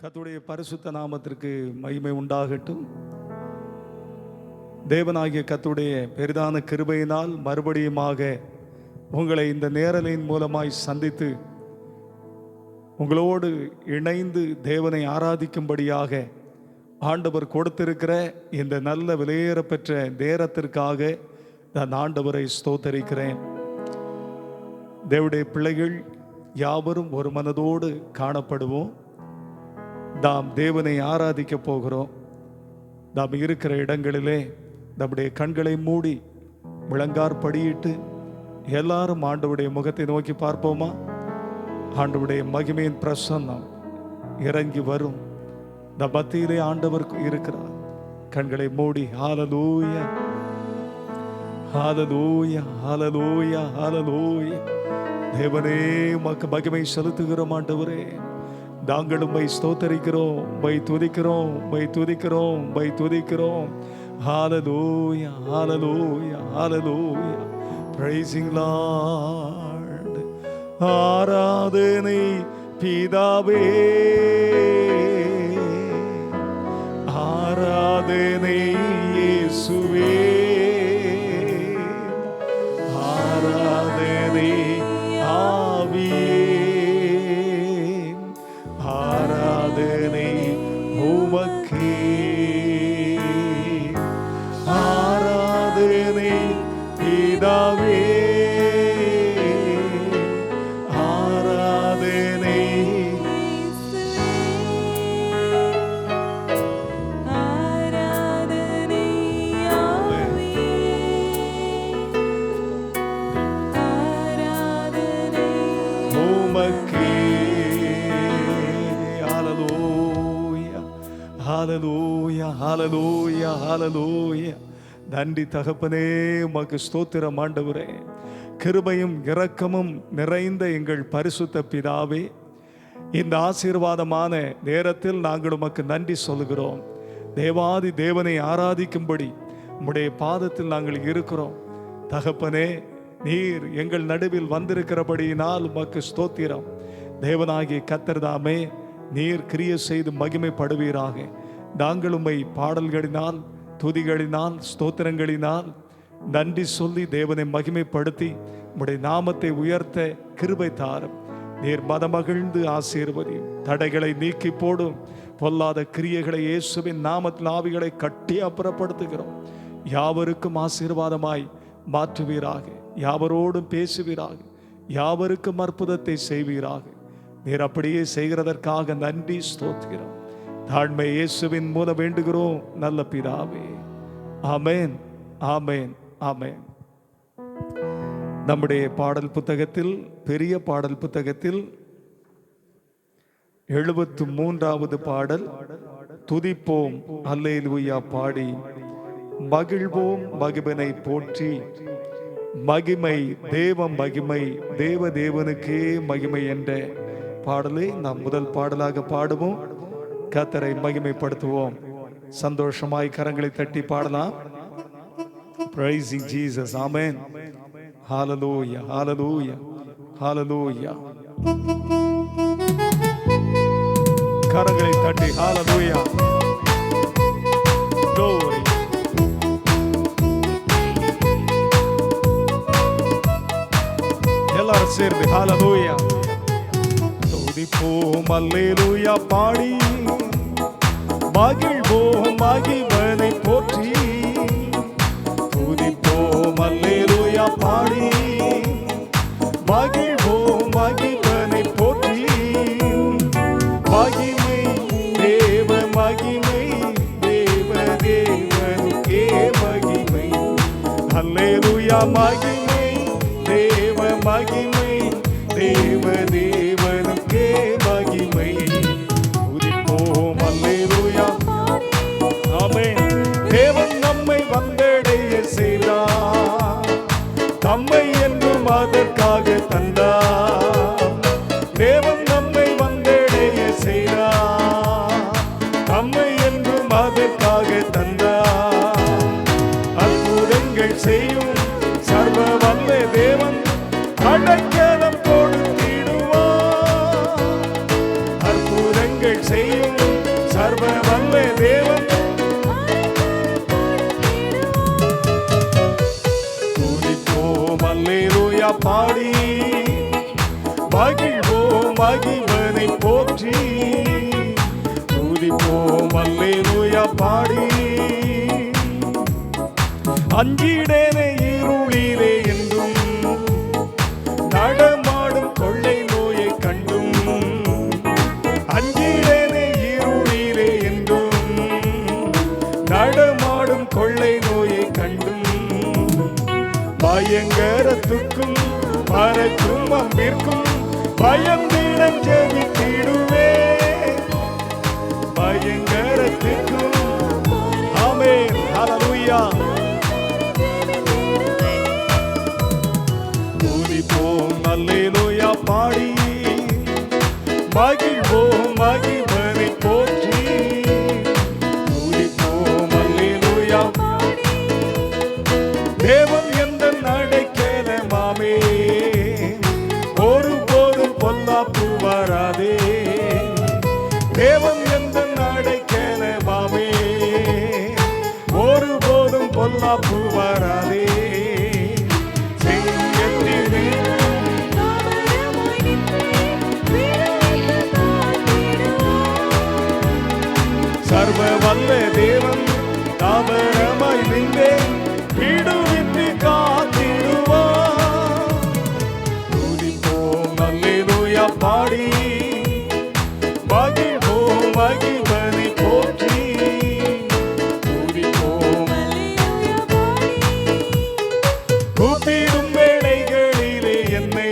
கர்த்தருடைய பரிசுத்த நாமத்திற்கு மகிமை உண்டாகட்டும். தேவனாகிய கர்த்தருடைய பெரிதான கிருபையினால் மறுபடியுமாக உங்களை இந்த நேரலின் மூலமாய் சந்தித்து உங்களோடு இணைந்து தேவனை ஆராதிக்கும்படியாக ஆண்டவர் கொடுத்திருக்கிற இந்த நல்ல விலையேறப்பெற்ற நேரத்திற்காக நான் ஆண்டவரை ஸ்தோத்தரிக்கிறேன். தேவனுடைய பிள்ளைகள் யாவரும் ஒரு மனதோடு காணப்படுவோம். நாம் தேவனை ஆராதிக்க போகிறோம். நாம் இருக்கிற இடங்களிலே நம்முடைய கண்களை மூடி முழங்கார் படியிட்டு எல்லாரும் ஆண்டவருடைய முகத்தை நோக்கி பார்ப்போமா? ஆண்டவருடைய மகிமையின் பிரசன்னம் இறங்கி வரும். இந்த மத்தியிலே ஆண்டவர் இருக்கிறார். கண்களை மூடி ஹல்லேலூயா ஹல்லேலூயா ஹல்லேலூயா ஹல்லேலூயா. தேவனே உமக்கு மகிமை செலுத்துகிறோம். ஆண்டவரே, நாங்கள் உம்மை ஸ்தோத்தரிக்கிறோம், உம்மை துதிக்கிறோம், உம்மை துதிக்கிறோம், உம்மை துதிக்கிறோம். ஹல்லேலூயா ஹல்லேலூயா ஹல்லேலூயா. Praising Lord. ஆராதனை பிதாவே, ஆராதனை இயேசுவே, ஆராதனை ஆவியே, ஆராதனை உமக்கே, ஆராதனை பிதாவே, ஆராதனை ஆராதனை ஆவியே, ஆராதனை உமக்கே. ஹல்லேலூயா ஹல்லேலூயா ஹல்லேலூயா ஹல்லேலூயா. நன்றி தகப்பனே, உமக்கு ஸ்தோத்திரம் ஆண்டவரே. கிருபையும் இரக்கமும் நிறைந்த எங்கள் பரிசுத்த பிதாவே, இந்த ஆசீர்வாதமான நேரத்தில் நாங்கள் உமக்கு நன்றி சொல்கிறோம். தேவாதி தேவனை ஆராதிக்கும்படி உம்முடைய பாதத்தில் நாங்கள் இருக்கிறோம். தகப்பனே, நீர் எங்கள் நடுவில் வந்திருக்கிறபடியினால் உமக்கு ஸ்தோத்திரம். தேவனாகிய கர்த்தர்தாமே நீர் கிரியை செய்து மகிமைப்படுவீராக. நாங்கள் உம்மை பாடல்களினால், துதிகளினால், ஸ்தோத்திரங்களினால் நன்றி சொல்லி தேவனை மகிமைப்படுத்தி உம்முடைய நாமத்தை உயர்த்த கிருபை தாரும். நீர் மதமகிழ்ந்து ஆசீர்வதியும். தடைகளை நீக்கி போடும். பொல்லாத கிரியைகளை இயேசுவின் நாமத்தில் ஆவிகளை கட்டி அப்புறப்படுத்துகிறோம். யாவருக்கும் ஆசீர்வாதமாய் மாற்றுவீராக. யாவரோடும் பேசுவீராக. யாவருக்கும் அற்புதத்தை செய்வீராக. நீர் அப்படியே செய்கிறதற்காக நன்றி ஸ்தோத்திரம். தாழ்மை இயேசுவின் மூலம் வேண்டுகிறோம் நல்ல பிதாவே. ஆமென் ஆமென் ஆமென். நம்முடைய பாடல் புத்தகத்தில், பெரிய பாடல் புத்தகத்தில் 73வது பாடல், துதிப்போம் அல்லேலூயா பாடி மகிழ்வோம் மகிமனை போற்றி, மகிமை தேவ மகிமை தேவ தேவனுக்கே மகிமை என்ற பாடலை நாம் முதல் பாடலாக பாடுவோம். கர்த்தரை மகிமைப்படுத்துவோம். சந்தோஷமாய் கரங்களை தட்டி பாடலாம். Praising Jesus. Amen. Hallelujah. Hallelujah. Hallelujah. கரங்களை தட்டி Hallelujah. Glory. எல்லாரும் சேர்ந்து Hallelujah. துதிப்போம் அல்லேலூயா பாடி மகிழ்வோம் மகிமனை போற்றி, துதிப்போம் அல்லேலூயா பாடி மகிழ்வோம் மகிமனை போற்றி, மகிமை தேவ மகிமை தேவ தேவனுக்கே மகிமை, அல்லேலூயா மகிமை தேவ மகிமை தேவ தேவனுக்கே மகிமை, துதிப்போம் அல்லேலூயா. ஆமென். தேவன் நம்மை வந்தடைய செய்தார், தம்மை என்றும் அதற்காக தந்தார். தேவன் நம்மை வந்தடைய செய்தார், தம்மை என்றும் அதற்காக தந்தார். அற்புதங்கள் செய்யும் சர்வ வல்ல தேவன் அடைக்கலம் கொடுத்திடுவார், அற்புதங்கள் செய்யும் துதிப்போம் அல்லேலூயா பாடி. அஞ்சிடேனே இருளிலே என்றும் நடமாடும் கொள்ளை நோயை கண்டும். அஞ்சிடேனே இருளிலே என்றும் நடமாடும் கொள்ளை நோயை கண்டும். பயங்கரத்துக்கும் பறக்கும் அம்பிற்கும் பயந்திடம் ஜெபித்திடுவே. பயங்கரத்துக்கும் ஆமென் ஹல்லேலூயா. துதிப்போம் அல்லேலூயா பாடி. மகிழ்வோம் மகிழ்வனை போற்றி. துதிப்போம் அல்லேலூயா. தேவன் எந்த அடைக்கலமாமே, ஒருபோதும் பொல்லாப்பு வராதே. தேவன் எந்த அடைக்கலமாமே, ஒருபோதும் பொல்லாப்பு வராதே. செங்கத்திலே சர்வ வல்ல தேவன் தாவரமாய் நின்றே விடுவித்து காத்திடுவார். துதிப்போம் அல்லேலூயா பாடி. மகிழ்வோம் மகிழ்வனை போற்றி. துதிப்போம் கூப்பிடும் வேளைகளிலே என்னை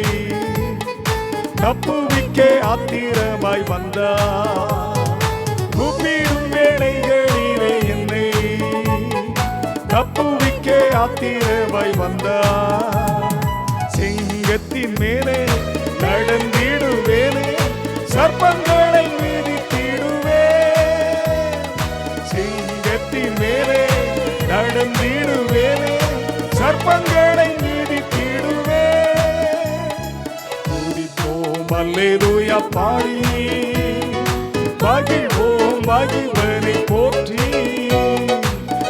தப்புவிக்க ஆத்திரமாய் வந்தார். கூப்பிடும் வேளைகளிலே என்னை தப்புவிக்க ஆத்திரமாய் வந்தார். சிங்கத்தின் மேலே நடந்திடுவேனே, சர்ப்பங்களை மிதித்திடுவே. சிங்கத்தின் மேலே நடந்திடுவேனே, சர்ப்பங்களை மிதித்திடுவே. துதிப்போம் அல்லேலூயா பாடி. மகிழ்வோம் மகிழ்வனை போற்றி.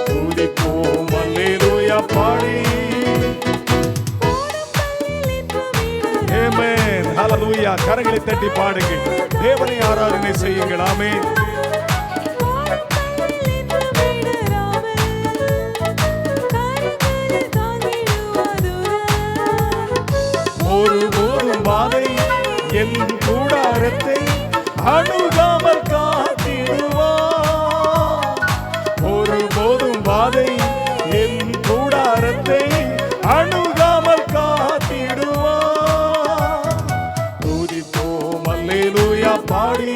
துதிப்போம் அல்லேலூயா பாடி. ஆமென் ஹல்லேலூயா. கரங்களை தட்டி பாடுங்கள், தேவனை ஆராதனை செய்யுங்கள். ஆமென். ஒருபோதும் வாதை என் கூடாரத்தை அணுகாமல் காத்திடுவார். ஒருபோதும் வாதை என் கூடாரத்தை அணுகாமல் காத்திடுவார். துதிப்போம் அல்லேலூயா பாடி.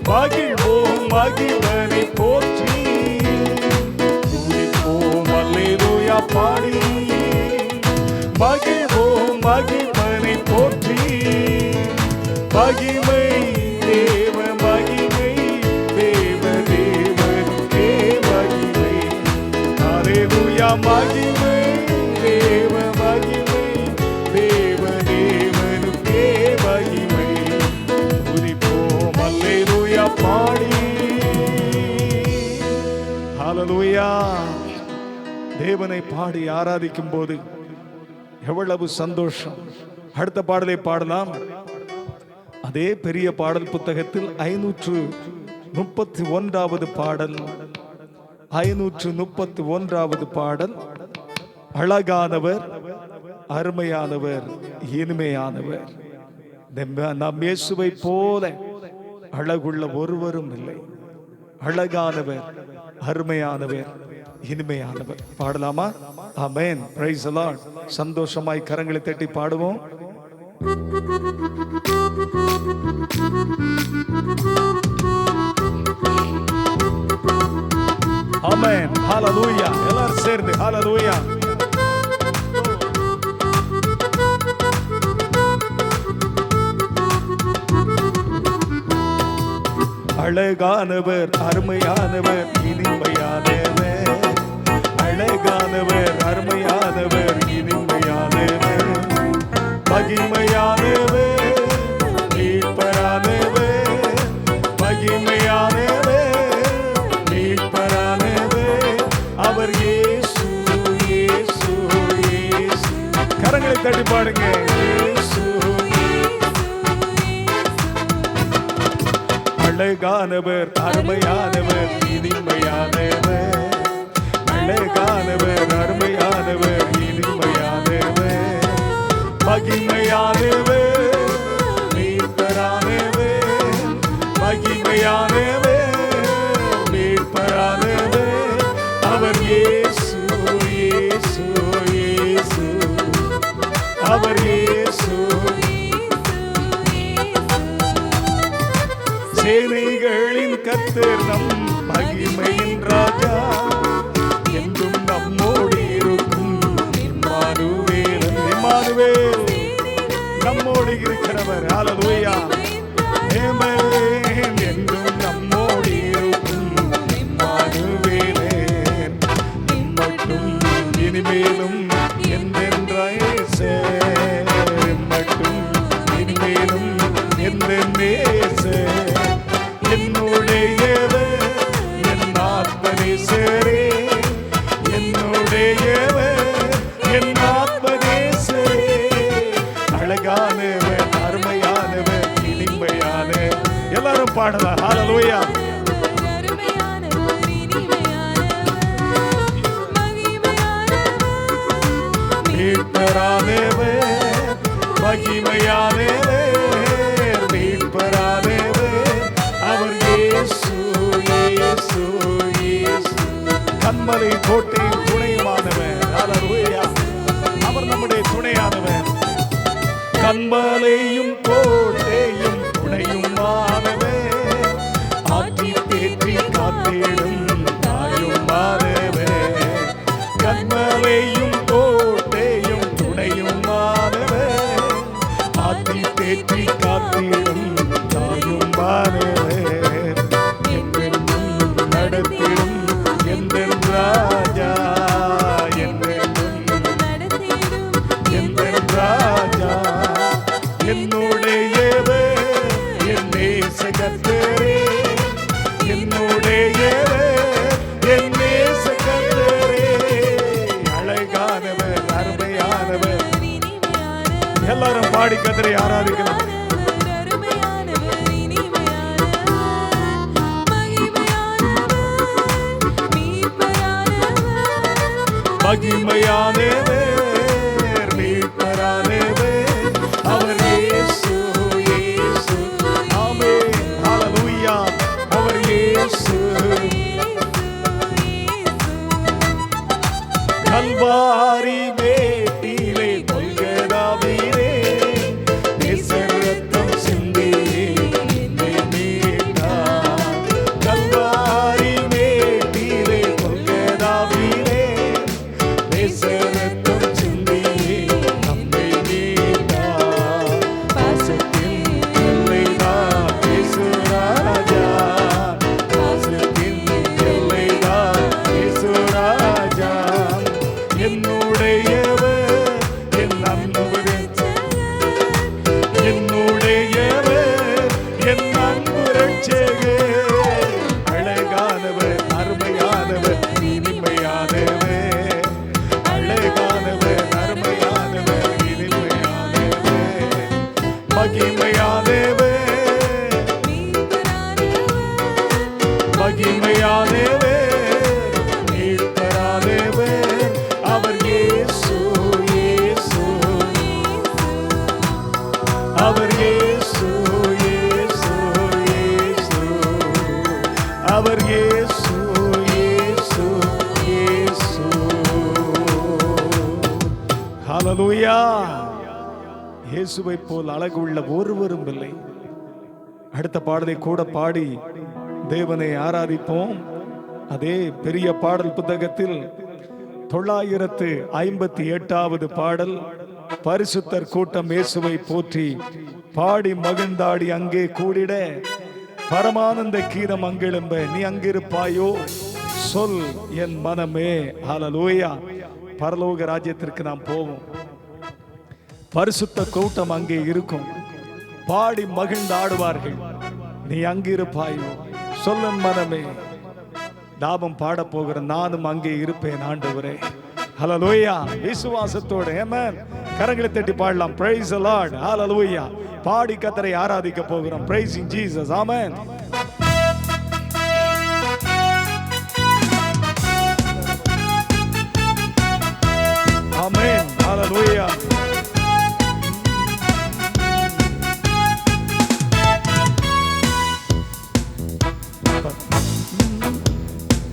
மகிழ்வோம் மகிழ்வனை போற்றி. துதிப்போம் அல்லேலூயா பாடி. மகிழ்வோம் மகிழ்வனை போற்றி. மகிமை தேவ மகிமை, தேவ தேவனுக்கே மகிமை. அல்லேலூயா மகிமை தேவ மகிமை, தேவ தேவனுக்கே மகிமை. துதிப்போம் அல்லேலூயா பாடி. ஹல்லேலூயா. தேவனை பாடி ஆராதிக்கும் போது எவ்வளவு சந்தோஷம். அடுத்த பாடலை பாடலாம். அதே பெரிய பாடல் புத்தகத்தில் 531வது பாடல். 531வது பாடல். அழகானவர், அருமையானவர், இனிமையானவர். நம் இயேசுவை போல அழகுள்ள ஒருவரும் இல்லை. அழகானவர், அருமையானவர், இனிமையானவர். பாடலாமா? ஆமென். Praise the lord. சந்தோஷமாய் கரங்களை தட்டி பாடுவோம். ஆமென். ஹல்லேலூயா. எல்லாரும் சேர்ந்து ஹல்லேலூயா. அழகானவர், அருமையானவர், இனிமையானவர். அழகானவர், அருமையானவர், இனிமையானவர். மகிமையானவர், மீட்பரானவர். மகிமையானவர், மீட்பரானவர். அவர் இயேசு, இயேசு, இயேசு. கரங்களை தட்டி பாடுங்க. இயேசு. அழகானவர் அருமையானவர் இனிமையானவர் அழகானவர் அருமையானவர் இனிமையானவர் மகிமையானவர் மீட்பரானவர் மகிமையானவர் மீட்பரானவர் அவர் இயேசு இயேசு இயேசு அவர் இயேசு சேனைகளின் கர்த்தர் நம் மகிமையின் ராஜா என்றும் நம்மோடு இருக்கும் இம்மானுவேல் இம்மானுவேல் நம்மோடு இருக்கிறவர் ஹல்லேலூயா ஆமென் என்றும் நம்மோடு இருக்கும் இம்மானுவேலே மட்டும் இனிமேலும் என்றென்றேசே மட்டும் இனிமேலும் என்றென்றேசே என்னுடையவர் என் ஆத்மநேசரே என்னுடையவர் என் ஆத்மநேசரே அழகானவர் அருமையானவர் இனிமையான எல்லாரும் பாடலாம் ஹல்லேலூயா மீட்பரானவர் மகிமையானவர் மீட்பரானவர் அவர் இயேசு இயேசு இயேசு கண்மலை கோட்டையும் துணையுமானவர் ஹல்லேலூயா அவர் நம்முடைய துணையானவர் கண்மலையும் கோட்டையும் துணையுமானவர் ஆற்றி தேற்றி காத்திடும் தாயுமானவர் கண்மலையும் கோட்டையும் துணையுமானவர் ஆற்றி தேற்றி காத்திடும் தாயுமானவர் என்றென்றும் நடத்திடும் எந்தென் ராஜா என்றென்றும் எந்தென் ராஜா என்னுடையவர் என் நேசகர்த்தரே என்னுடையவர் என் நேசகர்த்தரே அழகானவர் அருமையானவர் எல்லாரும் பாடி கர்த்தரை ஆராதிக்கலாம் மகிமையானவர் மீட்பரானவர் அவர் இயேசு இயேசு ஆமென் ஹல்லேலூயா அவர் இயேசு கல்வாரி மேட்டிலே கொல்கதாவிலே நேசர் ரத்தம் சிந்தி என்னை மீட்டார் கல்வாரி மேட்டிலே கொல்கதாவிலே நேசர் ரத்தம் சிந்தி நம்மை மீட்டார் பாசத்தின் எல்லைதான் இயேசு ராஜா பாசத்தின் எல்லைதான் இயேசு ராஜா என்னுடையவர் என் அன்பு என்னுடையவர் என் அன்பு ரட்சகர் அழகானவர் அருமையானவர் இனிமையானவர் அழகானவர் அருமையானவர் இனிமையானவர் மகிமையானவர் மகிமையானவர் மீட்பரானவர் அவர் இயேசு இயேசு அவர் இயேசு இயேசு இயேசு அவர் இயேசு இயேசு இயேசு ஹல்லேலூயா இயேசுவை போல் அழகுள்ள ஒருவரும் இல்லை அடுத்த பாடலை கூட பாடி தேவனை ஆராதிப்போம் அதே பெரிய பாடல் புத்தகத்தில் 958வது பாடல் பரிசுத்தர் கூட்டம் இயேசுவை போற்றி பாடி மகிழ்ந்தாடி அங்கே கூடிட பரமானந்த கீதம் அங்கெழும்ப நீ அங்கிருப்பாயோ சொல் என் மனமே ஹல்லேலூயா பரலோக ராஜ்யத்திற்கு நாம் போவோம் பரிசுத்த கூட்டம் அங்கே இருக்கும் பாடி மகிழ்ந்து ஆடுவார்கள் நீ அங்கிருப்பாயோ சொல்லன் மனமே தாபம் பாட போகிற நானும் அங்கே இருப்பேன் ஆண்டவரே ஹல்லேலூயா விசுவாசத்தோடு ஆமென் கரங்களை தட்டி பாடலாம் praise the Lord ஹல்லேலூயா பாடி கர்த்தரை ஆராதிக்க போகிறோம் praising Jesus ஆமென் ஹalleluya.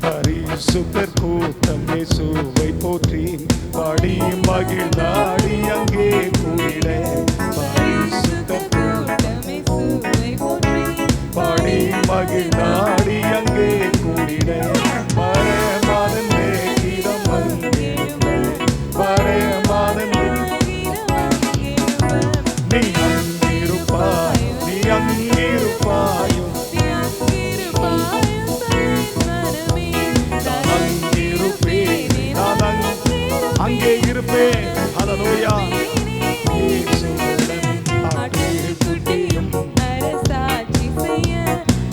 பரிசுத்தர் கூட்டம் இயேசுவை போற்றி பாடி மகிழ்ந்தாடி அங்கே கூடிட. பரிசுத்தர் பாடி மகிழ்ந்தாடி அங்கே கூடிட. பரமானந்த கீதம் அங்கிருப்ப. பரமானந்த நீ அங்கிருப்பாய், நீ அங்கிருப்பாயோ. அங்கே இருப்பேன். ஹalleluya. இயேசுவுடன் ஆட்டுக்குட்டியும் அரசாட்சி செய்ய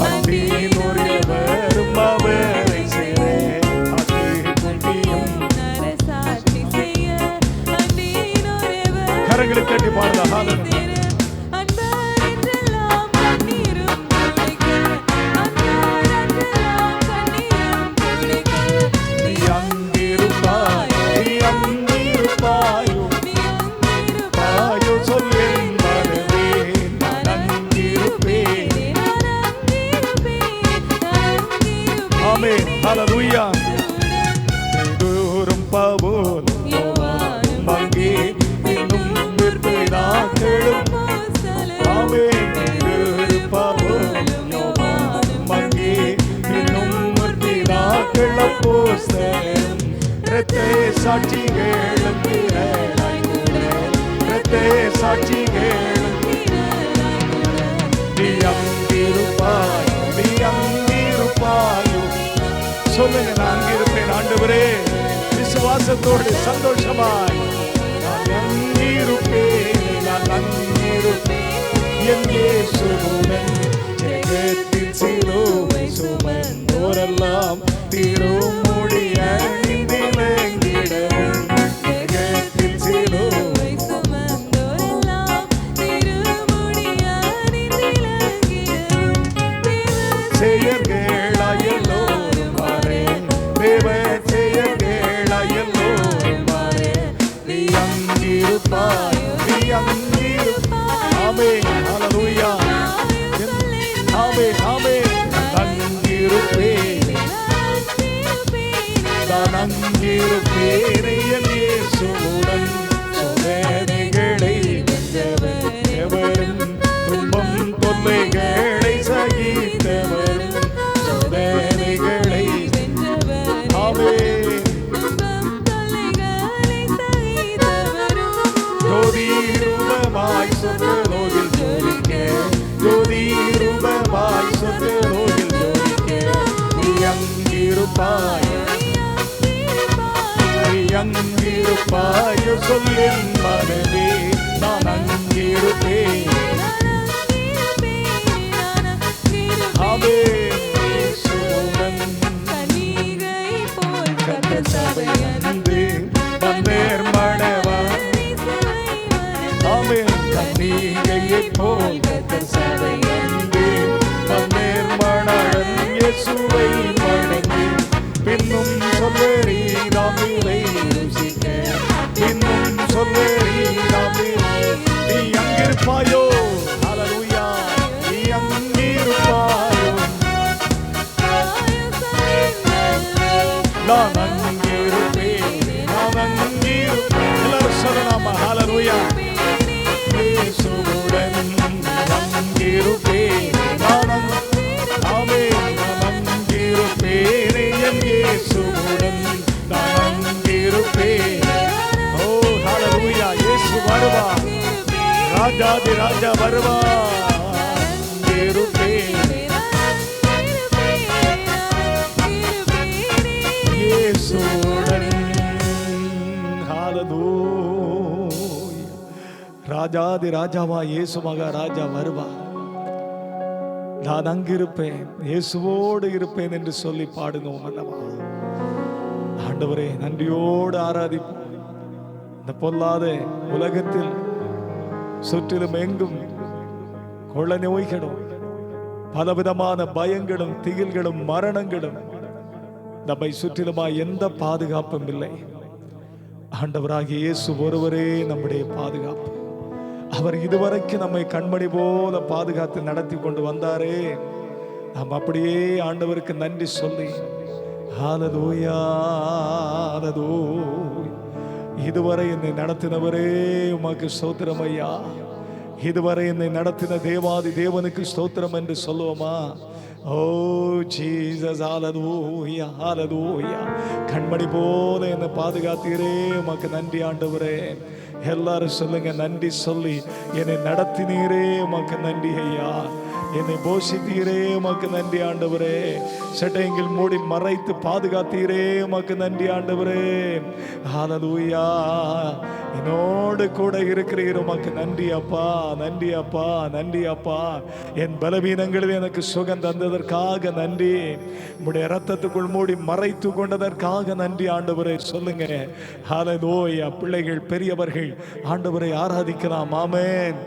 அன்பினோரியவரும் அவரை சேர. ஆட்டுக்குட்டியும் அரசாட்சி செய்ய அன்பினோரியவர். கரங்களை தட்டி பாடலாம். ஹalleluya. Hallelujah. தூரும் பவுல் மங்கி இன்னும் விற்பனாக்களும். ஆமென். தூரும் பவுல் மங்கி இன்னும் விற்பனாக்கள் அப்போஸ்தலரும் இரத்த சாட்சிகளும் திரளாய் கூட. இரத்த சாட்சிகளும் நீ அங்கிருப்பாய், நீ அங்கிருப்பாயோ. சொல்லுங்க, நான் அங்கிருப்பேன் ஆண்டவரே. விசுவாசத்தோடு சந்தோஷமாய் நான் அங்கிருப்பேன், நான் அங்கிருப்பேன் என் இயேசுவுடன். ஜெகத்தில் சிலுவை சுமந்தோரெல்லாம் திருமுடி அணிந்து விளங்கிடவும். ஜெகத்தில் சிலுவை சுமந்தோரெல்லாம் திருமுடி அணிந்து விளங்கிடவும். செயற்கேளாய் எல்லோரும் வரே, தேவ செயற்கேளாய் எல்லோரும் வரே. நீ அங்கிருப்பாய், நீ அங்கிருப்பாய். ஆமென். ஹalleluya. ஆமென், ஆமென். அங்கிருப்பேன், நான் அங்கிருப்பேன் என் இயேசுவுடன். சோதனைகளை வென்றவர் எவரும், துன்பம் தொல்லைகளை சகித்தவரும். சோதனைகளை ஆமென். ஜோதி ரூபமாய் சொர்க்கலோகில் ஜோதிக்க. ஜோதி ரூபமாய் சொர்க்கலோகில் ஜோதிக்க. நீ அங்கிருப்பாய், நீ அங்கிருப்பாயோ. சொல்லின் மனமே நான் அங்கிருப்பேன். ஆமென். இயேசுவுடன் கர்த்தர் சபையந்து வந்தேர் மணவான். ஆமென். கன்னிகையைப் போல் கர்த்தர் சபையந்து வந்தேர் மணாளன் இயேசுவை வணங்கி. பின்னும் சொல்வேரி ராமிலை ருசிக்க. பின்னும் சொல்வேரி ராமிலை. நீ அங்கிருப்பாயோ. ஹalleluya. நீ அங்கிருப்பாயோ. நான் அங்கிருப்பேன், நான் அங்கிருப்பேன். எல்லாரும் சொல்லலாமா? ஹalleluya. இயேசுவுடன் அங்கிருப்பேன், நான் ஆமென். நான் அங்கிருப்பேன் என் இயேசுவுடன். நான் அங்கிருப்பேன். ஓ ஹalleluya. இயேசு வருவார், ராஜாதி ராஜா வருவார். அங்கிருப்பேன் இயேசுவுடன். ஹalleluya. ராஜாதி ராஜாவா இயேசு மகாராஜா வருவார். நான் அங்கிருப்பேன், இயேசுவோடு இருப்பேன் என்று சொல்லி பாடுவோம் அல்லவா? ஆண்டவரே, நன்றியோடு ஆராதிப்போம். இந்த பொல்லாத உலகத்தில் சுற்றிலும் எங்கும் கொள்ள நோய்களும் பலவிதமான பயங்களும் திகில்களும் மரணங்களும் நம்மை சுற்றிலுமாய் எந்த பாதுகாப்பும் இல்லை. ஆண்டவராகிய இயேசு ஒருவரே நம்முடைய பாதுகாப்பு. அவர் இதுவரைக்கும் நம்மை கண்மணி போல பாதுகாத்து நடத்தி கொண்டு வந்தாரே. நாம் அப்படியே ஆண்டவருக்கு நன்றி சொல்லி ஹல்லேலூயா ஹல்லேலூயா. இதுவரை என்னை நடத்தினவரே உமக்கு ஸ்தோத்திரம் ஐயா. இதுவரை என்னை நடத்தின தேவாதி தேவனுக்கு ஸ்தோத்திரம் என்று சொல்லுவோமா? ஓ ஜீசஸ் ஹல்லேலூயா ஹல்லேலூயா. கண்மணி போல என்னை பாதுகாத்தீரே உமக்கு நன்றி ஆண்டவரே. எல்லாரும் சொல்லுங்க, நன்றி சொல்லி என்னை நடத்தினீரே உமக்கு நன்றி ஐயா. என்னை போஷித்தீரே உமக்கு நன்றி ஆண்டவரே. சட்டைகள் மூடி மறைத்து பாதுகாத்தீரே உமக்கு நன்றி ஆண்டவரே. ஹல்லேலூயா. என்னோடு கூட இருக்கிறீர் உமக்கு நன்றி அப்பா, நன்றி அப்பா, நன்றி அப்பா. என் பலவீனங்களில் எனக்கு சுகம் தந்ததற்காக நன்றி. உம்முடைய இரத்தத்துக்குள் மூடி மறைத்து கொண்டதற்காக நன்றி ஆண்டவரே. சொல்லுங்க ஹல்லேலூயா. பிள்ளைகள் பெரியவர்கள் ஆண்டவரை ஆராதிக்கலாம். ஆமென்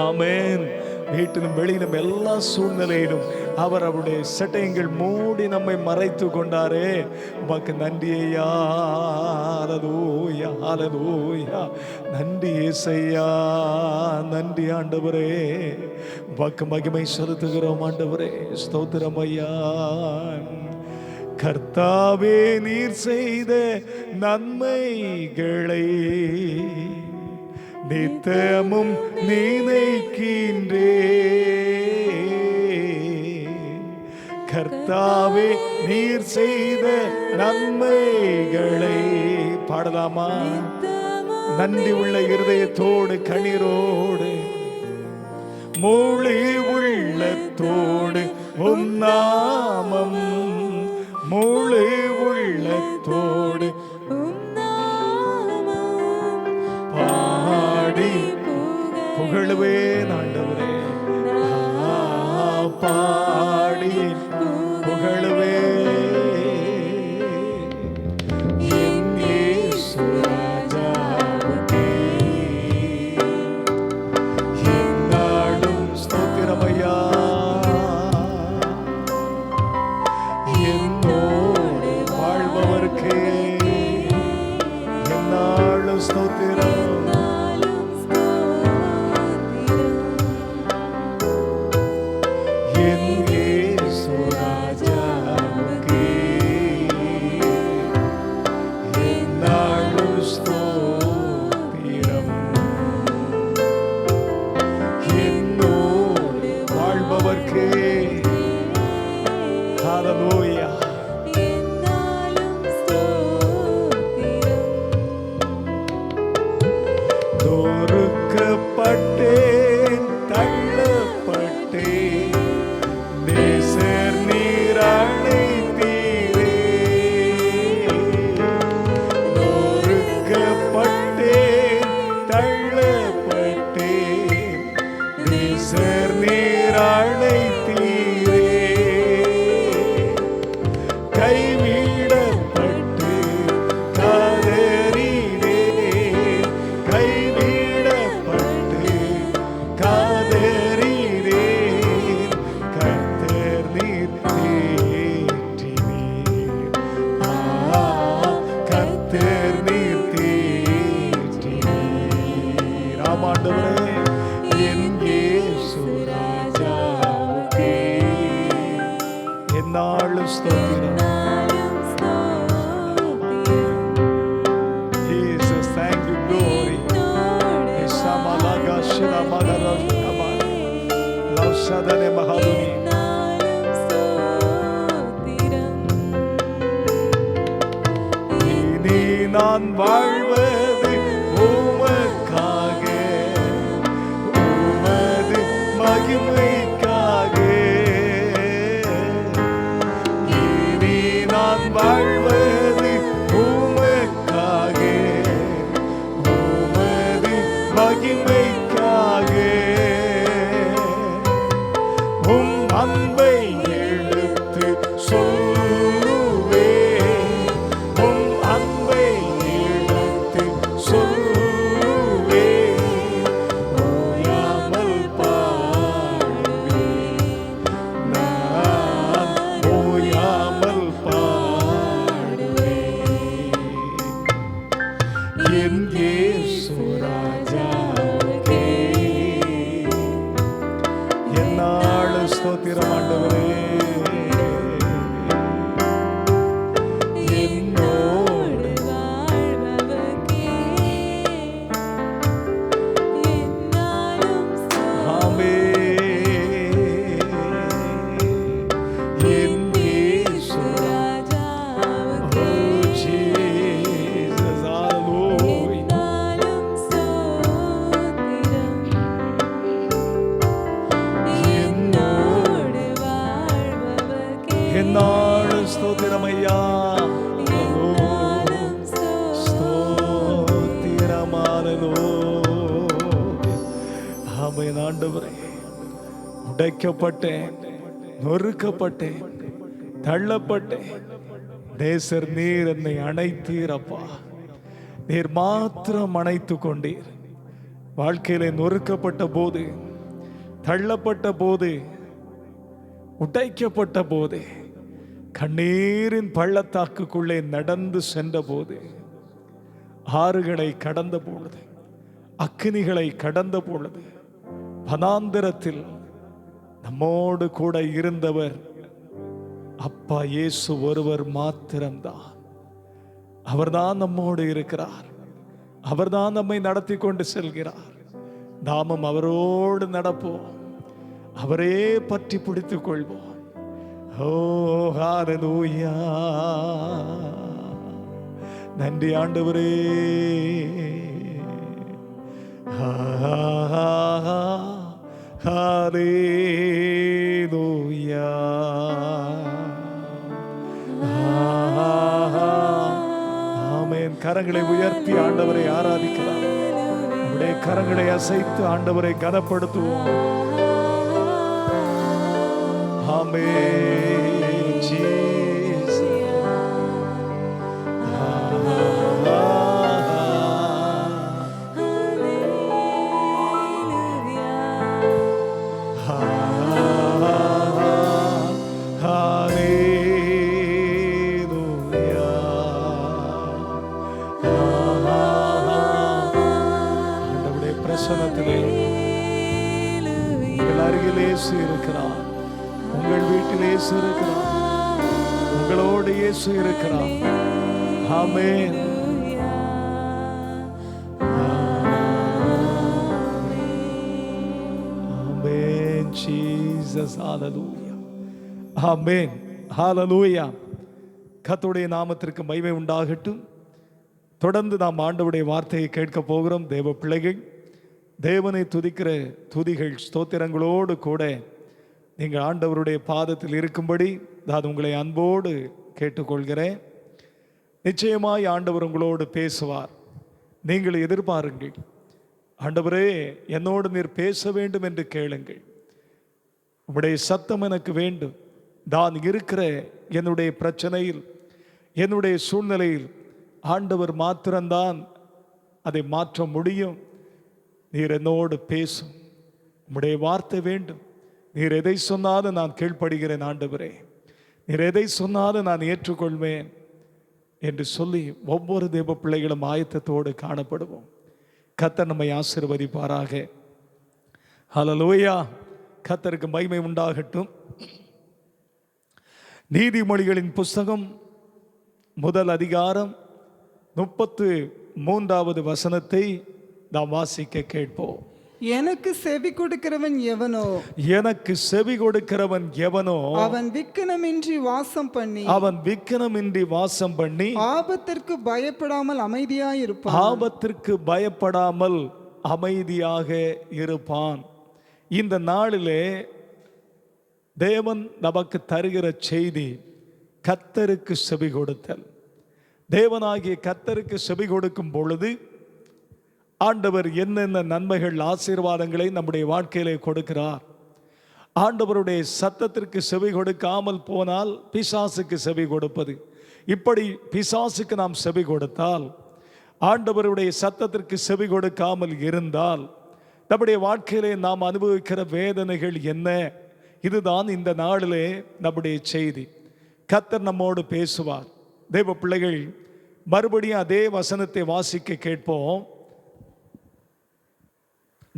ஆமென். வீட்டிலும் வெளியிலும் எல்லா சூழ்நிலையிலும் அவர் அவருடைய சட்டைகள் மூடி நம்மை மறைத்து கொண்டாரே. உமக்கு நன்றி ஐயா. ஹல்லேலூயா ஹல்லேலூயா. நன்றி இயேசையா, நன்றி ஆண்டவரே. உமக்கு மகிமை செலுத்துகிறோம் ஆண்டவரே. ஸ்தோத்திரம் ஐயா. கர்த்தாவே நீர் செய்த நன்மைகளை நித்தமும் நினைக்கின்றே. கர்த்தாவே நீர் செய்த நன்மைகளை பாடலாமா? நன்றி உள்ள இருதயத்தோடு கண்ணீரோடு முழு உள்ளத்தோடு உம் நாமம், முழு உள்ளத்தோடு பாடி புகழுவேன் ஆண்டவரே. பாடி புகழுவே என் இயேசு ராஜாவுக்கே. என்னாலும் ஸ்தோத்திரம் ஐயா. என்னோடு வாழ்பவர்க்கே என்னாலும் ஸ்தோத்திரம். நொறுக்கப்பட்டேன், தள்ளப்பட்டேன், நேசர் நீர் அழைத்தீரே. நொறுக்கப்பட்டேன், தள்ளப்பட்டேன், நேசர் நீர் அழைத்தீரே. கைவிடப்பட்டு காதறினே, கைவிடப்பட்டு காதறினே. கர்த்தர் நீர் தேற்றினீர், கர்த்தர் நீர் தேற்றினீர். ஆமாண்டவரே, என் இயேசு ராஜாவுக்கே என்னாலும் ஸ்தோத்திரம். Jesus, thank you, glory. Ishamalaga shira magarosh kaman. Laushadane mahaduni. இனி நான் வாழ்வது உமக்காக, உமது மகிமைக்காக. இனி நான் வாழ்வது உமக்காக, உமது மகிமைக்காக. உம் அன்பை எடுத்து சொல்லுவேன், உம் அன்பை எடுத்து என்னாலும் ஸ்தோத்திரம் ஐயா. ஸ்தோத்திரம் ஆமென். ஆண்டவரே, உடைக்கப்பட்டேன், நொறுக்கப்பட்டேன், தள்ளப்பட்டேன். நேசர் நீர் என்னை அணைத்தீரப்பா. நீர் மாத்திரம் அணைத்து கொண்டீர். வாழ்க்கையில நொறுக்கப்பட்ட போது, தள்ளப்பட்ட போது, உடைக்கப்பட்ட போது, கண்ணீரின் பள்ளத்தாக்குக்குள்ளே நடந்து சென்ற போது, ஆறுகளை கடந்த பொழுது, அக்கினிகளை கடந்த பொழுது, வனாந்திரத்தில் நம்மோடு கூட இருந்தவர் அப்பா இயேசு ஒருவர் மாத்திரம்தான். அவர்தான் நம்மோடு இருக்கிறார். அவர்தான் நம்மை நடத்தி கொண்டு செல்கிறார். நாமும் அவரோடு நடப்போம். அவரே பற்றி பிடித்துக் கொள்வோம். ஓ ஹல்லேலூயா. நன்றி ஆண்டவரே. ஹல்லேலூயா. ஆமென். கரங்களை உயர்த்தி ஆண்டவரை ஆராதிக்கலாம். நம்முடைய கரங்களை அசைத்து ஆண்டவரை கனப்படுத்துவோம். ஆமென் ஜீசஸ். ஆண்டவருடைய பிரசன்னத்திலே உங்கள் அருகில் இயேசு இருக்கிறார். உங்கள் வீட்டில் இயேசு இருக்கிறார். உங்களோடு இயேசு இருக்கிறார். Amen. Amen Jesus. Hallelujah. Amen. Hallelujah. கர்த்தருடைய நாமத்திற்கு மகிமை உண்டாகட்டும். தொடர்ந்து நாம் ஆண்டவருடைய வார்த்தையை கேட்க போகிறோம். தேவ பிள்ளைகள், தேவனை துதிக்கிற துதிகள் ஸ்தோத்திரங்களோடு கூட நீங்கள் ஆண்டவருடைய பாதத்தில் இருக்கும்படி நான் உங்களை அன்போடு கேட்டுக்கொள்கிறேன். நிச்சயமாய் ஆண்டவர் உங்களோடு பேசுவார். நீங்கள் எதிர்பாருங்கள். ஆண்டவரே, என்னோடு நீர் பேச வேண்டும் என்று கேளுங்கள். உம்முடைய சத்தம் எனக்கு வேண்டும். நான் இருக்கிற என்னுடைய பிரச்சனையில், என்னுடைய சூழ்நிலையில் ஆண்டவர் மாத்திரம்தான் அதை மாற்ற முடியும். நீர் என்னோடு பேசும். உம்முடைய வார்த்தை வேண்டும். நீர் எதை சொன்னாலும் நான் கீழ்ப்படுகிறேன் ஆண்டவரே. நீர் எதை சொன்னாலும் நான் ஏற்றுக்கொள்வேன் என்று சொல்லி ஒவ்வொரு தேவ பிள்ளைகளும் ஆயத்தத்தோடு காணப்படுவோம். கர்த்தர் நம்மை ஆசீர்வதிப்பாராக. ஹல்லேலூயா. கர்த்தருக்கு மகிமை உண்டாகட்டும். நீதிமொழிகளின் புஸ்தகம் முதல் அதிகாரம் 33வது வசனத்தை நாம் வாசிக்க கேட்போம். எனக்கு செவி கொடுக்கிறவன் எவனோ, எனக்கு செவி கொடுக்கிறவன் எவனோ, அவன் விக்கினமின்றி வாசம் பண்ணி, அவன் விக்கினமின்றி வாசம் பண்ணி, ஆபத்திற்கு பயப்படாமல் அமைதியாயிருப்பான். ஆபத்திற்கு பயப்படாமல் அமைதியாக இருப்பான். இந்த நாளிலே தேவன் நமக்கு தருகிற செய்தி கர்த்தருக்கு செவி கொடுத்தல். தேவனாகிய கர்த்தருக்கு செவி கொடுக்கும் பொழுது ஆண்டவர் என்னென்ன நன்மைகள், ஆசீர்வாதங்களை நம்முடைய வாழ்க்கையிலே கொடுக்கிறார். ஆண்டவருடைய சத்தத்திற்கு செவி கொடுக்காமல் போனால் பிசாசுக்கு செவி கொடுப்பது. இப்படி பிசாசுக்கு நாம் செவி கொடுத்தால், ஆண்டவருடைய சத்தத்திற்கு செவி கொடுக்காமல் இருந்தால் நம்முடைய வாழ்க்கையிலே நாம் அனுபவிக்கிற வேதனைகள் என்ன? இதுதான் இந்த நாளிலே நம்முடைய செய்தி. கர்த்தர் நம்மோடு பேசுவார். தேவ பிள்ளைகள், மறுபடியும் அதே வசனத்தை வாசிக்க கேட்போம்.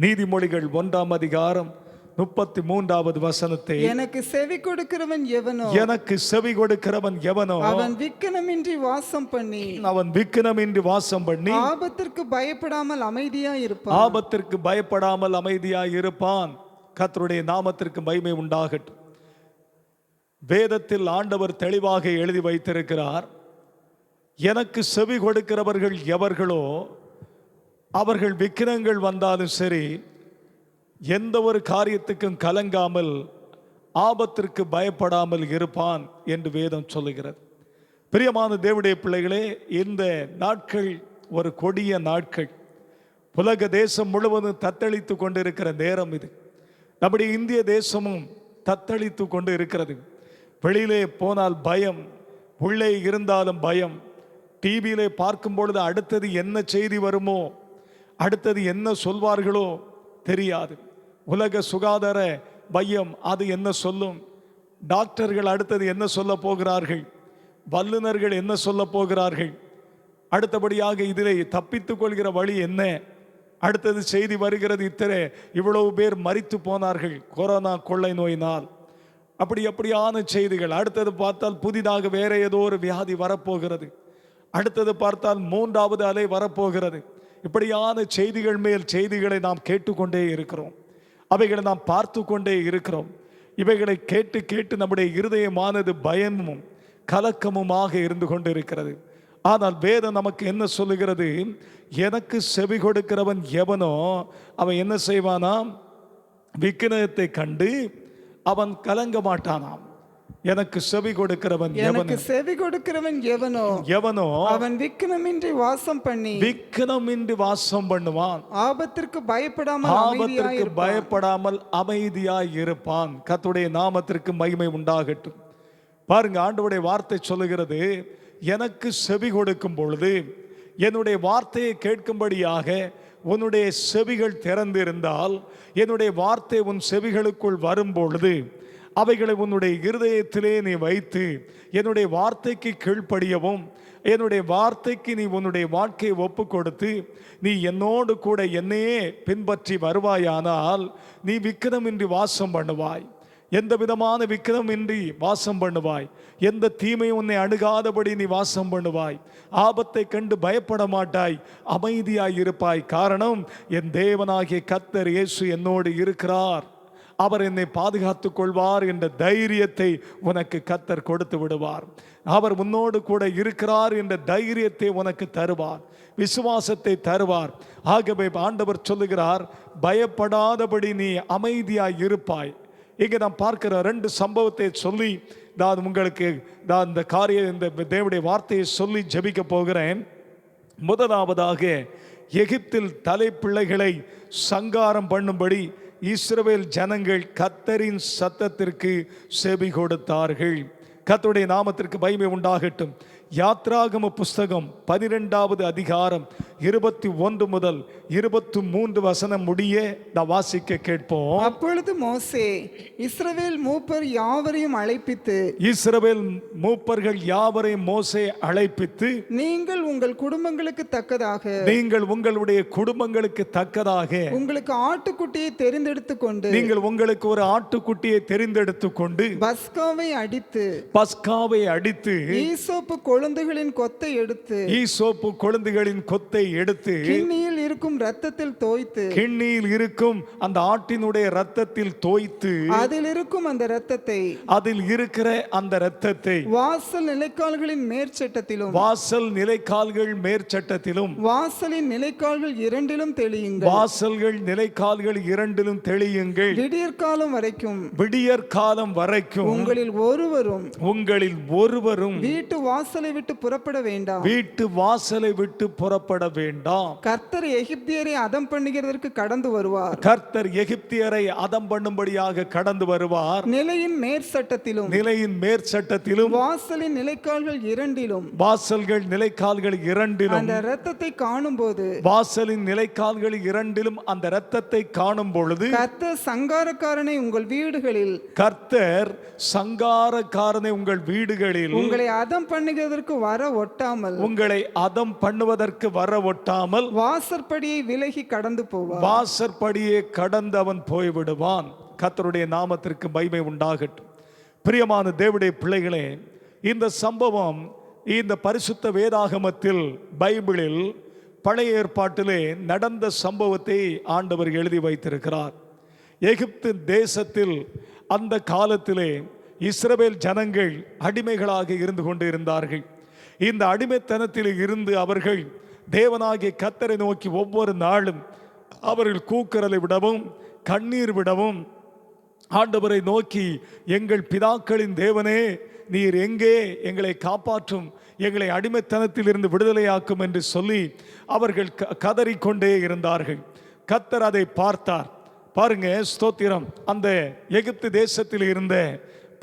நீதிமொழிகள் 1ஆம் அதிகாரம் 33வது வசனத்தை, எனக்கு செவி கொடுக்கிறவன் எவனோ, எனக்கு செவி கொடுக்கிறவன் எவனோ, அவன் விக்கினமின்றி வாசம் பண்ணி, அவன் விக்கினமின்றி வாசம் பண்ணி, ஆபத்திற்கு பயப்படாமல் அமைதியாயிருப்பான். ஆபத்திற்கு பயப்படாமல் அமைதியாய் இருப்பான். கர்த்தருடைய நாமத்திற்கு மகிமை உண்டாகட்டும். வேதத்தில் ஆண்டவர் தெளிவாக எழுதி வைத்திருக்கிறார். எனக்கு செவி கொடுக்கிறவர்கள் எவர்களோ அவர்கள் விக்கினங்கள் வந்தாலும் சரி, எந்த ஒரு காரியத்துக்கும் கலங்காமல் ஆபத்திற்கு பயப்படாமல் இருப்பான் என்று வேதம் சொல்லுகிறது. பிரியமான தேவனுடைய பிள்ளைகளே, இந்த நாட்கள் ஒரு கொடிய நாட்கள். உலக தேசம் முழுவதும் தத்தளித்து கொண்டிருக்கிற நேரம் இது. நம்முடைய இந்திய தேசமும் தத்தளித்து கொண்டு இருக்கிறது. வெளியிலே போனால் பயம், உள்ளே இருந்தாலும் பயம். டிவியிலே பார்க்கும் பொழுது அடுத்தது என்ன செய்தி வருமோ, அடுத்தது என்ன சொல்வார்களோ தெரியாது. உலக சுகாதார மையம் அது என்ன சொல்லும், டாக்டர்கள் அடுத்தது என்ன சொல்ல போகிறார்கள், வல்லுநர்கள் என்ன சொல்ல போகிறார்கள், அடுத்தபடியாக இதிலே தப்பித்துக் கொள்கிற வழி என்ன, அடுத்தது செய்தி வருகிறது இவ்வளவு பேர் மரித்து போனார்கள் கொரோனா கொள்ளை நோயினால், அப்படியான செய்திகள். அடுத்தது பார்த்தால் புதிதாக வேற ஏதோ ஒரு வியாதி வரப்போகிறது, அடுத்தது பார்த்தால் 3வது அலை வரப்போகிறது. இப்படியான செய்திகள் மேல் செய்திகளை நாம் கேட்டுக்கொண்டே இருக்கிறோம், அவைகளை நாம் பார்த்து கொண்டே இருக்கிறோம். இவைகளை கேட்டு கேட்டு நம்முடைய இருதயமானது பயமும் கலக்கமுமாக இருந்து கொண்டிருக்கிறது. ஆனால் வேதம் நமக்கு என்ன சொல்லுகிறது, எனக்கு செவி கொடுக்கிறவன் எவனோ அவன் என்ன செய்வானாம், விக்கினத்தை கண்டு அவன் கலங்க மாட்டானாம். எனக்கு செவி கொடுக்கிறவன் எனக்கு செவி கொடுக்கிறவன் எவனோ அவன் விக்கினமின்றி வாசம் பண்ணுவான், ஆபத்திற்கு பயப்படாமல் அமைதியாய் இருப்பான். கர்த்தருடைய நாமத்திற்கு மகிமை உண்டாகட்டும். பாருங்க, ஆண்டவருடைய வார்த்தை சொல்லுகிறது, எனக்கு செவி கொடுக்கும் பொழுது, என்னுடைய வார்த்தையை கேட்கும்படியாக உன்னுடைய செவிகள் திறந்திருந்தால், என்னுடைய வார்த்தை உன் செவிகளுக்குள் வரும் பொழுது அவைகளை உன்னுடைய இருதயத்திலே நீ வைத்து என்னுடைய வார்த்தைக்கு கீழ்ப்படியவும், என்னுடைய வார்த்தைக்கு நீ உன்னுடைய வாழ்க்கையை ஒப்பு கொடுத்து நீ என்னோடு கூட என்னையே பின்பற்றி வருவாயானால் நீ விக்கினமின்றி வாசம் பண்ணுவாய். எந்த விதமான விக்கினமின்றி வாசம் பண்ணுவாய். எந்த தீமையும் உன்னை அணுகாதபடி நீ வாசம் பண்ணுவாய். ஆபத்தை கண்டு பயப்பட மாட்டாய், அமைதியாய் இருப்பாய். காரணம், என் தேவனாகிய கர்த்தர் இயேசு என்னோடு இருக்கிறார், அவர் என்னை பாதுகாத்துக் கொள்வார் என்ற தைரியத்தை உனக்கு கர்த்தர் கொடுத்து விடுவார். அவர் உன்னோடு கூட இருக்கிறார் என்ற தைரியத்தை உனக்கு தருவார், விசுவாசத்தை தருவார். ஆகவே ஆண்டவர் சொல்லுகிறார், பயப்படாதபடி நீ அமைதியாய் இருப்பாய். இங்கே நான் பார்க்கிற 2 சம்பவத்தை சொல்லி நான் உங்களுக்கு இந்த தேவனுடைய வார்த்தையை சொல்லி ஜெபிக்க போகிறேன். முதலாவதாக, எகிப்தில் தலைப்பிள்ளைகளை சங்காரம் பண்ணும்படி இஸ்ரவேல் ஜனங்கள் கர்த்தரின் சத்தத்திற்கு செவி கொடுத்தார்கள். கர்த்தருடைய நாமத்திற்கு மகிமை உண்டாகட்டும். யாத்ராகம புஸ்தகம் 12வது அதிகாரம் 21 முதல் 23 வசனம் முடிய நான் வாசிக்க கேட்போம். அப்பொழுது மோசே இஸ்ரவேல் மூப்பர்கள் யாவரையும் மோசே அழைப்பித்து, நீங்கள் உங்கள் குடும்பங்களுக்கு தக்கதாக உங்களுடைய குடும்பங்களுக்கு தக்கதாக உங்களுக்கு ஆட்டுக்குட்டியை தெரிந்தெடுத்துக் கொண்டு நீங்கள் உங்களுக்கு ஒரு ஆட்டுக்குட்டியை தெரிந்தெடுத்துக் கொண்டு பஸ்காவை அடித்து ஈசோப்பு கொழுந்துகளின் கொத்தை எடுத்து கிண்ணியில் இருக்கும் அந்த ஆட்டினுடைய இரத்தத்தில் தோய்த்து அதில் இருக்கிற அந்த இரத்தத்தை வாசல் நிலைக்கால்கள் மேற்சட்டத்திலும் வாசலின் நிலைக்கால்கள் இரண்டிலும் தெளியுங்கள். விடியற்காலம் வரைக்கும் உங்களில் ஒருவரும் வீட்டு வாசலை விட்டு புறப்பட வேண்டாம். கர்த்தர் எகிப்தியரை அதம் பண்ணுகிறதற்கு கடந்து வரும்படியாக கடந்து வருவார். நிலையின் மேற்சட்டத்திலும் வாசலின் நிலைக்கால்கள் இரண்டிலும் அந்த இரத்தத்தை காணும்போது அந்த இரத்தத்தை காணும் பொழுது கர்த்தர் சங்காரக்காரனை உங்கள் வீடுகளில் உங்களை அதம் பண்ணுகிறதற்கு வர ஒட்டாமல் வாசற்படியை விலகி கடந்து போவார். வாசற்படியை கடந்து அவன் போய்விடுவான். கர்த்தருடைய நாமத்திற்கு மகிமை உண்டாகட்டும். பிரியமான தேவனுடைய பிள்ளைகளே, இந்த சம்பவம் இந்த பரிசுத்த வேதாகமத்தில் பைபிளில் பழைய ஏற்பாட்டிலே நடந்த சம்பவத்தை ஆண்டவர் எழுதி வைத்திருக்கிறார். எகிப்து தேசத்தில் அந்த காலத்திலே இஸ்ரவேல் ஜனங்கள் அடிமைகளாக இருந்து கொண்டு இருந்தார்கள். இந்த அடிமைத்தனத்தில் இருந்து அவர்கள் தேவனாகிய கர்த்தரை நோக்கி ஒவ்வொரு நாளும் அவர்கள் கூக்குரலை விடவும் கண்ணீர் விடவும் ஆண்டவரை நோக்கி, எங்கள் பிதாக்களின் தேவனே, நீர் எங்கே? எங்களை காப்பாற்றும், எங்களை அடிமைத்தனத்தில் இருந்து விடுதலையாக்கும் என்று சொல்லி அவர்கள் கதறிக்கொண்டே இருந்தார்கள். கர்த்தர் அதை பார்த்தார். பாருங்க, ஸ்தோத்திரம். அந்த எகிப்து தேசத்தில் இருந்த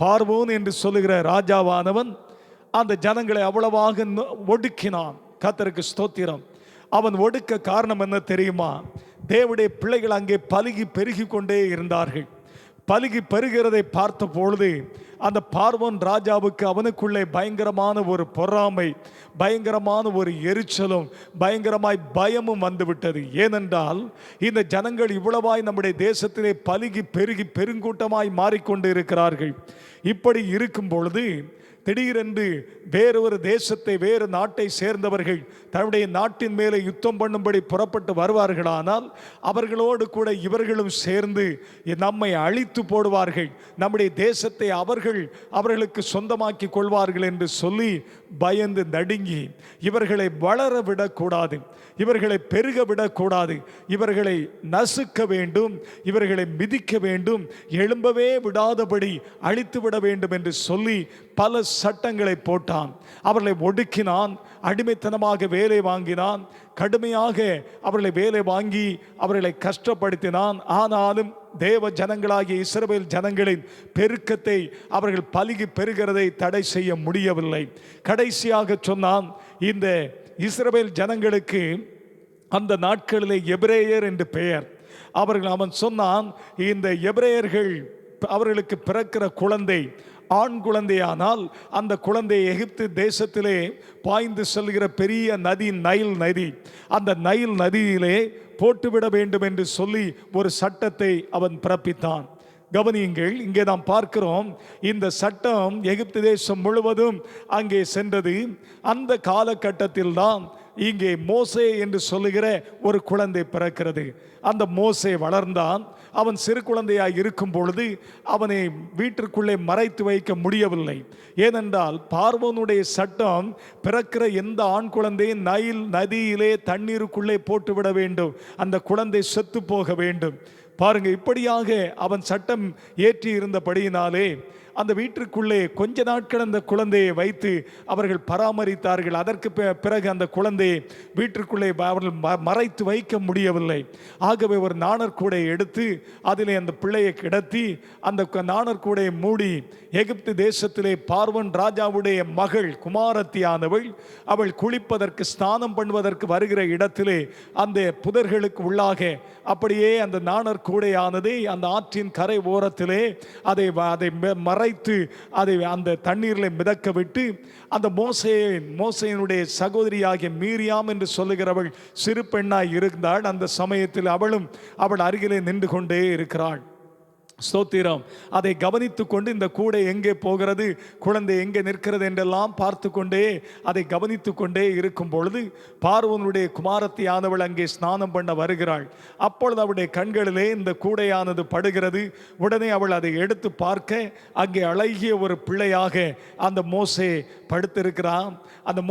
பார்வோன் என்று சொல்லுகிற ராஜாவானவன் அந்த ஜனங்களை அவ்வளவாக ஒடுக்கினான். கர்த்தருக்கு ஸ்தோத்திரம். அவன் ஒடுக்க காரணம் என்ன தெரியுமா? தேவனுடைய பிள்ளைகள் அங்கே பலுகி பெருகி கொண்டே இருந்தார்கள். பலுகி பெருகிறதை பார்த்த பொழுது அந்த பார்வோன் ராஜாவுக்கு அவனுக்குள்ளே பயங்கரமான ஒரு பொறாமை, பயங்கரமான ஒரு எரிச்சலும், பயங்கரமாய் பயமும் வந்துவிட்டது. ஏனென்றால் இந்த ஜனங்கள் இவ்வளவாய் நம்முடைய தேசத்திலே பலுகி பெருகி பெருங்கூட்டமாய் மாறிக்கொண்டு இருக்கிறார்கள். இப்படி இருக்கும் பொழுது திடீரென்று வேறொரு தேசத்தை, வேறு நாட்டை சேர்ந்தவர்கள் தன்னுடைய நாட்டின் மேலே யுத்தம் பண்ணும்படி புறப்பட்டு வருவார்களானால் அவர்களோடு கூட இவர்களும் சேர்ந்து நம்மை அழித்து போடுவார்கள், நம்முடைய தேசத்தை அவர்களுக்கு சொந்தமாக்கி கொள்வார்கள் என்று சொல்லி பயந்து நடுங்கி இவர்களை வளர விடக்கூடாது, இவர்களை பெருக விடக்கூடாது, இவர்களை நசுக்க வேண்டும், இவர்களை மிதிக்க வேண்டும், எழும்பவே விடாதபடி அழித்து விட வேண்டும் என்று சொல்லி பல சட்டங்களை போட்டான். அவர்களை ஒடுக்கினான், அடிமைத்தனமாக வேலை வாங்கினான், கடுமையாக அவர்களை வேலை வாங்கி அவர்களை கஷ்டப்படுத்தினான். ஆனாலும் தேவ ஜனங்களாகிய இஸ்ரவேல் ஜனங்களின் பெருக்கத்தை, அவர்கள் பலுகி பெருகிறதை தடை செய்ய முடியவில்லை. கடைசியாக சொன்னான், இந்த இஸ்ரவேல் ஜனங்களுக்கு அந்த நாட்களிலே எபிரேயர் என்று பெயர். அவன் சொன்னான், இந்த எபிரேயர்கள் அவர்களுக்கு பிறக்கிற குழந்தை ஆண் குழந்தையானால் அந்த குழந்தை எகிப்து தேசத்திலே பாய்ந்து செல்கிற பெரிய நதி, நைல் நதி, அந்த நைல் நதியிலே போட்டுவிட வேண்டும் என்று சொல்லி ஒரு சட்டத்தை அவன் பிறப்பித்தான். கவனியுங்கள், இங்கே நாம் பார்க்கிறோம், இந்த சட்டம் எகிப்து தேசம் முழுவதும் அங்கே சென்றது. அந்த காலகட்டத்தில் தான் இங்கே மோசே என்று சொல்லுகிற ஒரு குழந்தை பிறக்கிறது. அந்த மோசே வளர்ந்தான். அவன் சிறு குழந்தையாய் இருக்கும் பொழுது அவனை வீட்டிற்குள்ளே மறைத்து வைக்க முடியவில்லை. ஏனென்றால் பார்வோனுடைய சட்டம், பிறக்கிற எந்த ஆண் குழந்தையும் நைல் நதியிலே தண்ணீருக்குள்ளே போட்டுவிட வேண்டும், அந்த குழந்தை செத்து போக வேண்டும். பாருங்க, இப்படியாக அவன் சட்டம் ஏற்றி இருந்தபடியினாலே அந்த வீட்டிற்குள்ளே கொஞ்ச நாட்கள் அந்த குழந்தையை வைத்து அவர்கள் பராமரித்தார்கள். அதற்கு பிறகு அந்த குழந்தையை வீட்டிற்குள்ளே அவர்கள் மறைத்து வைக்க முடியவில்லை. ஆகவே ஒரு நாணற்கூடையை எடுத்து அதிலே அந்த பிள்ளையை கிடத்தி அந்த நாணற்கூடையை மூடி எகிப்து தேசத்திலே பார்வோன் ராஜாவுடைய மகள் குமாரத்தியானவள் அவள் குளிப்பதற்கு, ஸ்நானம் பண்ணுவதற்கு வருகிற இடத்திலே அந்த புதர்களுக்கு உள்ளாக அப்படியே அந்த நாணற்கூடையானது அந்த ஆற்றின் கரை ஓரத்திலே அதை அதை அந்த தண்ணீரில் மிதக்க விட்டு அந்த மோசேயினுடைய சகோதரியாகிய மீரியாம் என்று சொல்லுகிறவள் சிறு பெண்ணாய் இருந்தாள். அந்த சமயத்தில் அவள் அருகிலே நின்று கொண்டே இருக்கிறாள். ஸ்தோத்திரம். அதை கவனித்து கொண்டு இந்த கூடை எங்கே போகிறது, குழந்தை எங்கே நிற்கிறது என்றெல்லாம் பார்த்து கொண்டே அதை கவனித்து கொண்டே இருக்கும் பொழுது பார்வோனுடைய குமாரத்தியானவள் அங்கே ஸ்நானம் பண்ண வருகிறாள். அப்பொழுது அவளுடைய கண்களிலே இந்த கூடையானது படுகிறது. உடனே அவள் அதை எடுத்து பார்க்க அங்கே அழகிய ஒரு பிள்ளையாக அந்த மோசே படுத்திருக்கிறான். அந்த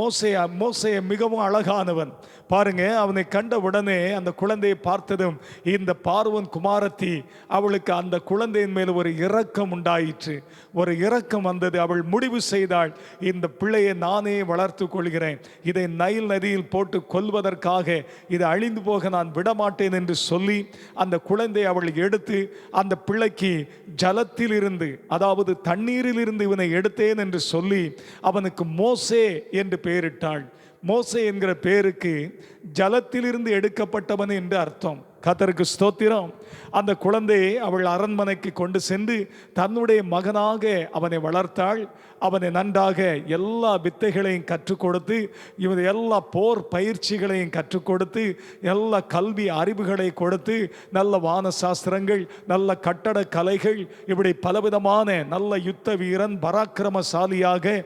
மோசே மிகவும் அழகானவன். பாருங்க, அவனை கண்ட உடனே அந்த குழந்தையை பார்த்ததும் இந்த பார்வோன் குமாரத்தி அவளுக்கு அந்த குழந்தையின் மேல் ஒரு இரக்கம் உண்டாயிற்று. ஒரு இரக்கம் வந்தது. அவள் முடிவு செய்தாள், இந்த பிள்ளையை நானே வளர்த்து கொள்கிறேன், இதை நைல் நதியில் போட்டு கொல்வதற்காக இதை அழிந்து போக நான் விடமாட்டேன் என்று சொல்லி அந்த குழந்தையை அவள் எடுத்து அந்த பிள்ளைக்கு ஜலத்தில் இருந்து, அதாவது தண்ணீரில் இருந்து இவனை எடுத்தேன் என்று சொல்லி அவனுக்கு மோசே என்று பெயரிட்டாள். மோசே என்கிற பெயருக்கு ஜலத்திலிருந்து எடுக்கப்பட்டவன் என்று அர்த்தம். கர்த்தருக்கு ஸ்தோத்திரம். அந்த குழந்தையை அவள் அரண்மனைக்கு கொண்டு சென்று தன்னுடைய மகனாக அவனை வளர்த்தாள். அவனை நன்றாக எல்லா வித்தைகளையும் கற்றுக் கொடுத்து, இவன் எல்லா போர் பயிற்சிகளையும் கற்றுக் கொடுத்து, எல்லா கல்வி அறிவுகளை கொடுத்து, நல்ல வான சாஸ்திரங்கள், நல்ல கட்டட கலைகள், இப்படி பலவிதமான நல்ல யுத்த வீரன், பராக்கிரமசாலியாக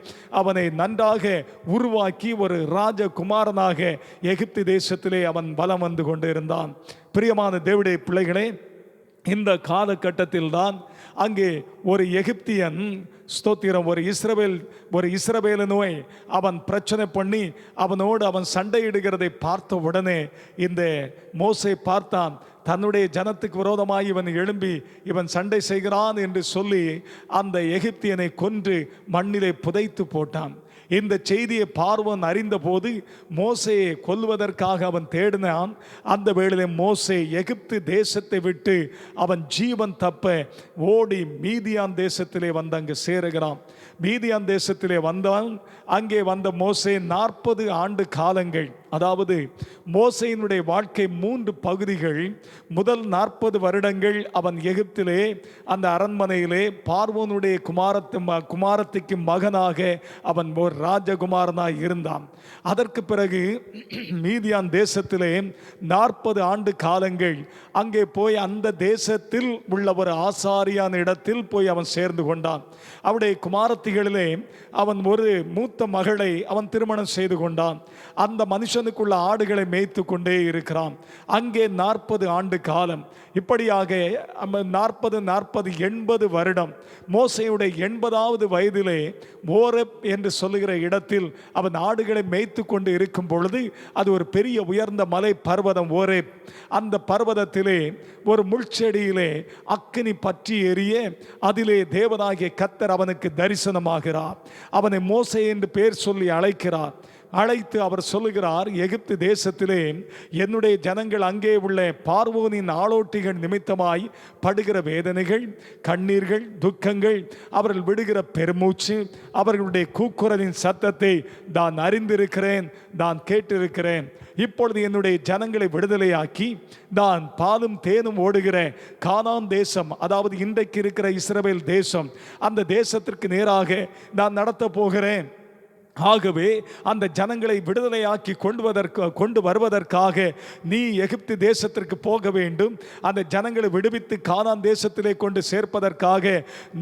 அவனை நன்றாக உருவாக்கி ஒரு ராஜகுமாரனாக எகிப்து தேசத்திலே அவன் வலம் வந்து கொண்டிருந்தான். பிரியமான தேவனுடைய பிள்ளைகளே, இந்த காலகட்டத்தில் தான் அங்கே ஒரு எகிப்தியன், ஸ்தோத்திரம், ஒரு இஸ்ரவேலனோய் அவன் பிரச்சனை பண்ணி அவனோடு அவன் சண்டையிடுகிறதை பார்த்த உடனே இந்த மோசே பார்த்தான், தன்னுடைய ஜனத்துக்கு விரோதமாய் இவன் எழும்பி இவன் சண்டை செய்கிறான் என்று சொல்லி அந்த எகிப்தியனை கொன்று மண்ணிலே புதைத்து போட்டான். இந்த செய்தியை பார்வோன் அறிந்தபோது மோசேயை கொல்வதற்காக அவன் தேடினான். அந்த வேளையிலே மோசே எகிப்து தேசத்தை விட்டு அவன் ஜீவன் தப்ப ஓடி மீதியான் தேசத்திலே வந்து அங்கு சேருகிறான். மீதியான் தேசத்திலே வந்தான். அங்கே வந்த மோசே 40 ஆண்டு காலங்கள், அதாவது மோசேயினுடைய வாழ்க்கை 3 பகுதிகள். முதல் 40 வருடங்கள் அவன் எகிப்திலே அந்த அரண்மனையிலே பார்வோனுடைய குமாரத்திக்கு மகனாக அவன் ஒரு ராஜகுமாரனாய் இருந்தான். அதற்கு பிறகு மீதியான் தேசத்திலே 40 ஆண்டு காலங்கள் அங்கே போய் அந்த தேசத்தில் உள்ள ஒரு ஆசாரியான இடத்தில் போய் அவன் சேர்ந்து கொண்டான். அவருடைய குமாரத்திகளிலே அவன் ஒரு மூத்த மகளை அவன் திருமணம் செய்து கொண்டான். அந்த மனுஷனுக்குள்ள ஆடுகளை மேய்த்து கொண்டே இருக்கிறான். அங்கே 40 ஆண்டு காலம். இப்படியாக 40 80 வருடம். மோசேயுடைய 80வது வயதிலே ஓரெப் என்று சொல்லுகிற இடத்தில் அவன் ஆடுகளை மேய்த்து கொண்டு இருக்கும் பொழுது, அது ஒரு பெரிய உயர்ந்த மலை பர்வதம் ஓரெப். அந்த பர்வதத்திலே ஒரு முள்செடியிலே அக்கினி பற்றி எரிய அதிலே தேவனாகிய கர்த்தர் அவனுக்கு தரிசனமாகிறார். அவனை மோசே என்று பெயர் சொல்லி அழைக்கிறார். அழைத்து அவர் சொல்லுகிறார், எகிப்து தேசத்திலே என்னுடைய ஜனங்கள் அங்கே உள்ள பார்வோனின் ஆளோட்டிகள் நிமித்தமாய் படுகிற வேதனைகள், கண்ணீர்கள், துக்கங்கள், அவர்கள் விடுகிற பெருமூச்சு, அவர்களுடைய கூக்குரலின் சத்தத்தை நான் அறிந்திருக்கிறேன், நான் கேட்டிருக்கிறேன். இப்பொழுது என்னுடைய ஜனங்களை விடுதலையாக்கி நான் பாலும் தேனும் ஓடுகிற கானான் தேசம், அதாவது இன்றைக்கு இருக்கிற இஸ்ரவேல் தேசம், அந்த தேசத்திற்கு நேராக நான் நடத்த போகிறேன். ஆகவே அந்த ஜனங்களை விடுதலையாக்கி கொண்டு வருவதற்காக நீ எகிப்து தேசத்திற்கு போக வேண்டும். அந்த ஜனங்களை விடுவித்து கானான் தேசத்திலே கொண்டு சேர்ப்பதற்காக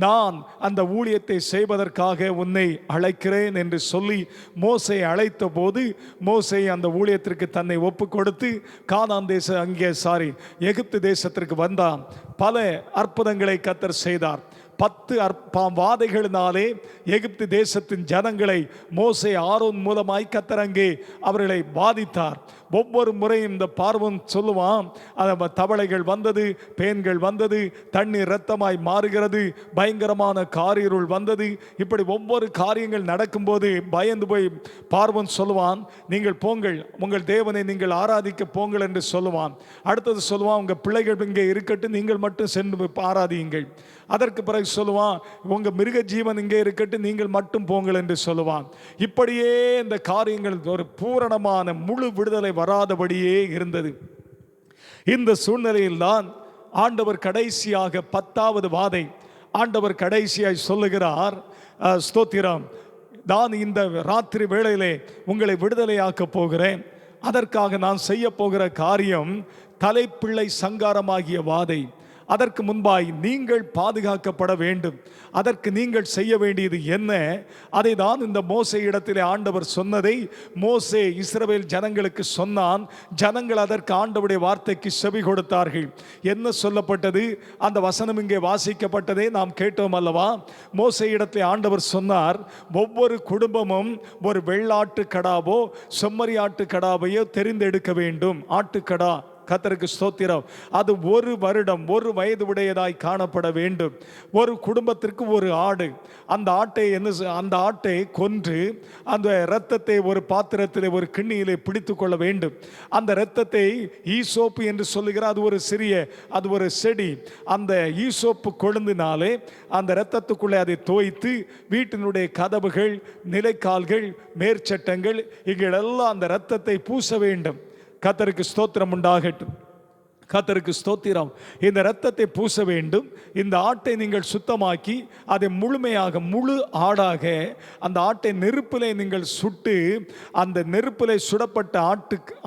நான் அந்த ஊழியத்தை செய்வதற்காக உன்னை அழைக்கிறேன் என்று சொல்லி மோசே அழைத்த போது மோசே அந்த ஊழியத்திற்கு தன்னை ஒப்பு கொடுத்து கானான் எகிப்து தேசத்திற்கு வந்தான். பல அற்புதங்களை கர்த்தர் செய்தார். 10 வாதைகளினாலே எகிப்து தேசத்தின் ஜனங்களை மோசே ஆரோன் மூலமாய் கர்த்தர் அங்கே அவர்களை பாதித்தார். ஒவ்வொரு முறையும் இந்த பார்வோன் சொல்லுவான், தவளைகள் வந்தது, பேன்கள் வந்தது, தண்ணீர் இரத்தமாய் மாறுகிறது, பயங்கரமான காரிருள் வந்தது. இப்படி ஒவ்வொரு காரியங்கள் நடக்கும்போது பயந்து போய் பார்வோன் சொல்லுவான், நீங்கள் போங்கள், உங்கள் தேவனை நீங்கள் ஆராதிக்க போங்கள் என்று சொல்லுவான். அடுத்தது சொல்லுவான், உங்கள் பிள்ளைகள் இங்கே இருக்கட்டும், நீங்கள் மட்டும் சென்று ஆராதியுங்கள். அதற்கு பிறகு சொல்லுவான், உங்க மிருக ஜீவன் இங்கே இருக்கட்டும், நீங்கள் மட்டும் போங்கள் என்று சொல்லுவான். இப்படியே இந்த காரியங்கள் ஒரு பூரணமான முழு விடுதலை வராதபடியே இருந்தது. இந்த சூழ்நிலையில் தான் ஆண்டவர் கடைசியாக 10வது வாதை ஆண்டவர் கடைசியாய் சொல்லுகிறார், ஸ்தோத்திரம், நான் இந்த ராத்திரி வேளையிலே உங்களை விடுதலையாக்க போகிறேன். அதற்காக நான் செய்ய போகிற காரியம் தலைப்பிள்ளை சங்காரமாகிய வாதை. அதற்கு முன்பாய் நீங்கள் பாதுகாக்கப்பட வேண்டும். அதற்கு நீங்கள் செய்ய வேண்டியது என்ன? அதை தான் இந்த மோசே இடத்திலே ஆண்டவர் சொன்னதை மோசே இஸ்ரவேல் ஜனங்களுக்கு சொன்னான். ஜனங்கள் அதற்கு ஆண்டவருடைய வார்த்தைக்கு செவி கொடுத்தார்கள். என்ன சொல்லப்பட்டது? அந்த வசனம் இங்கே வாசிக்கப்பட்டதை நாம் கேட்டோம் அல்லவா? மோசே இடத்திலே ஆண்டவர் சொன்னார், ஒவ்வொரு குடும்பமும் ஒரு வெள்ளாட்டு கடாவோ செம்மறியாட்டு கடாவையோ தெரிந்தெடுக்க வேண்டும். ஆட்டுக்கடா, கர்த்தருக்கு ஸ்தோத்திரம், அது 1 வருடம் 1 வயது உடையதாய் காணப்பட வேண்டும். ஒரு குடும்பத்திற்கு ஒரு ஆடு. அந்த ஆட்டை கொன்று அந்த இரத்தத்தை ஒரு பாத்திரத்திலே ஒரு கிண்ணியிலே பிடித்து கொள்ள வேண்டும். அந்த இரத்தத்தை ஈசோப்பு என்று சொல்லுகிற அது ஒரு செடி. அந்த ஈசோப்பு கொழுந்தினாலே அந்த இரத்தத்துக்குள்ளே அதை தோய்த்து வீட்டினுடைய கதவுகள், நிலைக்கால்கள், மேற்சட்டங்கள் இங்கெல்லாம் அந்த இரத்தத்தை பூச வேண்டும். கர்த்தருக்கு ஸ்தோத்திரம் உண்டாகட்டும். கர்த்தருக்கு ஸ்தோத்திரம். இந்த இரத்தத்தை பூச வேண்டும். இந்த ஆட்டை நீங்கள் சுத்தமாக்கி அதை முழுமையாக முழு ஆடாக அந்த ஆட்டை நெருப்பிலே நீங்கள் சுட்டு அந்த நெருப்பிலே சுடப்பட்ட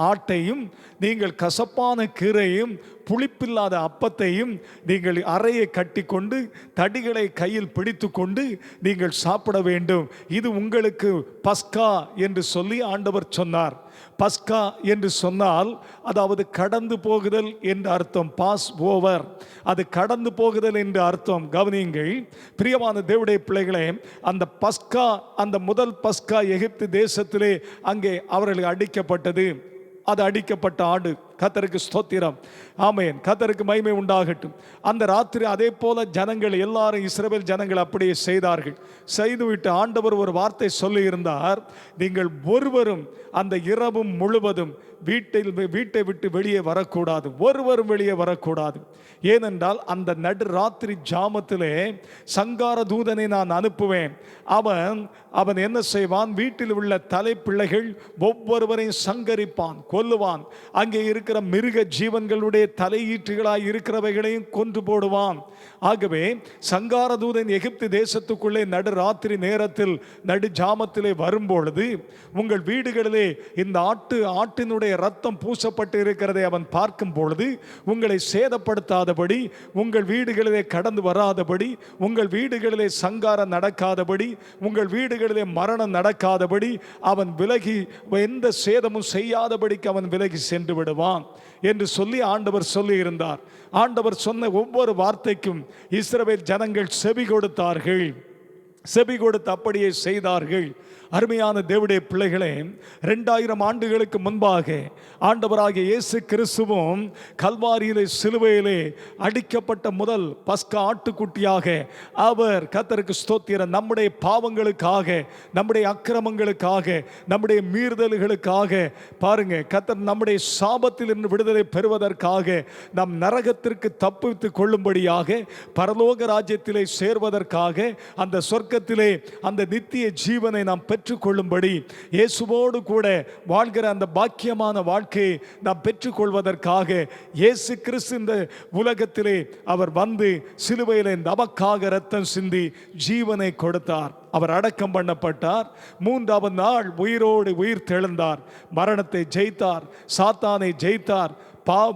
ஆட்டையும் நீங்கள் கசப்பான கீரையும் புளிப்பில்லாத அப்பத்தையும் நீங்கள் அறையை கட்டி கொண்டு தடிகளை கையில் பிடித்து கொண்டு நீங்கள் சாப்பிட வேண்டும். இது உங்களுக்கு பஸ்கா என்று சொல்லி ஆண்டவர் சொன்னார். பஸ்கா என்று சொன்னால் அதாவது கடந்து போகுதல் என்று அர்த்தம். பாஸ் ஓவர், அது கடந்து போகுதல் என்று அர்த்தம். கவனியுங்கள் பிரியமான தேவனுடைய பிள்ளைகளே, அந்த பஸ்கா, அந்த முதல் பஸ்கா எகிப்து தேசத்திலே அங்கே அவர்களுக்கு அடிக்கப்பட்டது. அது அடிக்கப்பட்ட ஆடு. கர்த்தருக்கு ஸ்தோத்திரம். ஆமென். கர்த்தருக்கு மகிமை உண்டாகட்டும். அந்த ராத்திரி அதே போல ஜனங்கள் எல்லாரும், இஸ்ரவேல் ஜனங்கள் அப்படியே செய்தார்கள். செய்துவிட்டு ஆண்டவர் ஒரு வார்த்தை சொல்லி இருந்தார், நீங்கள் ஒருவரும் அந்த இரவும் முழுவதும் வீட்டை விட்டு வெளியே வரக்கூடாது, ஒருவரும் வெளியே வரக்கூடாது. ஏனென்றால் அந்த நடு ராத்திரி ஜாமத்திலே சங்கார தூதனை நான் அனுப்புவேன். அவன் என்ன செய்வான், வீட்டில் உள்ள தலைப்பிள்ளைகள் ஒவ்வொருவரையும் சங்கரிப்பான், கொல்லுவான். அங்கே இருக்கிற மிருக ஜீவன்களுடைய தலையீற்றுகளாய் இருக்கிறவைகளையும் கொன்று போடுவான். ஆகவே சங்கார தூதன் எகிப்து தேசத்துக்குள்ளே நடு ராத்திரி நேரத்தில் நடு ஜாமத்திலே வரும்பொழுது உங்கள் வீடுகளிலே இந்த ஆட்டினுடைய ரத்தம் பூசப்பட்டு இருக்கிறதை அவன் பார்க்கும் பொழுது உங்களை சேதப்படுத்தாதபடி, உங்கள் வீடுகளிலே கடந்து வராதபடி, உங்கள் வீடுகளிலே சங்காரம் நடக்காதபடி, உங்கள் வீடுகளிலே மரணம் நடக்காதபடி அவன் விலகி, எந்த சேதமும் செய்யாதபடிக்கு அவன் விலகி சென்று விடுவான் என்று சொல்லி ஆண்டவர் சொல்லி இருந்தார். ஆண்டவர் சொன்ன ஒவ்வொரு வார்த்தைக்கும் இஸ்ரவேல் ஜனங்கள் செவி கொடுத்தார்கள். செவி கொடுத்து அப்படியே செய்தார்கள். அருமையான தேவனுடைய பிள்ளைகளே, 2000 ஆண்டுகளுக்கு முன்பாக ஆண்டவராகிய இயேசு கிறிஸ்துவும் கல்வாரியிலே சிலுவையிலே அடிக்கப்பட்ட முதல் பஸ்கா ஆட்டுக்குட்டியாக அவர், கர்த்தருக்கு ஸ்தோத்திரம், நம்முடைய பாவங்களுக்காக, நம்முடைய அக்கிரமங்களுக்காக, நம்முடைய மீறுதல்களுக்காக, பாருங்க, கர்த்தர் நம்முடைய சாபத்திலிருந்து விடுதலை பெறுவதற்காக, நம் நரகத்திற்கு தப்பித்து கொள்ளும்படியாக, பரலோக ராஜ்யத்திலே சேர்வதற்காக, அந்த சொர்க்கத்திலே அந்த நித்திய ஜீவனை நாம் பெற்றுக்கொள்ளும்படி, இயேசுவோடு கூட வாழ்கிற அந்த பாக்கியமான வாழ்க்கையை நாம் பெற்றுக்கொள்வதற்காக இயேசு கிறிஸ்து இந்த உலகத்திலே அவர் வந்து சிலுவையிலே நமக்காக இரத்தம் சிந்தி ஜீவனை கொடுத்தார். அவர் அடக்கம் பண்ணப்பட்டார். 3ஆவது நாள் உயிரோடு உயிர் தெழுந்தார். மரணத்தை ஜெயித்தார், சாத்தானை ஜெயித்தார்,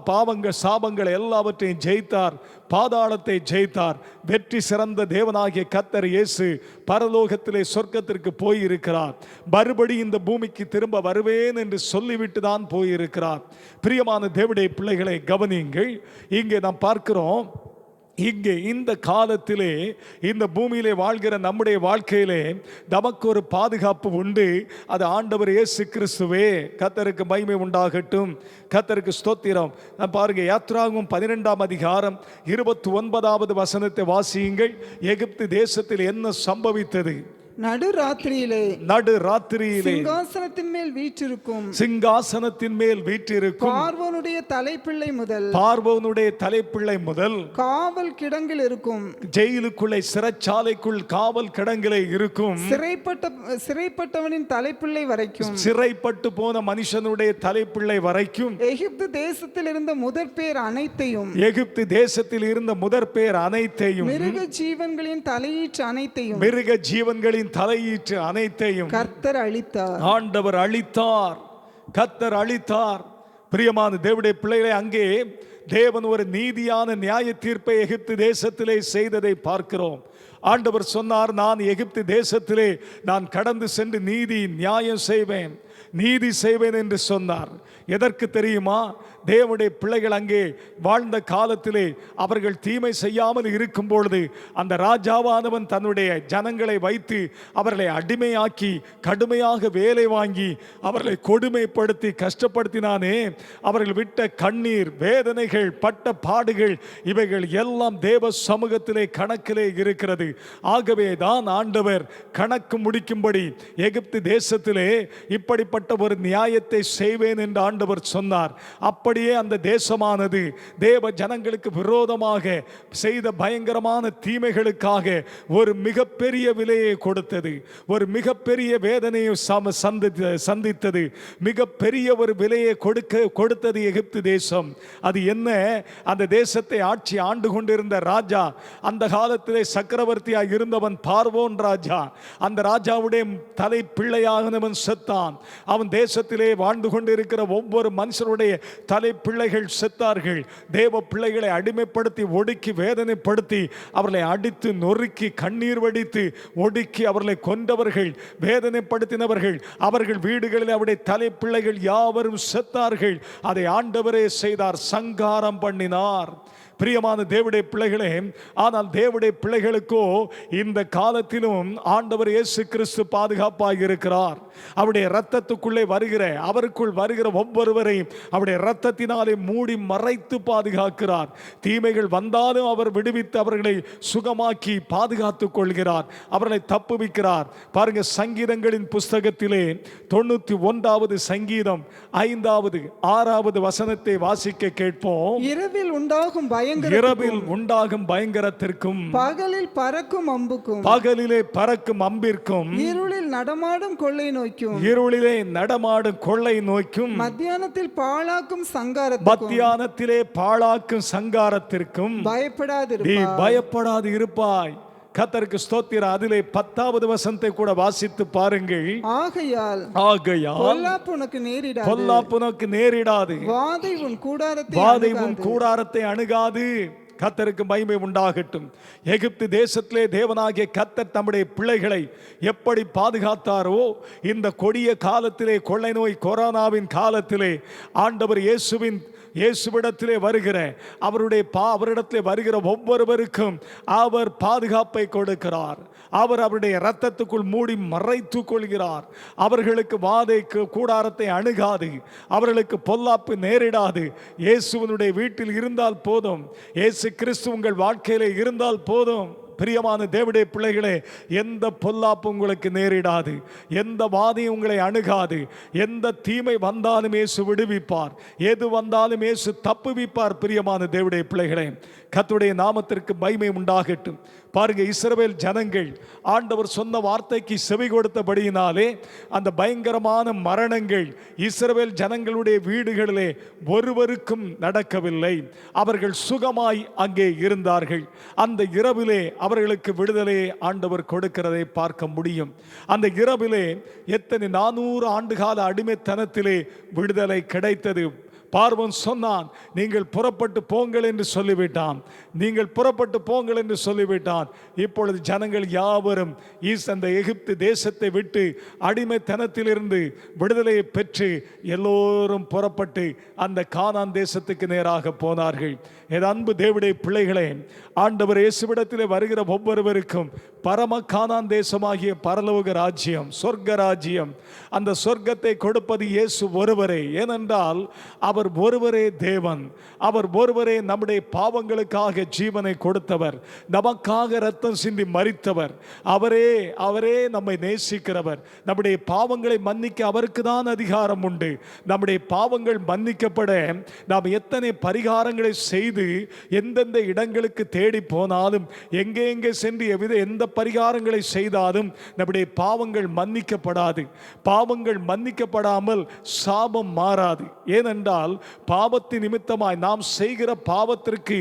பாவங்கள் சாபங்கள் எல்லாவற்றையும் ஜெயித்தார், பாதாளத்தை ஜெயித்தார். வெற்றி சிறந்த தேவனாகிய கர்த்தர் இயேசு பரலோகத்திலே சொர்க்கத்திற்கு போயிருக்கிறார். மறுபடி இந்த பூமிக்கு திரும்ப வருவேன் என்று சொல்லிவிட்டு தான் போயிருக்கிறார். பிரியமான தேவனுடைய பிள்ளைகளை கவனியுங்கள். இங்கே நாம் பார்க்கிறோம், இங்கே இந்த காலத்திலே இந்த பூமியிலே வாழ்கிற நம்முடைய வாழ்க்கையிலே நமக்கு ஒரு பாதுகாப்பு உண்டு. அது ஆண்டவர் இயேசு கிறிஸ்துவே. கர்த்தருக்கு மகிமை உண்டாகட்டும், கர்த்தருக்கு ஸ்தோத்திரம். பாருங்க, யாத்ராகமம் 12ஆம் அதிகாரம் 29வது வசனத்தை வாசியுங்கள். எகிப்து தேசத்தில் என்ன சம்பவித்தது? நடுராத்திரியிலே சிங்காசனத்தின் மேல் வீற்றிருக்கும் பார்வோனுடைய தலைப்பிள்ளை முதல் காவல் கிடங்கில் இருக்கும், ஜெயிலுக்குள்ளே சிறைச்சாலைக்குள் காவல் கிடங்கிலே இருக்கும், சிறைப்பட்டவனின் தலைப்பிள்ளை வரைக்கும், சிறைப்பட்டு போன மனுஷனுடைய தலைப்பிள்ளை வரைக்கும், எகிப்து தேசத்தில் இருந்த முதற் பேர் அனைத்தையும், மிருக ஜீவன்களின் தலையீற்று அனைத்தையும் கர்த்தர் அழித்தார். ஆண்டவர் அழித்தார், கர்த்தர் அழித்தார். பிரியமான தேவனுடைய பிள்ளைகளே, அங்கே தேவன் ஒரு நீதியான நியாய தீர்ப்பை எகிப்து தேசத்திலே செய்ததை பார்க்கிறோம். ஆண்டவர் சொன்னார், நான் எகிப்து தேசத்திலே நான் கடந்து சென்று நியாயம் செய்வேன் என்று சொன்னார். எதற்கு தெரியுமா? தேவனுடைய பிள்ளைகள் அங்கே வாழ்ந்த காலத்திலே அவர்கள் தீமை செய்யாமல் இருக்கும் பொழுது அந்த ராஜாவானவன் தன்னுடைய ஜனங்களை வைத்து அவர்களை அடிமையாக்கி கடுமையாக வேலை வாங்கி அவர்களை கொடுமைப்படுத்தி கஷ்டப்படுத்தினானே. அவர்கள் விட்ட கண்ணீர், வேதனைகள், பட்ட பாடுகள், இவைகள் எல்லாம் தேவ சமூகத்திலே கணக்கிலே இருக்கிறது. ஆகவே தான் ஆண்டவர் கணக்கு முடிக்கும்படி எகிப்து தேசத்திலே இப்படிப்பட்ட ஒரு நியாயத்தை செய்வேன் என்று ஆண்டவர் சொன்னார். அப்படியே அந்த தேசமானது தேவ ஜனங்களுக்கு விரோதமாக செய்த பயங்கரமான தீமைகளுக்காக ஒரு மிகப்பெரிய விலையை கொடுத்தது, ஒரு மிகப்பெரிய வேதனையை சந்தித்தது, மிகப்பெரிய ஒரு விலையை கொடுத்தது எகிப்து தேசம். அது என்ன? அந்த தேசத்தை ஆண்டு கொண்டிருந்த ராஜா, அந்த காலத்திலே சக்கரவர்த்தியாக இருந்தவன் பார்வோன் ராஜா. அந்த ராஜாவுடைய தலை பிள்ளையானவன் செத்தான். அவன் தேசத்திலே வாழ்ந்து கொண்டிருக்கிற ஒவ்வொரு மனுஷனுடைய தலை பிள்ளைகள் செத்தார்கள். தேவ பிள்ளைகளை அடிமைப்படுத்தி ஒடுக்கி வேதனைப்படுத்தி அவர்களை அடித்து நொறுக்கி கண்ணீர் வடித்து ஒடுக்கி அவர்களை கொண்டவர்கள், வேதனைப்படுத்தினவர்கள், அவர்கள் வீடுகளில் அவருடைய தலை பிள்ளைகள் யாவரும் செத்தார்கள். அதை ஆண்டவரே செய்தார், சங்காரம் பண்ணினார். பிரியமான தேவனுடைய பிள்ளைகளே, ஆனால் தேவனுடைய பிள்ளைகளுக்கோ இந்த காலத்திலும் ஆண்டவர் இயேசு கிறிஸ்து பாதுகாப்பாக இருக்கிறார். அவருடைய இரத்தத்துக்குள்ளே வருகிற, அவருக்குள் வருகிற ஒவ்வொருவரையும் அவருடைய இரத்தத்தினாலே மூடி மறைத்து பாதுகாக்கிறார். தீமைகள் வந்தாலும் அவர் விடுவித்து அவர்களை சுகமாக்கி பாதுகாத்துக் கொள்கிறார், அவர்களை தப்புவிக்கிறார். பாருங்க, சங்கீதங்களின் புஸ்தகத்திலே 91வது சங்கீதம் 5வது 6வது வசனத்தை வாசிக்க கேட்போம். இரவில் உண்டாகும் பயங்கரத்திற்கும் பகலில் பறக்கும் அம்புக்கும், பகலிலே பறக்கும் அம்பிற்கும், இருளில் நடமாடும் கொள்ளை நோய்க்கும், இருளிலே நடமாடும் கொள்ளை நோய்க்கும், மத்தியானத்தில் பாழாக்கும் சங்காரத்திற்கும் நீ பயப்படாது இருப்பாய். கர்த்தருக்கு ஸ்தோத்திரம். அதிலே 10வது வசனத்தை கூட வாசித்து பாருங்கள். ஆகையால் பொல்லாப்பு உனக்கு நேரிடாது, வாதை உன் கூடாரத்தை அணுகாது. கர்த்தருக்கு மகிமை உண்டாகட்டும். எகிப்து தேசத்திலே தேவனாகிய கர்த்தர் தம்முடைய பிள்ளைகளை எப்படி பாதுகாத்தாரோ, இந்த கொடிய காலத்திலே, கொள்ளை நோய் கொரோனாவின் காலத்திலே ஆண்டவர் இயேசுவிடத்திலே வருகிற அவரிடத்திலே வருகிற ஒவ்வொருவருக்கும் அவர் பாதுகாப்பை கொடுக்கிறார். அவர் அவருடைய இரத்தத்துக்குள் மூடி மறைத்து கொள்கிறார். அவர்களுக்கு வாதை கூடாரத்தை அணுகாது, அவர்களுக்கு பொல்லாப்பு நேரிடாது. இயேசுவினுடைய வீட்டில் இருந்தால் போதும், இயேசு கிறிஸ்து உங்கள் வாழ்க்கையிலே இருந்தால் போதும். பிரியமான தேவனுடைய பிள்ளைகளே, எந்த பொல்லாப்பு உங்களுக்கு நேரிடாது, எந்த வாதையும் உங்களை அணுகாது. எந்த தீமை வந்தாலும் இயேசு விடுவிப்பார், எது வந்தாலும் இயேசு தப்புவிப்பார். பிரியமான தேவனுடைய பிள்ளைகளே, கர்த்தருடைய நாமத்திற்கு மகிமை உண்டாகட்டும். பாருங்க, இஸ்ரவேல் ஜனங்கள் ஆண்டவர் சொன்ன வார்த்தைக்கு செவி கொடுத்தபடியினாலே அந்த பயங்கரமான மரணங்கள் இஸ்ரவேல் ஜனங்களுடைய வீடுகளிலே ஒருவருக்கும் நடக்கவில்லை. அவர்கள் சுகமாய் அங்கே இருந்தார்கள். அந்த இரவிலே அவர்களுக்கு விடுதலையை ஆண்டவர் கொடுக்கிறதை பார்க்க முடியும். அந்த இரவிலே எத்தனை 400 ஆண்டுகால அடிமைத்தனத்திலே விடுதலை கிடைத்தது. பார்வோன் சொன்னான், நீங்கள் புறப்பட்டு போங்கள் என்று சொல்லிவிட்டான். இப்பொழுது ஜனங்கள் யாவரும் அந்த எகிப்து தேசத்தை விட்டு அடிமைத்தனத்திலிருந்து விடுதலையை பெற்று எல்லோரும் புறப்பட்டு அந்த கானான் தேசத்துக்கு நேராக போனார்கள். என் அன்பு தேவனுடைய பிள்ளைகளே, ஆண்டவர் இயேசுவிடத்திலே வருகிற ஒவ்வொருவருக்கும் பரம கானான் தேசமாகிய பரலோக ராஜ்யம், சொர்க்க ராஜ்யம், அந்த சொர்க்கத்தை கொடுப்பது இயேசு ஒருவரே. ஏனென்றால் அவர் ஒருவரே தேவன், அவர் ஒருவரே நம்முடைய பாவங்களுக்காக ஜீவனை கொடுத்தவர், நமக்காக ரத்தம் சிந்தி மரித்தவர். அவரே நம்மை நேசிக்கிறவர். நம்முடைய பாவங்களை மன்னிக்க அவருக்கு தான் அதிகாரம் உண்டு. நம்முடைய பாவங்கள் மன்னிக்கப்பட நாம் எத்தனை பரிகாரங்களை செய்து எந்தெந்த இடங்களுக்கு தேடி போனாலும், எங்கே சென்று எந்த பரிகாரங்களை செய்தாலும் நம்முடைய பாவங்கள் மன்னிக்கப்படாது. பாவங்கள் மன்னிக்கப்படாமல் சாபம் மாறாது. ஏனென்றால் பாவத்தின் நிமித்தமாய் நாம் செய்கிற பாவத்திற்கு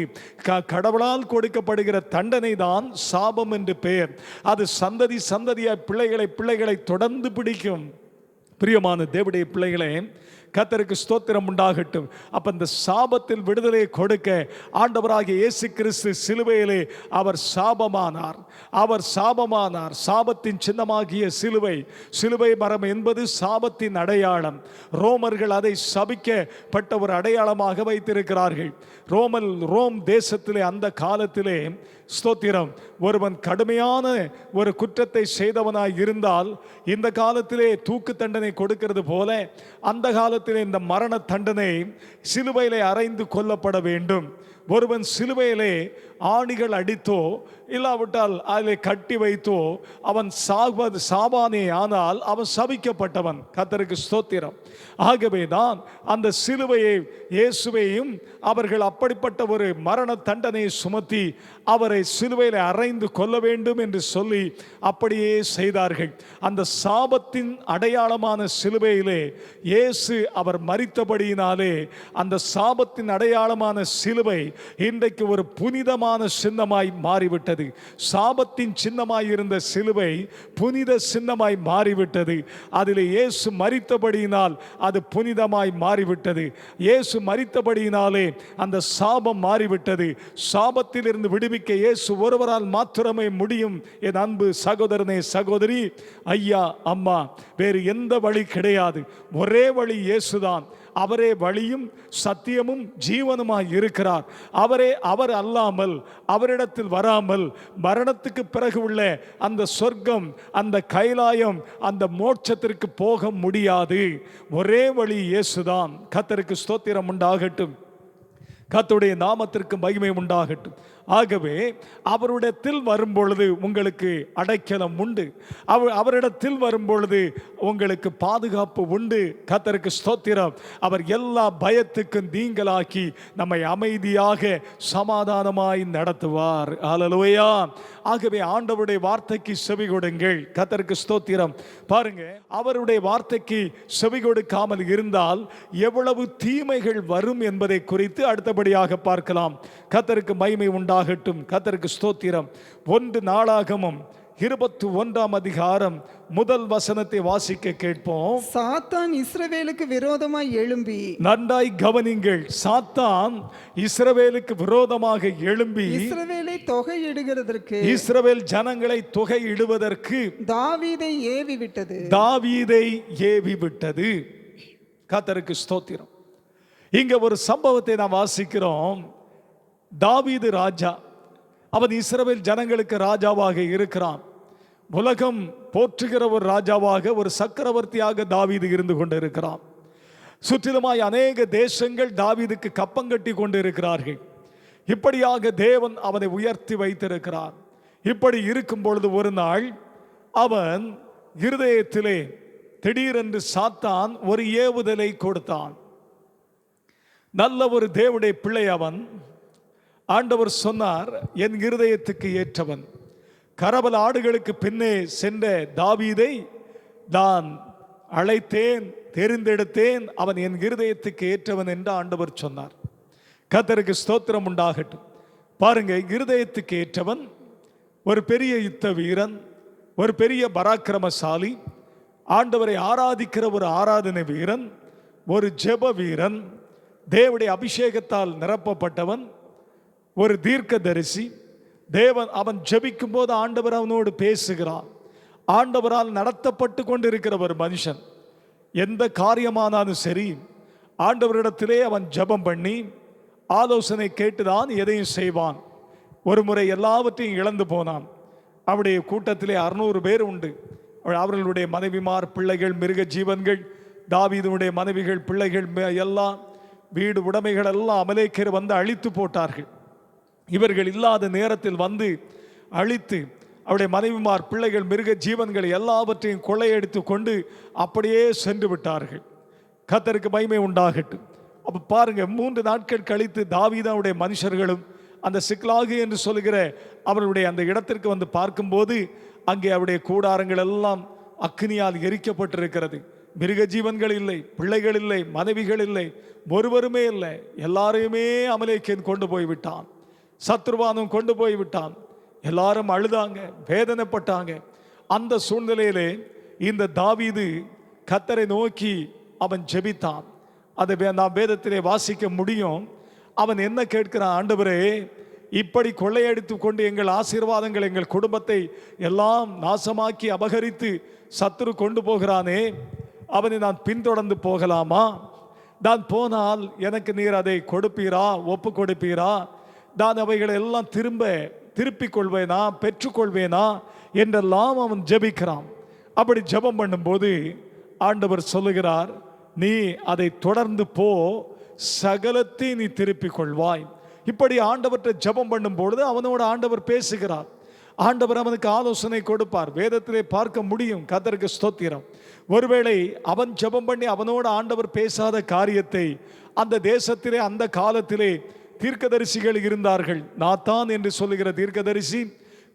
கடவுளால் கொடுக்கப்படுகிற தண்டனை தான் சாபம் என்று பெயர். அது சந்ததி சந்ததியாய் பிள்ளைகளை தொடர்ந்து பிடிக்கும். பிரியமான தேவனுடைய பிள்ளைகளே, கர்த்தருக்கு ஸ்தோத்திரம் உண்டாகட்டும். அப்ப இந்த சாபத்தில் விடுதலை கொடுக்க ஆண்டவராகிய இயேசு கிறிஸ்து சிலுவையிலே அவர் சாபமானார். சாபத்தின் சின்னமாகிய சிலுவை மரம் என்பது சாபத்தின் அடையாளம். ரோமர்கள் அதை சபிக்கப்பட்ட ஒரு அடையாளமாக வைத்திருக்கிறார்கள். ரோம் தேசத்திலே அந்த காலத்திலே ஸ்தோத்திரம், ஒருவன் கடுமையான ஒரு குற்றத்தை செய்தவனாய் இருந்தால் இந்த காலத்திலே தூக்கு தண்டனை கொடுக்கிறது போல அந்த காலத்திலே இந்த மரண தண்டனை சிலுவையிலே அறைந்து கொல்லப்பட வேண்டும். ஒருவன் சிலுவையிலே ஆணிகள் அடித்தோ இல்லாவிட்டால் அதிலே கட்டி வைத்தோ அவன் சாவானே ஆனால் அவன் சபிக்கப்பட்டவன். கர்த்தருக்கு ஸ்தோத்திரம். ஆகவே தான் அந்த சிலுவையை இயேசுவையும் அவர்கள் அப்படிப்பட்ட ஒரு மரண தண்டனையை சுமத்தி அவரை சிலுவையிலே அறைந்து கொள்ள வேண்டும் என்று சொல்லி அப்படியே செய்தார்கள். அந்த சாபத்தின் அடையாளமான சிலுவையிலே இயேசு அவர் மரித்தபடியினாலே அந்த சாபத்தின் அடையாளமான சிலுவை இன்றைக்கு ஒரு புனிதமான சின்னமாய் மாறிவிட்டது. சாபத்தின் சின்னமாய் இருந்த சிலுவை புனித சின்னமாய் மாறிவிட்டது. அதில் இயேசு மரித்தபடியினால் அது புனிதமாய் மாறிவிட்டது. இயேசு மரித்தபடியினாலே அந்த சாபம் மாறிவிட்டது. சாபத்தில் இருந்து விடுவிக்க இயேசு ஒருவரால் மாத்திரமே முடியும். என் அன்பு சகோதரனே, சகோதரி, ஐயா, அம்மா, வேறு எந்த வழி கிடையாது. ஒரே வழி இயேசுதான். அவரே வழியும் சத்தியமும் ஜீவனுமாய் இருக்கிறார். அவர் அல்லாமல், அவரிடத்தில் வராமல் மரணத்துக்கு பிறகு உள்ள அந்த சொர்க்கம், அந்த கைலாயம், அந்த மோட்சத்திற்கு போக முடியாது. ஒரே வழி இயேசுதான். கர்த்தருக்கு ஸ்தோத்திரம் உண்டாகட்டும். கர்த்தருடைய நாமத்திற்கு மகிமை உண்டாகட்டும். ஆகவே அவரிடத்தில் வரும்பொழுது உங்களுக்கு அடைக்கலம் உண்டு. அவரிடத்தில் வரும்பொழுது உங்களுக்கு பாதுகாப்பு உண்டு. கர்த்தருக்கு ஸ்தோத்திரம். அவர் எல்லா பயத்துக்கும் நீங்களாக்கி நம்மை அமைதியாக சமாதானமாய் நடத்துவார். ஹல்லேலூயா. ஆகவே ஆண்டவருடைய வார்த்தைக்கு செவி கொடுங்கள். கர்த்தருக்கு ஸ்தோத்திரம். பாருங்க, அவருடைய வார்த்தைக்கு செவி கொடுக்காமல் இருந்தால் எவ்வளவு தீமைகள் வரும் என்பதை குறித்து அடுத்தபடியாக பார்க்கலாம். கர்த்தருக்கு மகிமை உண்டாகட்டும். கர்த்தருக்கு ஸ்தோத்திரம். 1 நாளாகமம் 21ஆம் அதிகாரம் முதல் வசனத்தை வாசிக்க கேட்போம். சாத்தான் இஸ்ரவேலுக்கு விரோதமாய் எழும்பி, நன்றாய் கவனிங்கள், சாத்தான் இஸ்ரவேலுக்கு விரோதமாக எழும்பி இஸ்ரவேலை தொகையிடுகிறதற்கு, இஸ்ரவேல் ஜனங்களை தொகையிடுவதற்கு தாவீதை ஏவி விட்டது. தாவீதை ஏவி விட்டது. கர்த்தருக்கு ஸ்தோத்திரம். இங்க ஒரு சம்பவத்தை நாம் வாசிக்கிறோம். தாவீது ராஜா, அவன் இஸ்ரவேல் ஜனங்களுக்கு ராஜாவாக இருக்கிறான். உலகம் போற்றுகிற ஒரு ராஜாவாக, ஒரு சக்கரவர்த்தியாக தாவீது இருந்து கொண்டு இருக்கிறான். சுற்றிலுமாய் அநேக தேசங்கள் தாவீதுக்கு கப்பங்கட்டி கொண்டு இருக்கிறார்கள். இப்படியாக தேவன் அவனை உயர்த்தி வைத்திருக்கிறார். இப்படி இருக்கும் பொழுது ஒரு நாள் அவன் இருதயத்திலே திடீரென்று சாத்தான் ஒரு ஏவுதலை கொடுத்தான். நல்ல ஒரு தேவனுடைய பிள்ளை அவன். ஆண்டவர் சொன்னார், என் இருதயத்துக்கு ஏற்றவன், கரவல் ஆடுகளுக்கு பின்னே சென்ற தாவீதை நான் அழைத்தேன், தெரிந்தெடுத்தேன், அவன் என் இருதயத்துக்கு ஏற்றவன் என்று ஆண்டவர் சொன்னார். கர்த்தருக்கு ஸ்தோத்திரம் உண்டாகட்டும். பாருங்க, இருதயத்துக்கு ஏற்றவன் ஒரு பெரிய யுத்த வீரன், ஒரு பெரிய பராக்கிரமசாலி, ஆண்டவரை ஆராதிக்கிற ஒரு ஆராதனை வீரன், ஒரு ஜெப வீரன், தேவனுடைய அபிஷேகத்தால் நிரப்பப்பட்டவன், ஒரு தீர்க்கதரிசி. தேவன் அவன் ஜெபிக்கும் போது ஆண்டவர் அவனோடு பேசுகிறான். ஆண்டவரால் நடத்தப்பட்டு கொண்டிருக்கிற ஒரு மனுஷன். எந்த காரியமானாலும் சரி, ஆண்டவரிடத்திலே அவன் ஜெபம் பண்ணி ஆலோசனை கேட்டுதான் எதையும் செய்வான். ஒரு முறை எல்லாவற்றையும் இழந்து போனான். அவருடைய கூட்டத்திலே 600 பேர் உண்டு. அவர்களுடைய மனைவிமார், பிள்ளைகள், மிருக ஜீவன்கள், தாவீதுடைய மனைவிகள், பிள்ளைகள் எல்லாம், வீடு உடைமைகள் எல்லாம் அமலேக்கர் வந்து அழித்து போட்டார்கள். இவர்கள் இல்லாத நேரத்தில் வந்து அழித்து அவருடைய மனைவிமார், பிள்ளைகள், மிருக ஜீவன்கள் எல்லாவற்றையும் கொள்ளையடித்து கொண்டு அப்படியே சென்று விட்டார்கள். கர்த்தருக்கு மகிமை உண்டாகட்டும். அப்போ பாருங்க, 3 நாட்கள் கழித்து தாவீதுடைய மனுஷர்களும் அந்த சிக்லாகு என்று சொல்லுகிற அவருடைய அந்த இடத்திற்கு வந்து பார்க்கும்போது அங்கே அவருடைய கூடாரங்கள் எல்லாம் அக்னியால் எரிக்கப்பட்டிருக்கிறது. மிருக ஜீவன்கள் இல்லை, பிள்ளைகள் இல்லை, மனைவிகள் இல்லை, ஒருவருமே இல்லை. எல்லாரையுமே அமலேக்கேன் கொண்டு போய்விட்டான். சத்ருவானும் கொண்டு போய்விட்டான். எல்லாரும் அழுதாங்க, வேதனைப்பட்டாங்க. அந்த சூழ்நிலையிலே இந்த தாவீது கர்த்தரை நோக்கி அவன் ஜெபித்தான். அதை நாம் வேதத்திலே வாசிக்க முடியும். அவன் என்ன கேட்கிறான்? ஆண்டவரே, இப்படி கொள்ளையடித்து கொண்டு எங்கள் ஆசீர்வாதங்கள், எங்கள் குடும்பத்தை எல்லாம் நாசமாக்கி அபகரித்து சத்துரு கொண்டு போகிறானே, அவனை நான் பின்தொடர்ந்து போகலாமா? நான் போனால் எனக்கு நீர் அதை கொடுப்பீரா, ஒப்பு கொடுப்பீரா? நான் அவைகளை எல்லாம் திருப்பிக் கொள்வேனா, பெற்றுக்கொள்வேனா என்றெல்லாம் அவன் ஜெபிக்கிறான். அப்படி ஜெபம் பண்ணும்போது ஆண்டவர் சொல்லுகிறார், நீ அதை தொடர்ந்து போ, சகலத்தை நீ திருப்பிக் கொள்வாய். இப்படி ஆண்டவர்கிட்ட ஜெபம் பண்ணும்பொழுது அவனோட ஆண்டவர் பேசுகிறார். ஆண்டவர் அவனுக்கு ஆலோசனை கொடுப்பார். வேதத்திலே பார்க்க முடியும். கர்த்தருக்கு ஸ்தோத்திரம். ஒருவேளை அவன் ஜெபம் பண்ணி அவனோட ஆண்டவர் பேசாத காரியத்தை அந்த தேசத்திலே அந்த காலத்திலே தீர்க்கதரிசிகள் இருந்தார்கள். நாத்தான் என்று சொல்லுகிற தீர்க்கதரிசி,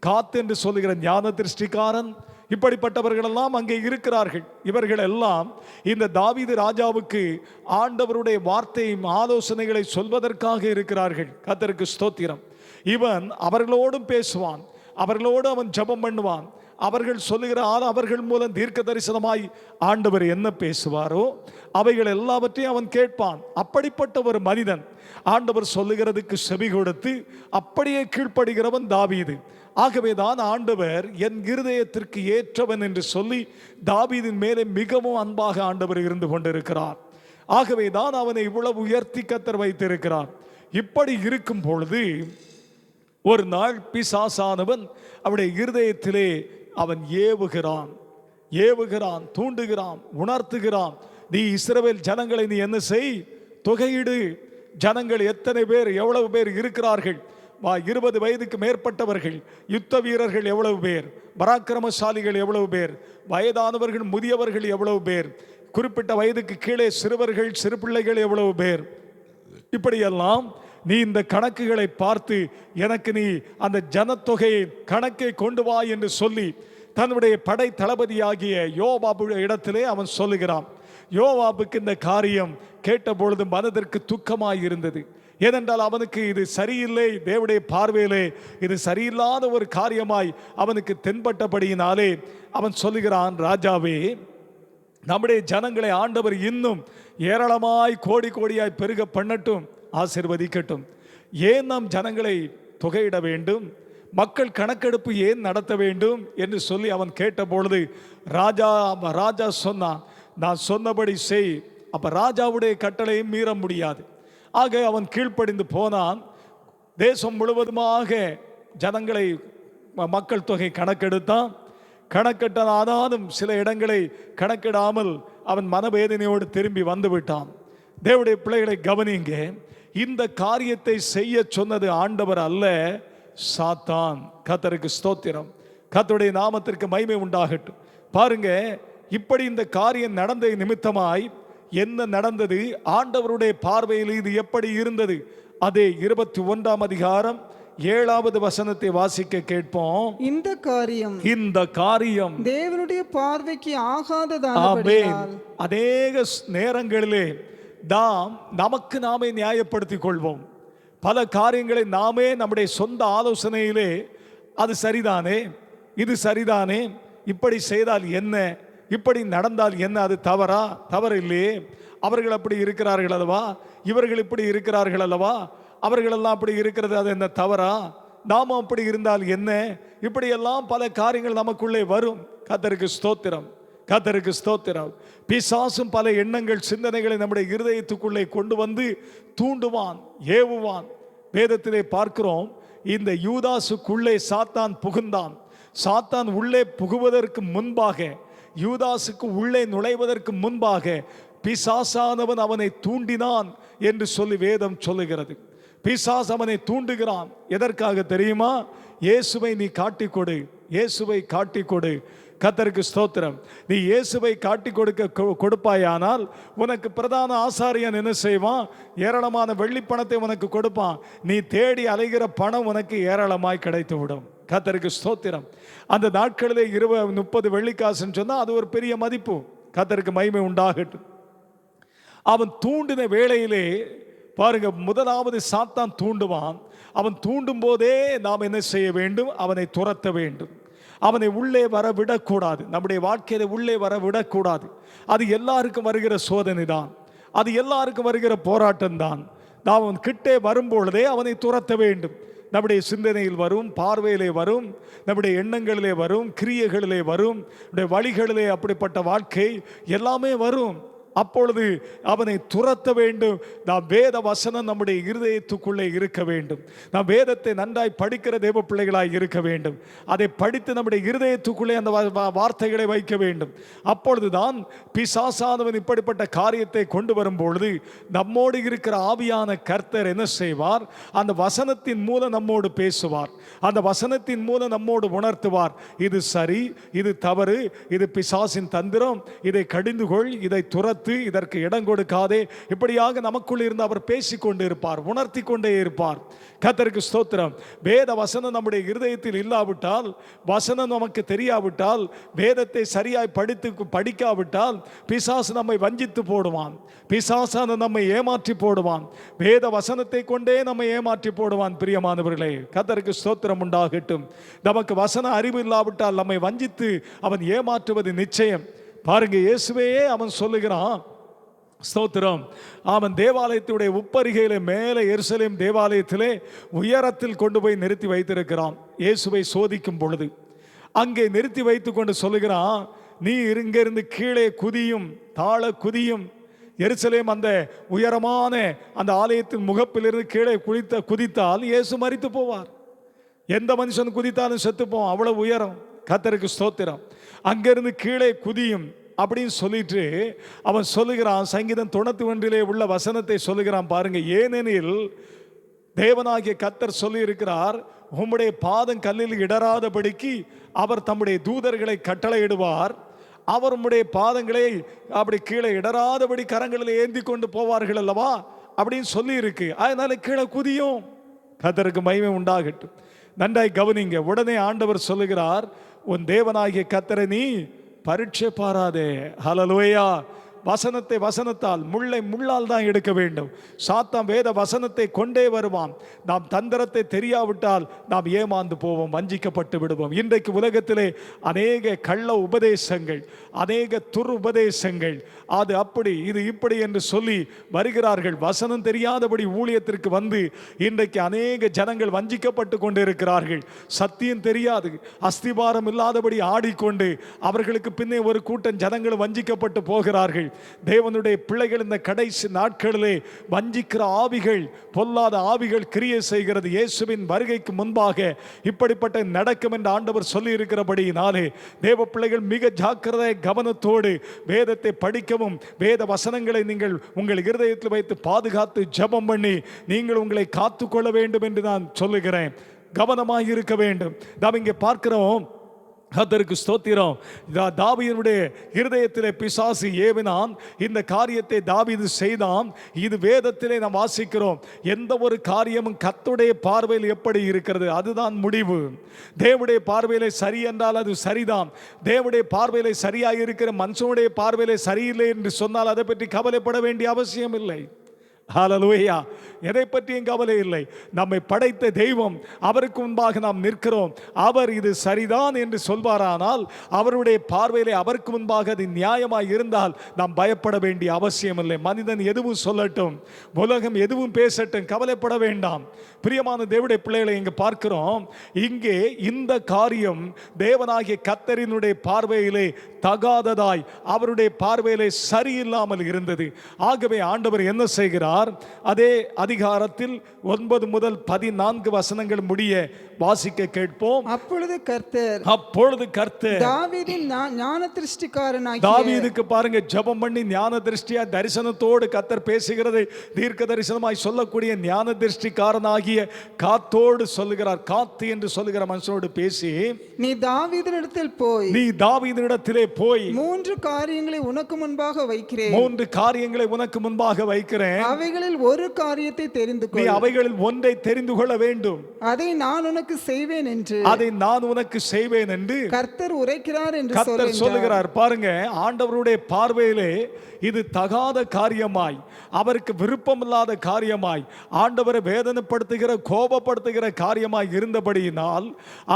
காத் என்று சொல்லுகிற ஞான திருஷ்டிக்காரன், இப்படிப்பட்டவர்களெல்லாம் அங்கே இருக்கிறார்கள். இவர்கள் எல்லாம் இந்த தாவீது ராஜாவுக்கு ஆண்டவருடைய வார்த்தையும் ஆலோசனைகளை சொல்வதற்காக இருக்கிறார்கள். கர்த்தருக்கு ஸ்தோத்திரம். இவன் அவர்களோடும் பேசுவான், அவர்களோடு அவன் ஜெபம் பண்ணுவான். அவர்கள் சொல்லுகிற அவர்கள் மூலம் தீர்க்க தரிசனமாய் ஆண்டவர் என்ன பேசுவாரோ அவைகள் எல்லாவற்றையும் அவன் கேட்பான். அப்படிப்பட்ட ஒரு மனிதன் ஆண்டவர் சொல்லுகிறதுக்கு செவி கொடுத்து அப்படியே கீழ்ப்படுகிறவன் தாவீது. ஆகவேதான் ஆண்டவர் என் இருதயத்திற்கு ஏற்றவன் என்று சொல்லி தாவீதின் மேலே மிகவும் அன்பாக ஆண்டவர் இருந்து கொண்டிருக்கிறார். ஆகவே தான் அவனை இவ்வளவு உயர்த்தி கர்த்தர் வைத்திருக்கிறார். இப்படி இருக்கும் பொழுது ஒரு நாள் பிசாசானவன் அவருடைய இருதயத்திலே அவன் ஏவுகிறான், தூண்டுகிறான், உணர்த்துகிறான். நீ இஸ்ரவேல் ஜனங்களை நீ என்ன செய், தொகையிடு. ஜனங்கள் எத்தனை பேர், எவ்வளவு பேர் இருக்கிறார்கள், 20 வயதுக்கு மேற்பட்டவர்கள், யுத்த வீரர்கள் எவ்வளவு பேர், பராக்கிரமசாலிகள் எவ்வளவு பேர், வயதானவர்கள் முதியவர்கள் எவ்வளவு பேர், குறிப்பிட்ட வயதுக்கு கீழே சிறுவர்கள் சிறு பிள்ளைகள் எவ்வளவு பேர், இப்படியெல்லாம் நீ இந்த கணக்குகளை பார்த்து எனக்கு நீ அந்த ஜனத்தொகையை கணக்கை கொண்டு வா என்று சொல்லி தன்னுடைய படை தளபதியாகிய யோவாபு இடத்திலே அவன் சொல்லுகிறான். யோவாபுக்கு இந்த காரியம் கேட்டபொழுது மனதிற்கு துக்கமாய் இருந்தது. ஏனென்றால் அவனுக்கு இது சரியில்லை, தேவனுடைய பார்வையிலே இது சரியில்லாத ஒரு காரியமாய் அவனுக்கு தென்பட்டபடியினாலே அவன் சொல்லுகிறான், ராஜாவே, நம்முடைய ஜனங்களை ஆண்டவர் இன்னும் ஏராளமாய் கோடி கோடியாய் பெருக பண்ணட்டும், ஆசீர்வதிக்கட்டும். ஏன் நாம் ஜனங்களை தொகையிட வேண்டும், மக்கள் கணக்கெடுப்பு ஏன் நடத்த வேண்டும் என்று சொல்லி அவன் கேட்டபொழுது ராஜா சொன்னான், நான் சொன்னபடி செய். அப்ப ராஜாவுடைய கட்டளையும் மீற முடியாது. ஆக அவன் கீழ்ப்படிந்து போனான். தேசம் முழுவதுமாக ஜனங்களை மக்கள் தொகை கணக்கெடுத்தான். கணக்கெட்டானாலும் சில இடங்களை கணக்கிடாமல் அவன் மனவேதனையோடு திரும்பி வந்து விட்டான். தேவனுடைய பிள்ளைகளை கவனிங்க, இந்த காரியத்தை செய்ய சொன்னது ஆண்டவர் அல்ல, சாத்தான். கர்த்தருக்கு ஸ்தோத்திரம், கர்த்தருடைய நாமத்திற்கு மகிமை உண்டாகட்டும். பாருங்க, இப்படி இந்த காரியம் நடந்த நிமித்தமாய் என்ன நடந்தது, ஆண்டவருடைய பார்வையில் இது எப்படி இருந்தது. அதே 21ஆம் அதிகாரம் 7வது வசனத்தை வாசிக்க கேட்போம். இந்த காரியம் தேவனுடைய பார்வைக்கு ஆகாததால் அநேக நேரங்களிலே நாம் நமக்கு நாமே நியாயப்படுத்திக் கொள்வோம். பல காரியங்களை நாமே நம்முடைய சொந்த ஆலோசனையிலே அது சரிதானே, இது சரிதானே, இப்படி செய்தால் என்ன, இப்படி நடந்தால் என்ன, அது தவறா, தவறு இல்லையே, அவர்கள் அப்படி இருக்கிறார்கள் அல்லவா, இவர்கள் இப்படி இருக்கிறார்கள் அல்லவா, அவர்களெல்லாம் அப்படி இருக்கிறது, அது என்ன தவறா, நாம அப்படி இருந்தால் என்ன, இப்படியெல்லாம் பல காரியங்கள் நமக்குள்ளே வரும். கர்த்தருக்கு ஸ்தோத்திரம், கர்த்தருக்கு ஸ்தோத்திரம். பிசாசும் பல எண்ணங்கள் சிந்தனைகளை நம்முடைய இருதயத்துக்குள்ளே கொண்டு வந்து தூண்டுவான், ஏவுவான். வேதத்திலே பார்க்கிறோம், இந்த யூதாசுக்குள்ளே சாத்தான் புகுந்தான். சாத்தான் உள்ளே புகுவதற்கு முன்பாக, யூதாசுக்கு உள்ளே நுழைவதற்கு முன்பாக பிசாசானவன் அவனை தூண்டினான் என்று சொல்லி வேதம் சொல்லுகிறது. பிசாசு அவனை தூண்டுகிறான். எதற்காக தெரியுமா? இயேசுவை நீ காட்டிக் கொடு, இயேசுவை காட்டிக் கொடு. கர்த்தருக்கு ஸ்தோத்திரம். நீ இயேசுவை காட்டி கொடுப்பாயானால் உனக்கு பிரதான ஆசாரியன் என்ன செய்வான்? ஏராளமான வெள்ளி பணத்தை உனக்கு கொடுப்பான். நீ தேடி அலைகிற பணம் உனக்கு ஏராளமாய் கிடைத்து விடும். கர்த்தருக்கு ஸ்தோத்திரம். அந்த நாட்களிலே 20-30 வெள்ளிக்காசுன்னு சொன்னால் அது ஒரு பெரிய மதிப்பு. கர்த்தருக்கு மகிமை உண்டாகட்டும். அவன் தூண்டின வேளையிலே பாருங்க, முதலாவது சாத்தான் தூண்டுவான். அவன் தூண்டும் போதே நாம் என்ன செய்ய வேண்டும்? அவனை துரத்த வேண்டும். அவனை உள்ளே வர விடக்கூடாது. நம்முடைய வாழ்க்கையில உள்ளே வர விடக்கூடாது. அது எல்லாருக்கும் வருகிற சோதனை தான், அது எல்லாருக்கும் வருகிற போராட்டம் தான். நாம் அவன் கிட்டே வரும்பொழுதே அவனை துரத்த வேண்டும். நம்முடைய சிந்தனையில் வரும், பார்வையிலே வரும், நம்முடைய எண்ணங்களிலே வரும், கிரியைகளிலே வரும், நம்முடைய வழிகளிலே அப்படிப்பட்ட வாழ்க்கை எல்லாமே வரும். அப்பொழுது அவனை துரத்த வேண்டும். நாம் வேத வசனம் நம்முடைய இருதயத்துக்குள்ளே இருக்க வேண்டும். நாம் வேதத்தை நன்றாய் படிக்கிற தேவ பிள்ளைகளாய் இருக்க வேண்டும். அதை படித்து நம்முடைய இருதயத்துக்குள்ளே அந்த வார்த்தைகளை வைக்க வேண்டும். அப்பொழுதுதான் பிசாசானவன் இப்படிப்பட்ட காரியத்தை கொண்டு வரும்பொழுது நம்மோடு இருக்கிற ஆவியான கர்த்தர் என்ன செய்வார்? அந்த வசனத்தின் மூலம் நம்மோடு பேசுவார். அந்த வசனத்தின் மூலம் நம்மோடு உணர்த்துவார். இது சரி, இது தவறு, இது பிசாசின் தந்திரம், இதை கடிந்துகொள், இதை துரத்து, இதற்கு இடம் கொடுக்காதே. இப்படியாக நமக்குள் இருந்து அவர் பேசிக்கொண்டு இருப்பார், உணர்த்தி கொண்டே இருப்பார். கர்த்தருக்கு ஸ்தோத்திரம். வேத வசனம் நம்முடைய இருதயத்தில் இல்லாவிட்டால், வசனம் நமக்கு தெரியாவிட்டால், வேதத்தை சரியாய் படிக்காவிட்டால் பிசாசு நம்மை வஞ்சித்து போடுவான். பிசாசான நம்மை ஏமாற்றி போடுவான். வேத வசனத்தை கொண்டே நம்மை ஏமாற்றி போடுவான். பிரியமானவர்களே, கர்த்தருக்கு ஸ்தோத்திரம் உண்டாகட்டும். நமக்கு வசன அறிவு இல்லாவிட்டால் நம்மை வஞ்சித்து அவன் ஏமாற்றுவது நிச்சயம். பாருங்க, இயேசுவையே அவன் சொல்லுகிறான், ஸ்தோத்திரம், அவன் தேவாலயத்துடைய உப்பரிகையிலே மேலே எருசலேம் தேவாலயத்திலே உயரத்தில் கொண்டு போய் நிறுத்தி வைத்திருக்கிறான். இயேசுவை சோதிக்கும் பொழுது அங்கே நிறுத்தி வைத்து கொண்டு சொல்லுகிறான், நீ இங்கிருந்து கீழே குதியும், தாழ குதியும், எருசலேம் அந்த உயரமான அந்த ஆலயத்தின் முகப்பிலிருந்து கீழே குதித்தால் இயேசு மரித்து போவார். எந்த மனுஷன் குதித்தாலும் செத்து போவான், அவ்வளவு உயரம். கர்த்தருக்கு ஸ்தோத்திரம். அங்கிருந்து கீழே குதியும் அப்படின்னு சொல்லிட்டு அவன் சொல்லுகிறான். சங்கீதம் 91 உள்ள வசனத்தை சொல்லுகிறான் பாருங்க. ஏனெனில் தேவனாகிய கர்த்தர் சொல்லி இருக்கிறார், உம்முடைய பாதம் கல்லில் இடராதபடிக்கு அவர் தம்முடைய தூதர்களை கட்டளையிடுவார், அவர் உம்முடைய பாதங்களை அப்படி கீழே இடராதபடி கரங்களில் ஏந்தி கொண்டு போவார்கள் அல்லவா அப்படின்னு சொல்லி இருக்கு. அதனால கீழே குதியும். கர்த்தருக்கு மகிமை உண்டாகட்டும். நன்றாய் கவனிங்க. உடனே ஆண்டவர் சொல்லுகிறார், உன் தேவனாகிய கர்த்தரை நீ பரீட்சை பாராதே. ஹல்லேலூயா. வசனத்தை வசனத்தால், முள்ளை முள்ளால் தான் எடுக்க வேண்டும். சாத்தான் வேத வசனத்தை கொண்டே வருவான். நாம் தந்திரத்தை தெரியாவிட்டால் நாம் ஏமாந்து போவோம், வஞ்சிக்கப்பட்டு விடுவோம். இன்றைக்கு உலகத்திலே அநேக கள்ள உபதேசங்கள், அநேக உபதேசங்கள், அது அப்படி இது இப்படி என்று சொல்லி வருகிறார்கள். வசனம் தெரியாதபடி ஊழியத்திற்கு வந்து இன்றைக்கு அநேக ஜனங்கள் வஞ்சிக்கப்பட்டு கொண்டிருக்கிறார்கள். சத்தியம் தெரியாது, அஸ்திபாரம் இல்லாதபடி ஆடிக்கொண்டு அவர்களுக்கு பின்னே ஒரு கூட்டம் ஜனங்கள் வஞ்சிக்கப்பட்டு போகிறார்கள். தேவனுடைய பிள்ளைகள் இந்த கடைசி நாட்களிலே வஞ்சிக்கிற ஆவிகள், பொல்லாத ஆவிகள் கிரியை செய்கிறது. இயேசுவின் வருகைக்கு முன்பாக இப்படிப்பட்ட நடக்கும் என்று ஆண்டவர் சொல்லி இருக்கிறபடியினாலே தேவ பிள்ளைகள் மிக ஜாக்கிரதை கவனத்தோடு வேதத்தை படிக்கவும், வேத வசனங்களை நீங்கள் உங்கள் இருதயத்தில் வைத்து பாதுகாத்து ஜெபம் பண்ணி நீங்கள் உங்களை காத்துக்கொள்ள வேண்டும் என்று நான் சொல்லுகிறேன். கவனமாக இருக்க வேண்டும். நாம் இங்கே பார்க்கிறோம், கர்த்தருக்கு ஸ்தோத்திரம், தாவீதுடைய இருதயத்திலே பிசாசு ஏவினான். இந்த காரியத்தை தாவீது செய்தான். இது வேதத்திலே நாம் வாசிக்கிறோம். எந்த ஒரு காரியமும் கர்த்தருடைய பார்வையில் எப்படி இருக்கிறது அதுதான் முடிவு. தேவனுடைய பார்வையிலே சரி என்றால் அது சரிதான். தேவனுடைய பார்வையிலே சரியாக இருக்கிற மனுஷனுடைய பார்வையிலே சரியில்லை என்று சொன்னால் அதை பற்றி கவலைப்பட வேண்டிய அவசியம் இல்லை. ஹல்லேலூயா. எதை பற்றியும் கவலை இல்லை. நம்மை படைத்த தெய்வம், அவருக்கு முன்பாக நாம் நிற்கிறோம். அவர் இது சரிதான் என்று சொல்வாரானால் அவருடைய பார்வையிலே அவருக்கு முன்பாக அது நியாயமாய் இருந்தால் நாம் பயப்பட வேண்டிய அவசியம் இல்லை. மனிதன் எதுவும் சொல்லட்டும், உலகம் எதுவும் பேசட்டும், கவலைப்பட வேண்டாம். பிரியமான தேவனுடைய பிள்ளைகளை இங்கு பார்க்கிறோம். இங்கே இந்த காரியம் தேவனாகிய கர்த்தரினுடைய பார்வையிலே தகாததாய், அவருடைய பார்வையிலே சரியில்லாமல் இருந்தது. ஆகவே ஆண்டவர் என்ன செய்கிறார்? அதே அதிகாரத்தில் 9 முதல் 14 வசனங்கள் முடிய வாசிக்க கேட்போம். அப்பொழுது கர்த்தர் தாவீதின் ஞான திருஷ்டிக்காரனாகிய, தாவீதுக்கு பாருங்க ஜெபம் பண்ணி ஞான திருஷ்டியா தரிசனத்தோடு கர்த்தர் பேசுகிறது. தீர்க்க தரிசனமாய் சொல்லக்கூடிய ஞான திருஷ்டிக்காரனாகிய காத்தோடு சொல்லுகிறார். காத்து என்று சொல்லுகிற மனுஷனோடு பேசி, நீ தாவீதினிடத்திலே போய் 3 காரியங்களை உனக்கு முன்பாக வைக்கிறேன். 3 காரியங்களை உனக்கு முன்பாக வைக்கிறேன். அவைகளில் ஒரு காரியத்தை தெரிந்து கொள். நீ அவைகளில் ஒன்றை தெரிந்து கொள்ள வேண்டும். அதை நான் உனக்கு செய்வேன் என்று கர்த்தர் உரைக்கிறார் என்று கர்த்தர் சொல்லுகிறார். பாருங்க, ஆண்டவருடைய பார்வையிலே இது தகாத காரியமாய், அவருக்கு விருப்பமில்லாத காரியமாய், ஆண்டவரை வேதனைப்படுத்துகிற கோபப்படுத்துகிற காரியமாய் இருந்தபடியினால்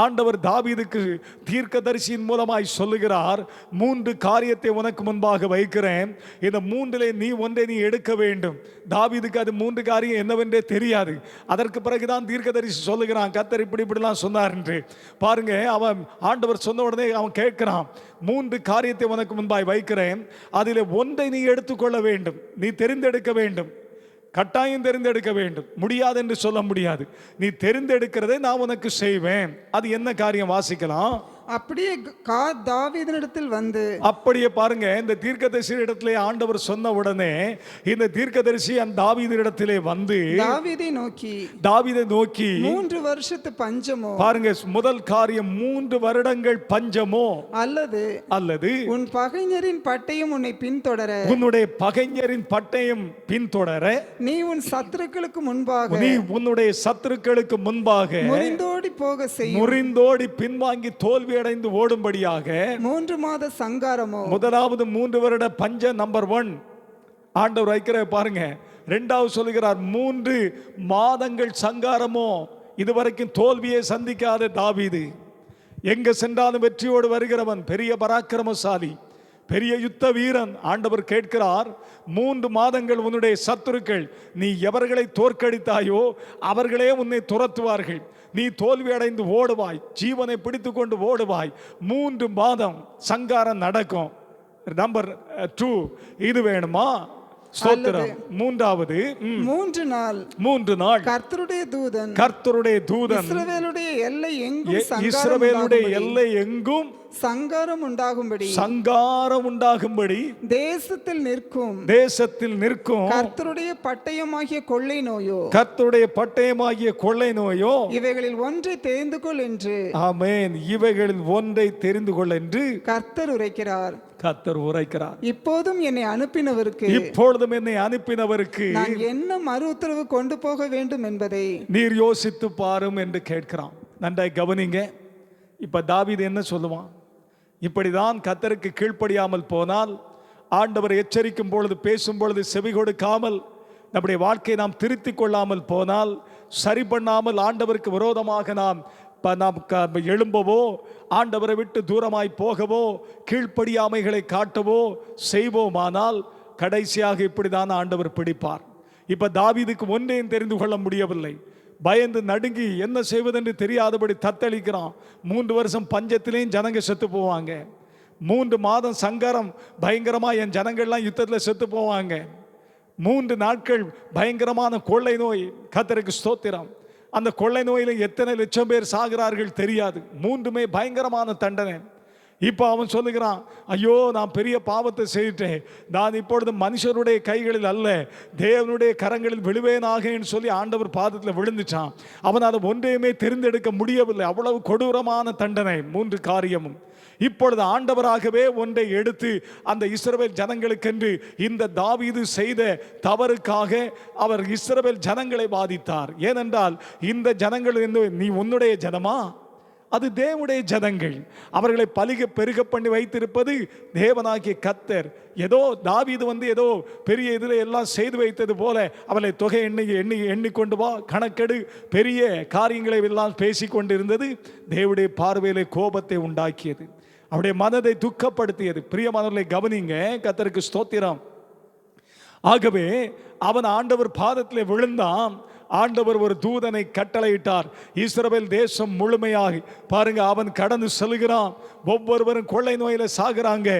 ஆண்டவர் தாவீதுக்கு தீர்க்கதரிசியின் மூலமாய் சொல்லுகிறார், 3 காரியத்தை உனக்கு முன்பாக வைக்கிறேன். இந்த 3 நீ ஒன்றை நீ எடுக்க வேண்டும். தாவீதுக்கு அது 3 காரியம் என்னவென்றே தெரியாது. அதற்கு பிறகுதான் தீர்க்கதரிசி சொல்லுகிறான், கர்த்தர் இப்படிலாம் சொன்னார் என்று. பாருங்க, அவன் ஆண்டவர் சொன்ன உடனே அவன் கேட்கிறான், 3 காரியத்தை உனக்கு முன்பாய் வைக்கிறேன், அதில் ஒன்றை நீ எடுத்துக்கொள்ள வேண்டும், நீ தெரிந்தெடுக்க வேண்டும். கட்டாயம் தெரிந்தெடுக்க வேண்டும், முடியாது என்று சொல்ல முடியாது. நீ தெரிந்தெடுக்கிறதை நான் உனக்கு செய்வேன். அது என்ன காரியம் வாசிக்கலாம். அப்படியே தாவீதினிடத்தில் வந்து, அப்படியே பாருங்க, இந்த தீர்க்கதரிசி இடத்திலே ஆண்டவர் சொன்ன உடனே இந்த தீர்க்கதரிசி அந்த தாவீதினிடத்திலே வந்து தாவீதை நோக்கி 3 வருஷத்து பஞ்சமோ, பாருங்க முதல் காரியம் 3 வருடங்கள் பஞ்சமோ, அல்லது உன் பகைஞரின் பட்டயம் உன்னை பின்தொடர, உன்னுடைய பகைஞரின் பட்டயம் பின்தொடர, நீ உன் சத்துருக்களுக்கு முன்பாக, நீ உன்னுடைய சத்துருக்களுக்கு முன்பாக முறிந்தோடி பின்வாங்கி தோல்வி அடைந்து ஓடும்படியாக 3 மாத சங்காரமோ, முதலாவது 3 வருட பஞ்ச நம்பர் 1 ஆண்டவர் வைக்கிற பாருங்க. 2வது சொல்லுகிறார் 3 மாதங்கள் சங்காரமோ. இதுவரைக்கும் தோல்வியை சந்திக்காத தாவீது, எங்க சென்றாலும் வெற்றியோடு வருகிறவன், பெரிய பராக்கிரமசாலி, பெரிய யுத்த வீரன். ஆண்டவர் கேட்கிறார், 3 மாதங்கள் உன்னுடைய சத்துருக்கள், நீ எவர்களை தோற்கடித்தாயோ அவர்களே உன்னை துரத்துவார்கள். நீ தோல்வி அடைந்து ஓடுவாய், ஜீவனை பிடித்து கொண்டு ஓடுவாய். 3 மாதம் சங்காரம் நடக்கும். நம்பர் 2 இது வேணுமா? ஸ்தோத்திரம். மூன்றாவது 3 நாள் 3 நாள் கர்த்தருடைய தூதன் கர்த்தருடைய தூதன் இஸ்ரவேலுடைய எல்லை எங்கும் இஸ்ரவேலுடைய எல்லை எங்கும் சங்காரம் உண்டாகும்படி சங்காரம் உண்டாகும்படி தேசத்தில் நிற்கும் கர்த்தருடைய பட்டயமாகிய கொள்ளை நோயோ கர்த்தருடைய பட்டயமாகிய கொள்ளை நோயோ இவைகளில் ஒன்றை தெரிந்து கொள் என்று ஆமென் இவைகளில் ஒன்றை தெரிந்து கொள் என்று கர்த்தர் உரைக்கிறார். கர்த்தர் உரைக்கிறார். இப்போதும் என்னை அனுப்பினவருக்கு நான் என்ன மறு உத்தரவு கொண்டு போக வேண்டும் என்பதை நீர் யோசித்து பாரும் என்று கேட்கிறான். நன்றாய் கவனிங்க. இப்ப தாவீது என்ன சொல்லுவான்? இப்படிதான் கர்த்தருக்கு கீழ்ப்படியாமல் போனால், ஆண்டவர் எச்சரிக்கும் பொழுது பேசும் பொழுது செவி கொடுக்காமல், நம்முடைய வாழ்க்கையை நாம் திருத்திக் கொள்ளாமல் போனால், சரி பண்ணாமல் ஆண்டவருக்கு விரோதமாக நாம் எழும்பவோ, ஆண்டவரை விட்டு தூரமாய் போகவோ, கீழ்ப்படியாமைகளை காட்டவோ செய்வோமானால் கடைசியாக இப்படிதான் ஆண்டவர் பிடிப்பார். இப்ப தாவீதுக்கு ஒன்றையும் தெரிந்து கொள்ள முடியவில்லை. பயந்து நடுங்கி என்ன செய்வதென்று தெரியாதபடி தத்தளிக்கிறான். 3 வருஷம் பஞ்சத்திலேயும் ஜனங்க செத்து போவாங்க. 3 மாதம் சங்காரம் பயங்கரமா என் ஜனங்கள்லாம் யுத்தத்தில் செத்து போவாங்க. 3 நாட்கள் பயங்கரமான கொள்ளை நோய். கர்த்தருக்கு ஸ்தோத்திரம். அந்த கொள்ளை நோயில எத்தனை லட்சம் பேர் சாகிறார்கள் தெரியாது. 3மே பயங்கரமான தண்டனை. இப்போ அவன் சொல்லுகிறான், ஐயோ நான் பெரிய பாவத்தை செய்துட்டேன், நான் இப்பொழுது மனுஷருடைய கைகளில் அல்ல தேவனுடைய கரங்களில் விழுவேனாகன்னு சொல்லி ஆண்டவர் பாதத்தில் விழுந்துச்சான். அவனால் ஒன்றையுமே தெரிந்தெடுக்க முடியவில்லை. அவ்வளவு கொடூரமான தண்டனை 3 காரியமும். இப்பொழுது ஆண்டவராகவே ஒன்றை எடுத்து அந்த இஸ்ரவேல் ஜனங்களுக்கென்று இந்த தாவீது செய்த தவறுக்காக அவர் இஸ்ரவேல் ஜனங்களை பாதித்தார். ஏனென்றால் இந்த ஜனங்கள் நீ உன்னுடைய ஜனமா? அது தேவனுடைய ஜனங்கள். அவர்களை பெருக பண்ணி வைத்திருப்பது தேவனாகிய கர்த்தர். ஏதோ தாவீது ஏதோ பெரிய இதில் எல்லாம் செய்து வைத்தது போல அவளை தொகை எண்ணிக்கொண்டு வா, கணக்கெடு, பெரிய காரியங்களை எல்லாம் பேசி கொண்டிருந்தது. தேவனுடைய பார்வையிலே கோபத்தை உண்டாக்கியது, அவருடைய மனதை துக்கப்படுத்தியது. பிரியமானவர்களை கவனிங்க. கர்த்தருக்கு ஸ்தோத்திரம். ஆகவே அவன் ஆண்டவர் பாதத்தில் விழுந்தான். ஆண்டவர் ஒரு தூதனை கட்டளையிட்டார். இஸ்ரவேல் தேசம் முழுமையாக பாருங்க அவன் கடந்து செல்கிறான். ஒவ்வொருவரும் கொள்ளை நோயில சாகுறாங்க.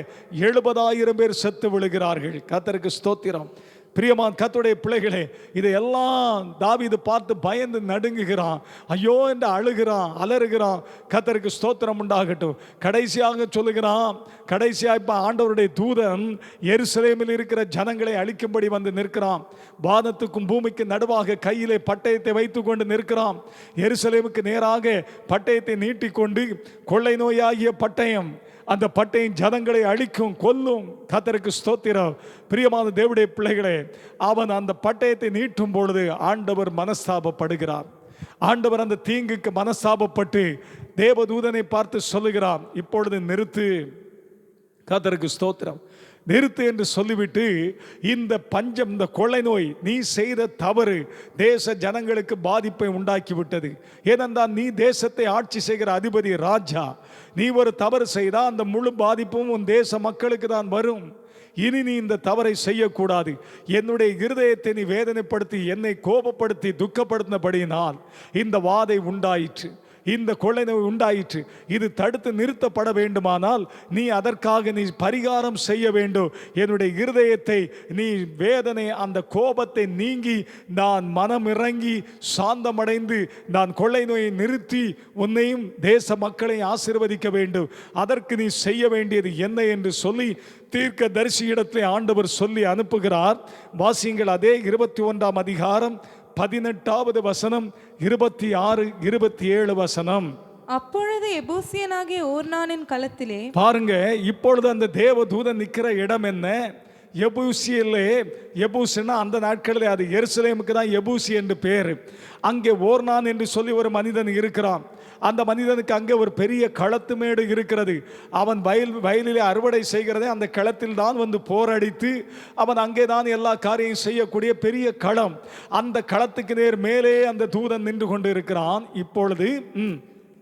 70,000 பேர் செத்து விழுகிறார்கள். கர்த்தருக்கு ஸ்தோத்திரம். பிரியமான கர்த்தருடைய பிள்ளைகளே, இதையெல்லாம் தாவீது பார்த்து பயந்து நடுங்குகிறான். ஐயோ என்று அழுகிறான், அலறுகிறான். கர்த்தருக்கு ஸ்தோத்திரம் உண்டாகட்டும். கடைசியாக சொல்லுகிறான், கடைசியாக இப்ப ஆண்டவருடைய தூதன் எருசலேமில் இருக்கிற ஜனங்களை அழிக்கும்படி வந்து நிற்கிறான். வானத்துக்கும் பூமிக்கு நடுவாக கையிலே பட்டயத்தை வைத்துக் கொண்டு நிற்கிறான். எருசலேமுக்கு நேராக பட்டயத்தை நீட்டிக்கொண்டு, கொள்ளை நோயாகிய பட்டயம், அந்த பட்டயம் ஜனங்களை அழிக்கும், கொல்லும். கர்த்தருக்கு ஸ்தோத்திரம். பிரியமான தேவனுடைய பிள்ளைகளே, அவன் அந்த பட்டயத்தை நீட்டும் பொழுது ஆண்டவர் மனஸ்தாபப்படுகிறார். ஆண்டவர் அந்த தீங்குக்கு மனஸ்தாபப்பட்டு தேவதூதனை பார்த்து சொல்லுகிறார், இப்பொழுது நிறுத்து. கர்த்தருக்கு ஸ்தோத்திரம். நிறுத்து என்று சொல்லிவிட்டு, இந்த பஞ்சம், இந்த கொள்ளை நோய், நீ செய்த தவறு தேச ஜனங்களுக்கு பாதிப்பை உண்டாக்கி விட்டது. ஏனென்றால் நீ தேசத்தை ஆட்சி செய்கிற அதிபதி, ராஜா. நீ ஒரு தவறு செய்தால் அந்த முழு பாதிப்பும் உன் தேச மக்களுக்கு தான் வரும். இனி நீ இந்த தவறை செய்யக்கூடாது. என்னுடைய இருதயத்தை நீ வேதனைப்படுத்தி என்னை கோபப்படுத்தி துக்கப்படுத்தினபடியினால் இந்த வாதை உண்டாயிற்று, இந்த கொள்ளை நோய் உண்டாயிற்று. இது தடுத்து நிறுத்தப்பட வேண்டுமானால் நீ அதற்காக நீ பரிகாரம் செய்ய வேண்டும். என்னுடைய இருதயத்தை நீ வேதனை, அந்த கோபத்தை நீங்கி நான் மனம் இறங்கி சாந்தமடைந்து நான் கொள்ளை நோயை நிறுத்தி உன்னையும் தேச மக்களை ஆசீர்வதிக்க வேண்டும். அதற்கு நீ செய்ய வேண்டியது என்ன என்று சொல்லி தீர்க்க தரிசியிடத்தில் ஆண்டவர் சொல்லி அனுப்புகிறார். வாசியுங்கள். அதே 21ஆம் அதிகாரம் 18வது வசனம், 26, 27 வசனம். அப்பொழுது எபூசியனாகிய ஓர்னானின் களத்திலே பாருங்க. இப்பொழுது அந்த தேவதூதன் நிற்கிற இடம் என்ன? எபூசியிலே. எபூசினா அந்த நாட்களில் அது எருசலேமுக்கு தான் எபூசி என்று பேர். அங்கே ஓர்னான் என்று சொல்லி ஒரு மனிதன் இருக்கிறான். அந்த மனிதனுக்கு அங்கே ஒரு பெரிய களத்து மேடு இருக்கிறது. அவன் வயலிலே அறுவடை செய்கிறதே அந்த களத்தில் தான் வந்து போரடித்து அவன் அங்கே தான் எல்லா காரியம் செய்யக்கூடிய பெரிய களம். அந்த களத்துக்கு நேர் மேலே அந்த தூதன் நின்று கொண்டு இருக்கிறான். இப்பொழுது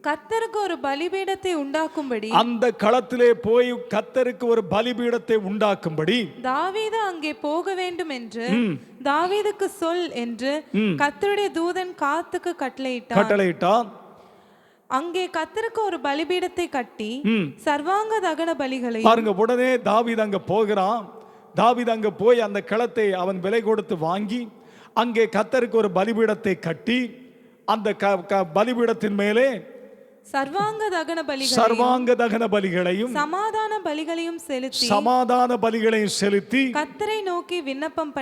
கர்த்தருக்கு ஒரு பலிபீடத்தை உண்டாக்கும்படி, அந்த களத்திலே போய் கர்த்தருக்கு ஒரு பலிபீடத்தை உண்டாக்கும்படி தாவீது அங்கே போக வேண்டும் என்று தாவீதுக்கு சொல் என்று கர்த்தருடைய தூதன் காத்துக்கு கட்டளையிட்டான். அங்கே கர்த்தருக்கு ஒரு பலிபீடத்தை கட்டி சர்வாங்க தகன பலிகளை. பாருங்க, உடனே தாவீது அங்க போகிறான். தாவீது அங்க போய் அந்த களத்தை அவன் விலை கொடுத்து வாங்கி அங்கே கர்த்தருக்கு ஒரு பலிபீடத்தை கட்டி அந்த பலிபீடத்தின் மேலே சர்வாங்க தகன பலிகளையும் சமாதான பலிகளையும் செலுத்தி கர்த்தரை நோக்கி விண்ணப்பம்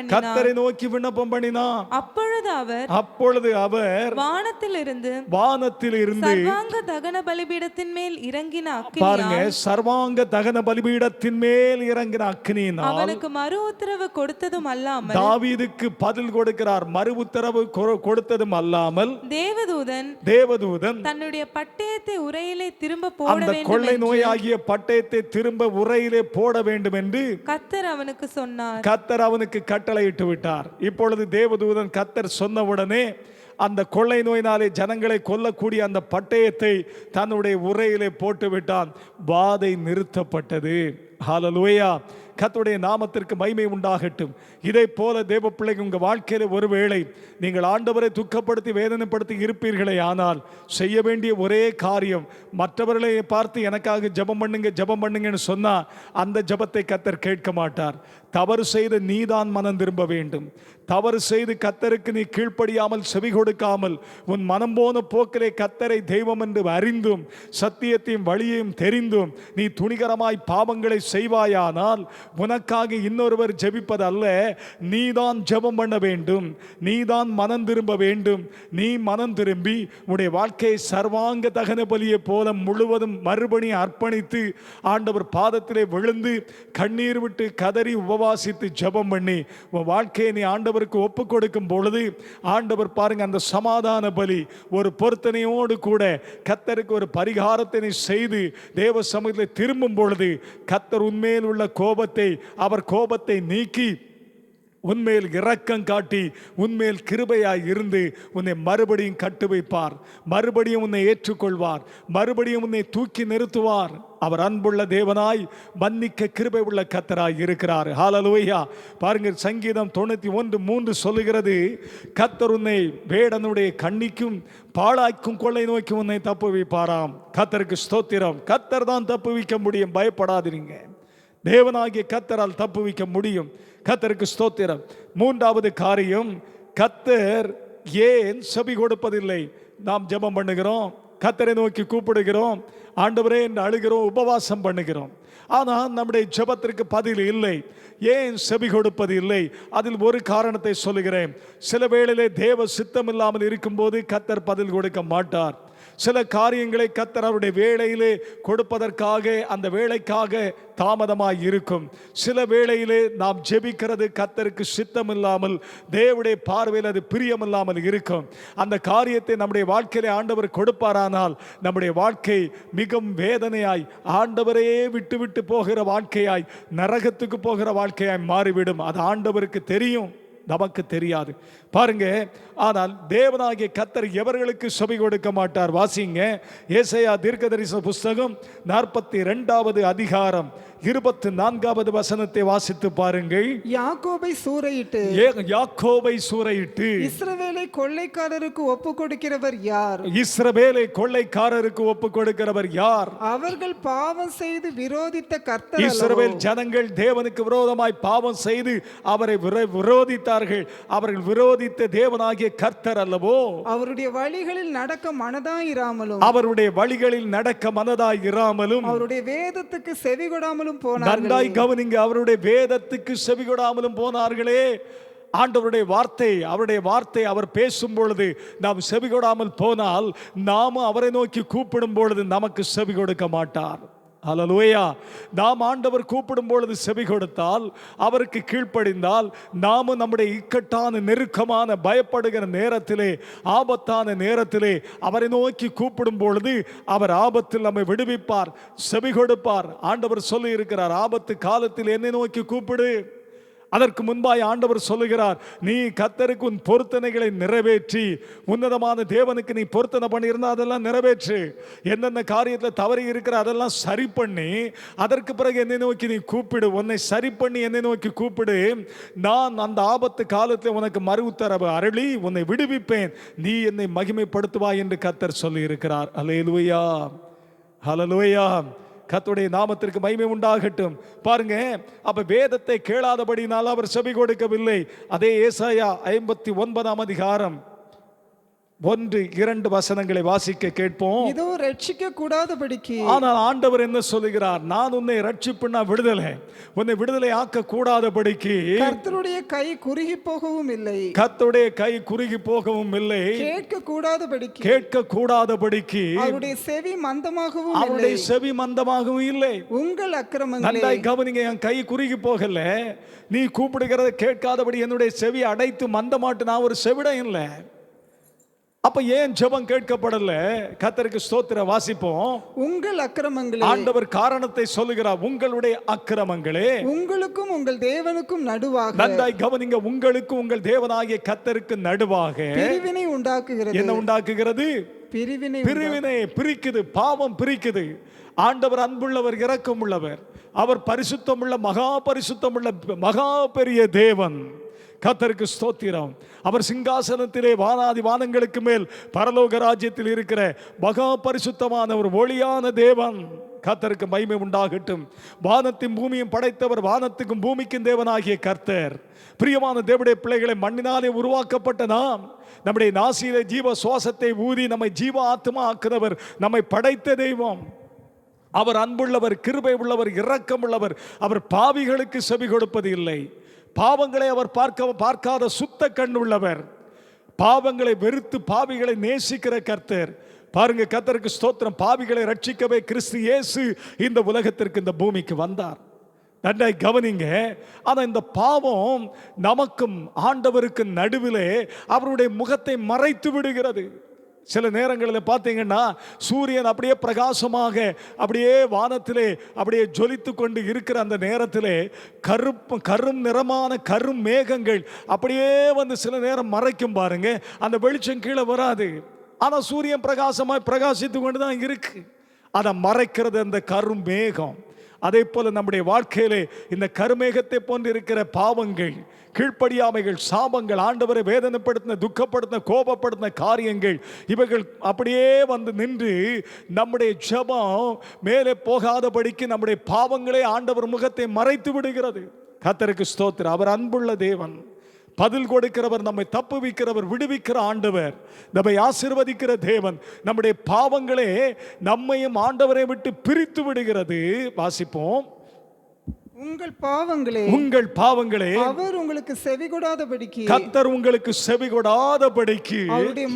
பண்ணினான். அப்பொழுது அவர் வானத்திலிருந்து சர்வாங்க தகன பலிபீடத்தின் மேல் இறங்கின பாருங்க, சர்வாங்க தகன பலிபீடத்தின் மேல் இறங்கின அக்கினியினால் அவனுக்கு மறு உத்தரவு கொடுத்ததும் அல்லாமல், தாவீதுக்கு பதில் கொடுக்கிறார். மறு உத்தரவு கொடுத்ததும் அல்லாமல் தேவதூதன் தன்னுடைய பட்டயத்தை உரையிலே திரும்ப போட அந்த வேண்டும், கொள்ளை நோயாகிய பட்டயத்தை திரும்ப உரையிலே போட வேண்டும் என்று கர்த்தர் அவனுக்கு சொன்னார். கர்த்தர் அவனுக்கு கட்டளையிட்டு விட்டார். இப்பொழுது தேவதூதன் கர்த்தர் சொன்னவுடனே அந்த கொள்ளை நோயினாலே ஜனங்களை கொல்லக்கூடிய அந்த பட்டயத்தை தன்னுடைய உரையிலே போட்டு விட்டான். வாதை நிறுத்தப்பட்டது. ஹல்லேலூயா. கர்த்தருடைய நாமத்திற்கு மகிமை உண்டாகட்டும். இதை போல தேவ பிள்ளைகள் உங்கள் வாழ்க்கையில ஒருவேளை நீங்கள் ஆண்டவரை துக்கப்படுத்தி வேதனைப்படுத்தி இருப்பீர்களே, ஆனால் செய்ய வேண்டிய ஒரே காரியம், மற்றவர்களை பார்த்து எனக்காக ஜெபம் பண்ணுங்கன்னு சொன்னா அந்த ஜெபத்தை கர்த்தர் கேட்க மாட்டார். தவறு செய்த நீதான் மனம் திரும்ப வேண்டும். தவறு செய்து கர்த்தருக்கு நீ கீழ்ப்படியாமல் செவி கொடுக்காமல் உன் மனம் போன போக்கிலே கர்த்தரை தெய்வம் என்று அறிந்தும் சத்தியத்தையும் வழியையும் தெரிந்தும் நீ துணிகரமாய் பாவங்களை செய்வாயானால் உனக்காக இன்னொருவர் ஜெபிப்பது அல்ல, நீதான் ஜெபம் பண்ண வேண்டும். நீதான் மனம் திரும்ப வேண்டும். நீ மனம் திரும்பி உன்னுடைய வாழ்க்கையை சர்வாங்க தகன பலியை போல முழுவதும் மறுபடியும் அர்ப்பணித்து ஆண்டவர் பாதத்திலே விழுந்து கண்ணீர் விட்டு கதறி உபவாசித்து ஜெபம் பண்ணி உன் வாழ்க்கையை நீ ஆண்டவருக்கு ஒப்பு கொடுக்கும் பொழுது ஆண்டவர் பாருங்க, அந்த சமாதான பலி ஒரு பொருத்தனையோடு கூட கர்த்தருக்கு ஒரு பரிகாரத்தை நீ செய்து தேவ சமூகத்தில் திரும்பும் பொழுது கர்த்தர் உன்மேல் உள்ள அவர் கோபத்தை நீக்கி உன்மேல் இரக்கம் காட்டி உன்மேல் கிருபையாய் இருந்து உன்னை மறுபடியும் கட்டு வைப்பார். மறுபடியும் உன்னை ஏற்றுக்கொள்வார். மறுபடியும் உன்னை தூக்கி நிறுத்துவார். அவர் அன்புள்ள தேவனாய் மன்னிக்க கிருபை உள்ள கர்த்தராய் இருக்கிறார். ஹல்லேலூயா. பாருங்க, சங்கீதம் 91:3 சொல்லுகிறது, கர்த்தர் உன்னை வேடனுடைய கண்ணிக்கும் பாழாய்க்கும் கொள்ளை நோக்கி உன்னை தப்பு வைப்பாராம். கர்த்தருக்கு ஸ்தோத்திரம். கர்த்தர் தான் தப்பு வைக்க முடியும், பயப்படாதீங்க. தேவனாகிய கர்த்தரால் தப்பு வைக்க முடியும். கர்த்தருக்கு ஸ்தோத்திரம். மூன்றாவது காரியம், கர்த்தர் ஏன் செவி கொடுப்பதில்லை? நாம் ஜெபம் பண்ணுகிறோம், கர்த்தரை நோக்கி கூப்பிடுகிறோம், ஆண்டவரே என்று அழுகிறோம், உபவாசம் பண்ணுகிறோம், ஆனால் நம்முடைய ஜெபத்திற்கு பதில் இல்லை. ஏன் செவி கொடுப்பது இல்லை? அதில் ஒரு காரணத்தை சொல்லுகிறேன். சில வேளையிலே தேவ சித்தம் இல்லாமல் இருக்கும்போது கர்த்தர் பதில் கொடுக்க மாட்டார். சில காரியங்களை கர்த்தர் அவருடைய வேளையிலே கொடுப்பதற்காக அந்த வேளைக்காக தாமதமாய் இருக்கும். சில வேளையிலே நாம் ஜெபிக்கிறது கர்த்தருக்கு சித்தம் இல்லாமல் தேவனுடைய பார்வையில் அது பிரியமில்லாமல் இருக்கும். அந்த காரியத்தை நம்முடைய வாழ்க்கையிலே ஆண்டவர் கொடுப்பாரானால் நம்முடைய வாழ்க்கை மிகவும் வேதனையாய், ஆண்டவரே விட்டு விட்டு போகிற வாழ்க்கையாய், நரகத்துக்கு போகிற வாழ்க்கையாய் மாறிவிடும். அது ஆண்டவருக்கு தெரியும், நமக்கு தெரியாது. பாருங்க, ஆனால் தேவனாகிய கர்த்தர் எவர்களுக்கு செவி கொடுக்க மாட்டார்? வாசிங்க, ஏசாயா தீர்க்கதரிசன புஸ்தகம் 42வது அதிகாரம் 24வது வசனத்தை வாசித்து பாருங்கள். யாக்கோபை சூறையிட்டு இஸ்ரவேலை கொள்ளைக்காரருக்கு ஒப்பு கொடுக்கிறவர் யார்? இஸ்ரவேலை கொள்ளைக்காரருக்கு ஒப்பு கொடுக்கிறவர் யார்? அவர்கள் பாவம் செய்து விரோதித்த கர்த்தர். இஸ்ரவேல் ஜனங்கள் தேவனுக்கு விரோதமாய் பாவம் செய்து அவரை விரோதித்தார்கள். அவர்கள் விரோதித்த தேவனாகிய கர்த்தர் அல்லவோ? அவருடைய வழிகளில் நடக்க மனதாயிராமலும் அவருடைய வேதத்துக்கு செவிகொடாமலும் போனார்கள். நன்றாய் கவனிங்க, அவருடைய வேதத்துக்கு செவிகொடாமலும் போனார்களே. ஆண்டவருடைய வார்த்தை அவர் பேசும் பொழுது நாம் செவிகொடாமல் போனால் நாமும் அவரை நோக்கி கூப்பிடும் பொழுது நமக்கு செவி கொடுக்க மாட்டார். ஹல்லேலூயா. நாம் ஆண்டவர் கூப்பிடும் பொழுது செவி கொடுத்தால், அவருக்கு கீழ்ப்படிந்தால், நாமும் நம்முடைய இக்கட்டான நெருக்கமான பயப்படுகிற நேரத்திலே, ஆபத்தான நேரத்திலே அவரை நோக்கி கூப்பிடும் பொழுது அவர் ஆபத்தில் நம்மை விடுவிப்பார், செவி கொடுப்பார். ஆண்டவர் சொல்லி இருக்கிறார், ஆபத்து காலத்தில் என்னை நோக்கி கூப்பிடு. அதற்கு முன்பாய் ஆண்டவர் சொல்லுகிறார், நீ கர்த்தருக்கு உன் பொருத்தனைகளை நிறைவேற்றி, உன்னதமான தேவனுக்கு நீ பொருத்தனை பண்ணியிருந்தா அதெல்லாம் நிறைவேற்று. எந்தெந்த காரியத்தில் தவறி இருக்கிற அதெல்லாம் சரி பண்ணி அதற்கு பிறகு என்னை நோக்கி நீ கூப்பிடு. உன்னை சரி பண்ணி என்னை நோக்கி கூப்பிடு. நான் அந்த ஆபத்து காலத்தில் உனக்கு மறு உத்தரவு அருளி உன்னை விடுவிப்பேன். நீ என்னை மகிமைப்படுத்துவாய் என்று கர்த்தர் சொல்லி இருக்கிறார். ஹல்லேலூயா, ஹல்லேலூயா. கர்த்தருடைய நாமத்திற்கு மகிமை உண்டாகட்டும். பாருங்க, அப்ப வேதத்தை கேளாதபடினால் அவர் செவி கொடுக்கவில்லை. அதே ஏசாயா 59 அதிகாரம் 1-2 வசனங்களை வாசிக்க கேட்போம். இதோ ரட்சிக்க கூடாதபடிக்கு. ஆனால் ஆண்டவர் என்ன சொல்லுகிறார்? நான் உன்னை ரட்சிப்புனா விடுதலை, உன்னை விடுதலை ஆக்க கூடாதபடிக்கு கர்த்தருடைய கை குறுகி போகவும் இல்லை. கர்த்தருடைய கை குறுகி போகவும் இல்லை. கேட்க கூடாதபடிக்கு. கேட்க கூடாதபடிக்கு அவருடைய செவி மந்தமாகவும் இல்லை. அவருடைய செவி மந்தமாகவும் இல்லை. உங்கள் அக்கிரமங்களே. நன்றாய் கவனிங்க, என் கை குறுகி போகல. நீ கூப்பிடுகிறத கேட்காதபடி என்னுடைய செவி அடைத்து மந்தமாட்டு நான் ஒரு செவிடம் இல்லை. அப்ப ஏன் ஜெபம் கேட்கப்படல? கர்த்தருக்கு ஸ்தோத்திர. வாசிப்போம். உங்கள் அக்கிரமங்களே. ஆண்டவர் காரணத்தை சொல்லுகிறார். உங்களுடைய அக்கிரமங்களே உங்களுக்கும் உங்கள் தேவனுக்கும் நடுவாக. நன்றாய் கவனிங்க, உங்களுக்கும் உங்கள் தேவனாகிய கர்த்தருக்கு நடுவாக பிரிவினை உண்டாக்குகிறது. என்ன உண்டாக்குகிறது? பிரிவினை பிரிக்குது. பாவம் பிரிக்குது. ஆண்டவர் அன்புள்ளவர், இரக்கம் உள்ளவர். அவர் பரிசுத்தமுள்ள, மகா பரிசுத்தமுள்ள, மகா பெரிய தேவன். கர்த்தருக்கு ஸ்தோத்திரம். அவர் சிங்காசனத்திலே வானாதி வானங்களுக்கு மேல் பரலோக ராஜ்யத்தில் இருக்கிற மகா பரிசுத்தமான ஒரு ஒளியான தேவன். கர்த்தருக்கு மகிமை உண்டாகட்டும். வானத்தையும் பூமியும் படைத்தவர், வானத்துக்கும் பூமிக்கும் தேவனாகிய கர்த்தர். பிரியமான தேவனுடைய பிள்ளைகளை, மண்ணினாலே உருவாக்கப்பட்ட நாம், நம்முடைய நாசியிலே ஜீவ சுவாசத்தை ஊதி நம்மை ஜீவ ஆத்மா ஆக்குனவர், நம்மை படைத்த தெய்வம். அவர் அன்புள்ளவர், கிருபை உள்ளவர், இரக்கம் உள்ளவர். அவர் பாவிகளுக்கு செவி கொடுப்பது இல்லை. பாவங்களை அவர் பார்க்காத சுத்த கண் உள்ளவர். பாவங்களை வெறுத்து பாவிகளை நேசிக்கிற கர்த்தர். பாருங்க, கர்த்தருக்கு ஸ்தோத்திரம். பாவிகளை ரட்சிக்கவே கிறிஸ்து இயேசு இந்த உலகத்திற்கு, இந்த பூமிக்கு வந்தார். நன்றாய் கவனிங்க. ஆனா இந்த பாவம் நமக்கும் ஆண்டவருக்கு நடுவிலே அவருடைய முகத்தை மறைத்து விடுகிறது. சில நேரங்களில் பார்த்தீங்கன்னா சூரியன் அப்படியே பிரகாசமாக அப்படியே வானத்திலே அப்படியே ஜொலித்து கொண்டு இருக்கிற அந்த நேரத்திலே கரும் நிறமான கரும் மேகங்கள் அப்படியே வந்து சில நேரம் மறைக்கும். பாருங்க, அந்த வெளிச்சம் கீழே வராது. ஆனால் சூரியன் பிரகாசமாய் பிரகாசித்து கொண்டு தான் இருக்கு. அதை மறைக்கிறது அந்த கரும் மேகம். அதே போல நம்முடைய வாழ்க்கையிலே இந்த கருமேகத்தை போன்று இருக்கிற பாவங்கள், கீழ்ப்படியாமைகள், சாபங்கள், ஆண்டவரை வேதனைப்படுத்தின, துக்கப்படுத்தின, கோபப்படுத்தின காரியங்கள், இவைகள் அப்படியே வந்து நின்று நம்முடைய ஜெபம் மேலே போகாதபடிக்கு நம்முடைய பாவங்களே ஆண்டவர் முகத்தை மறைத்து விடுகிறது. கர்த்தருக்கு ஸ்தோத்திரம். அவர் அன்புள்ள தேவன், பதில் கொடுக்கிறவர், நம்மை தப்புவிக்கிறவர், விடுவிக்கிற ஆண்டவர், நம்மை ஆசீர்வதிக்கிற தேவன். நம்முடைய பாவங்களே நம்மையும் ஆண்டவரை விட்டு பிரித்து விடுகிறது. வாசிப்போம். உங்கள் பாவங்களே அவர் உங்களுக்கு செவி கொடாதபடிக்கு. கர்த்தர் உங்களுக்கு செவி கொடாதபடிக்கு அவருடைய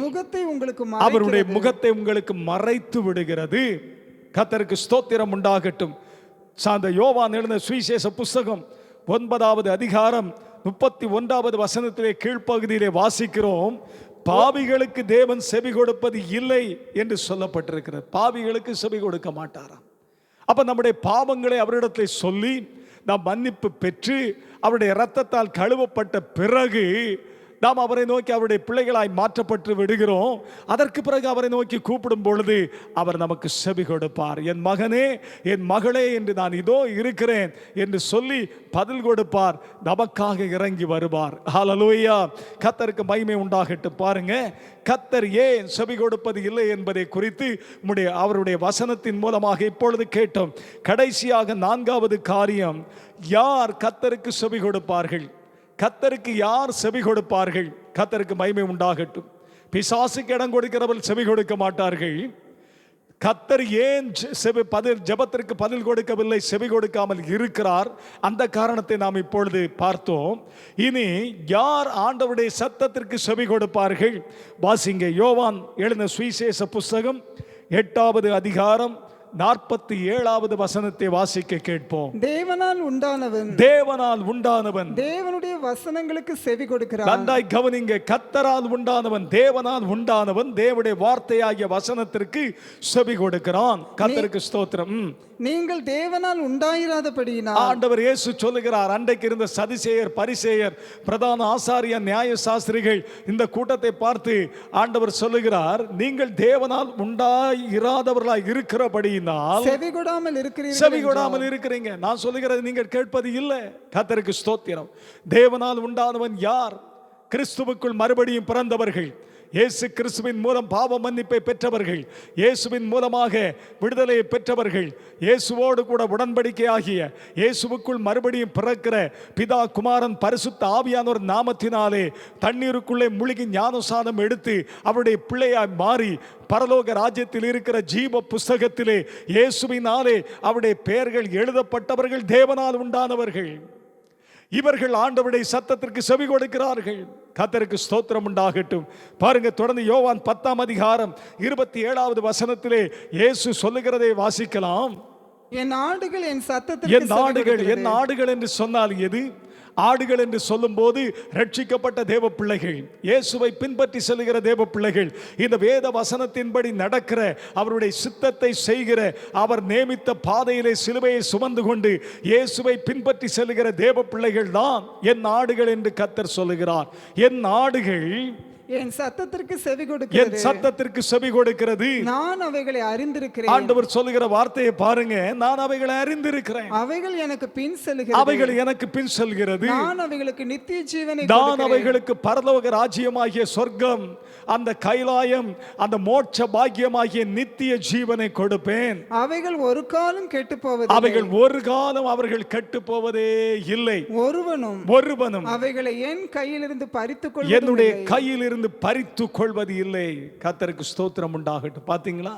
முகத்தை உங்களுக்கு மறைத்து விடுகிறது. கர்த்தருக்கு ஸ்தோத்திரம் உண்டாகட்டும். சாந்த யோவான் எழுதின சுவிசேஷ புஸ்தகம் 9வது அதிகாரம் 31வது வசனத்திலே கீழ்ப்பகுதியிலே வாசிக்கிறோம். பாவிகளுக்கு தேவன் செவி கொடுப்பது இல்லை என்று சொல்லப்பட்டிருக்கிறது. பாவிகளுக்கு செவி கொடுக்க மாட்டாராம். அப்ப நம்முடைய பாவங்களை அவரிடத்தில் சொல்லி நாம் மன்னிப்பு பெற்று அவருடைய இரத்தத்தால் கழுவப்பட்ட பிறகு நாம் அவரை நோக்கி அவருடைய பிள்ளைகளாய் மாற்றப்பட்டு விடுகிறோம். அதற்கு பிறகு அவரை நோக்கி கூப்பிடும் பொழுது அவர் நமக்கு செவி கொடுப்பார். என் மகனே, என் மகளே என்று நான் இதோ இருக்கிறேன் என்று சொல்லி பதில் கொடுப்பார். நமக்காக இறங்கி வருவார். ஹல்லேலூயா. கர்த்தருக்கு மகிமை உண்டாகட்டும். பாருங்க, கர்த்தர் ஏன் செவி கொடுப்பது இல்லை என்பதை குறித்து அவருடைய வசனத்தின் மூலமாக இப்பொழுது கேட்டோம். கடைசியாக 4வது காரியம், யார் கர்த்தருக்கு செவி கொடுப்பார்கள்? கர்த்தருக்கு யார் செவி கொடுப்பார்கள்? கர்த்தருக்கு மகிமை உண்டாகட்டும். பிசாசுக்கு இடம் கொடுக்கிறவர்கள் செவி கொடுக்க மாட்டார்கள். கர்த்தர் ஏன் ஜெபத்திற்கு பதில் கொடுக்கவில்லை, செவி கொடுக்காமல் இருக்கிறார்? அந்த காரணத்தை நாம் இப்பொழுது பார்த்தோம். இனி யார் ஆண்டவருடைய சத்தத்திற்கு செவி கொடுப்பார்கள்? வாசிங்க. யோவான் எழுதின சுவிசேஷ புஸ்தகம் 8வது அதிகாரம் 47வது வசனத்தை வாசிக்க கேட்போம். தேவனால் உண்டானவன் தேவனுடைய வசனங்களுக்கு செவி கொடுக்கிறான். நன்றாய் கவனிங்க. கர்த்தரால் உண்டானவன், தேவனால் உண்டானவன் தேவனுடைய வார்த்தையாகிய வசனத்திற்கு செவி கொடுக்கிறான். கர்த்தருக்கு ஸ்தோத்திரம். நீங்கள் தேவனால் உண்டாயிராதபடியினால், ஆண்டவர் இயேசு சொல்லுகிறார், அன்றைக்கு இருந்த சதிசேயர், பரிசேயர், பிரதான ஆசாரியர், நியாய சாஸ்திரிகள் இந்த கூட்டத்தை பார்த்து ஆண்டவர் சொல்லுகிறார், நீங்கள் தேவனால் உண்டாயிராதவர்களாய் இருக்கிறபடியினால் செவி கொடாமல் இருக்கிறீங்க. நான் சொல்லுகிறது நீங்கள் கேட்பது இல்லை. கர்த்தருக்கு ஸ்தோத்திரம். தேவனால் உண்டானவன் யார்? கிறிஸ்துவுக்குள் மறுபடியும் பிறந்தவர்கள், இயேசு கிறிஸ்துவின் மூலம் பாவ மன்னிப்பை பெற்றவர்கள், இயேசுவின் மூலமாக விடுதலையை பெற்றவர்கள், இயேசுவோடு கூட உடன்படிக்கை ஆகிய இயேசுவுக்குள் மறுபடியும் பிறக்கிற பிதா குமாரன் பரிசுத்த ஆவியானோர் நாமத்தினாலே தண்ணீருக்குள்ளே முழுகி ஞானசானம் எடுத்து அவருடைய பிள்ளையாய் மாறி பரலோக ராஜ்யத்தில் இருக்கிற ஜீவ புஸ்தகத்திலே இயேசுவினாலே அவருடைய பெயர்கள் எழுதப்பட்டவர்கள், தேவனால் உண்டானவர்கள். இவர்கள் ஆண்டவருடைய சத்தத்திற்கு செவி கொடுக்கிறார்கள். கர்த்தருக்கு ஸ்தோத்திரம் உண்டாகட்டும். பாருங்க, தொடர்ந்து யோவான் 10ஆம் அதிகாரம் 27வது வசனத்திலே இயேசு சொல்லுகிறதை வாசிக்கலாம். என் ஆடுகள் என் சத்தத்திற்கு என் ஆடுகள், என் ஆடுகள் என்று சொன்னால் எது? ஆடுகள் என்று சொல்லும் போது ரட்சிக்கப்பட்ட தேவ பிள்ளைகள், இயேசுவை பின்பற்றி செல்கிற தேவ பிள்ளைகள், இந்த வேத வசனத்தின்படி நடக்கிற, அவருடைய சித்தத்தை செய்கிற, அவர் நியமித்த பாதையிலே சிலுவையை சுமந்து கொண்டு இயேசுவை பின்பற்றி செல்கிற தேவ பிள்ளைகள் தான் என் ஆடுகள் என்று கர்த்தர் சொல்லுகிறார். என் ஆடுகள் என் சத்தத்திற்கு செவி என் கொடுக்கிறது, சத்தத்திற்கு செவி கொடுக்கிறது. நான் அவைகளை அறிந்திருக்கிறேன். ஆண்டவர் சொல்லுகிற வார்த்தையை பாருங்க, நான் அவைகளை அறிந்திருக்கிறேன், அவைகள் எனக்கு பின் செல்கிறது, அவைகள் எனக்கு பின் செல்கிறது, நான் அவைகளுக்கு நித்திய ஜீவனை நான் கொடுக்கிறேன். அவைகளுக்கு பரலோக ராஜ்யமாகிய சொர்க்கம், அந்த கைலாயம், அந்த மோட்ச பாக்கியமாகிய நித்திய ஜீவனை கொடுப்பேன். அவைகள் ஒரு காலம் கெட்டு போவது, அவைகள் ஒரு காலம் அவர்கள் கெட்டு போவதே இல்லை. ஒருவனும் அவைகளை என் கையிலிருந்து பறித்துக் கொள்வது, என்னுடைய கையில் இருந்து பறித்து கொள்வது இல்லை. கர்த்தருக்கு ஸ்தோத்திரம் உண்டாகட்டும். பாத்தீங்களா,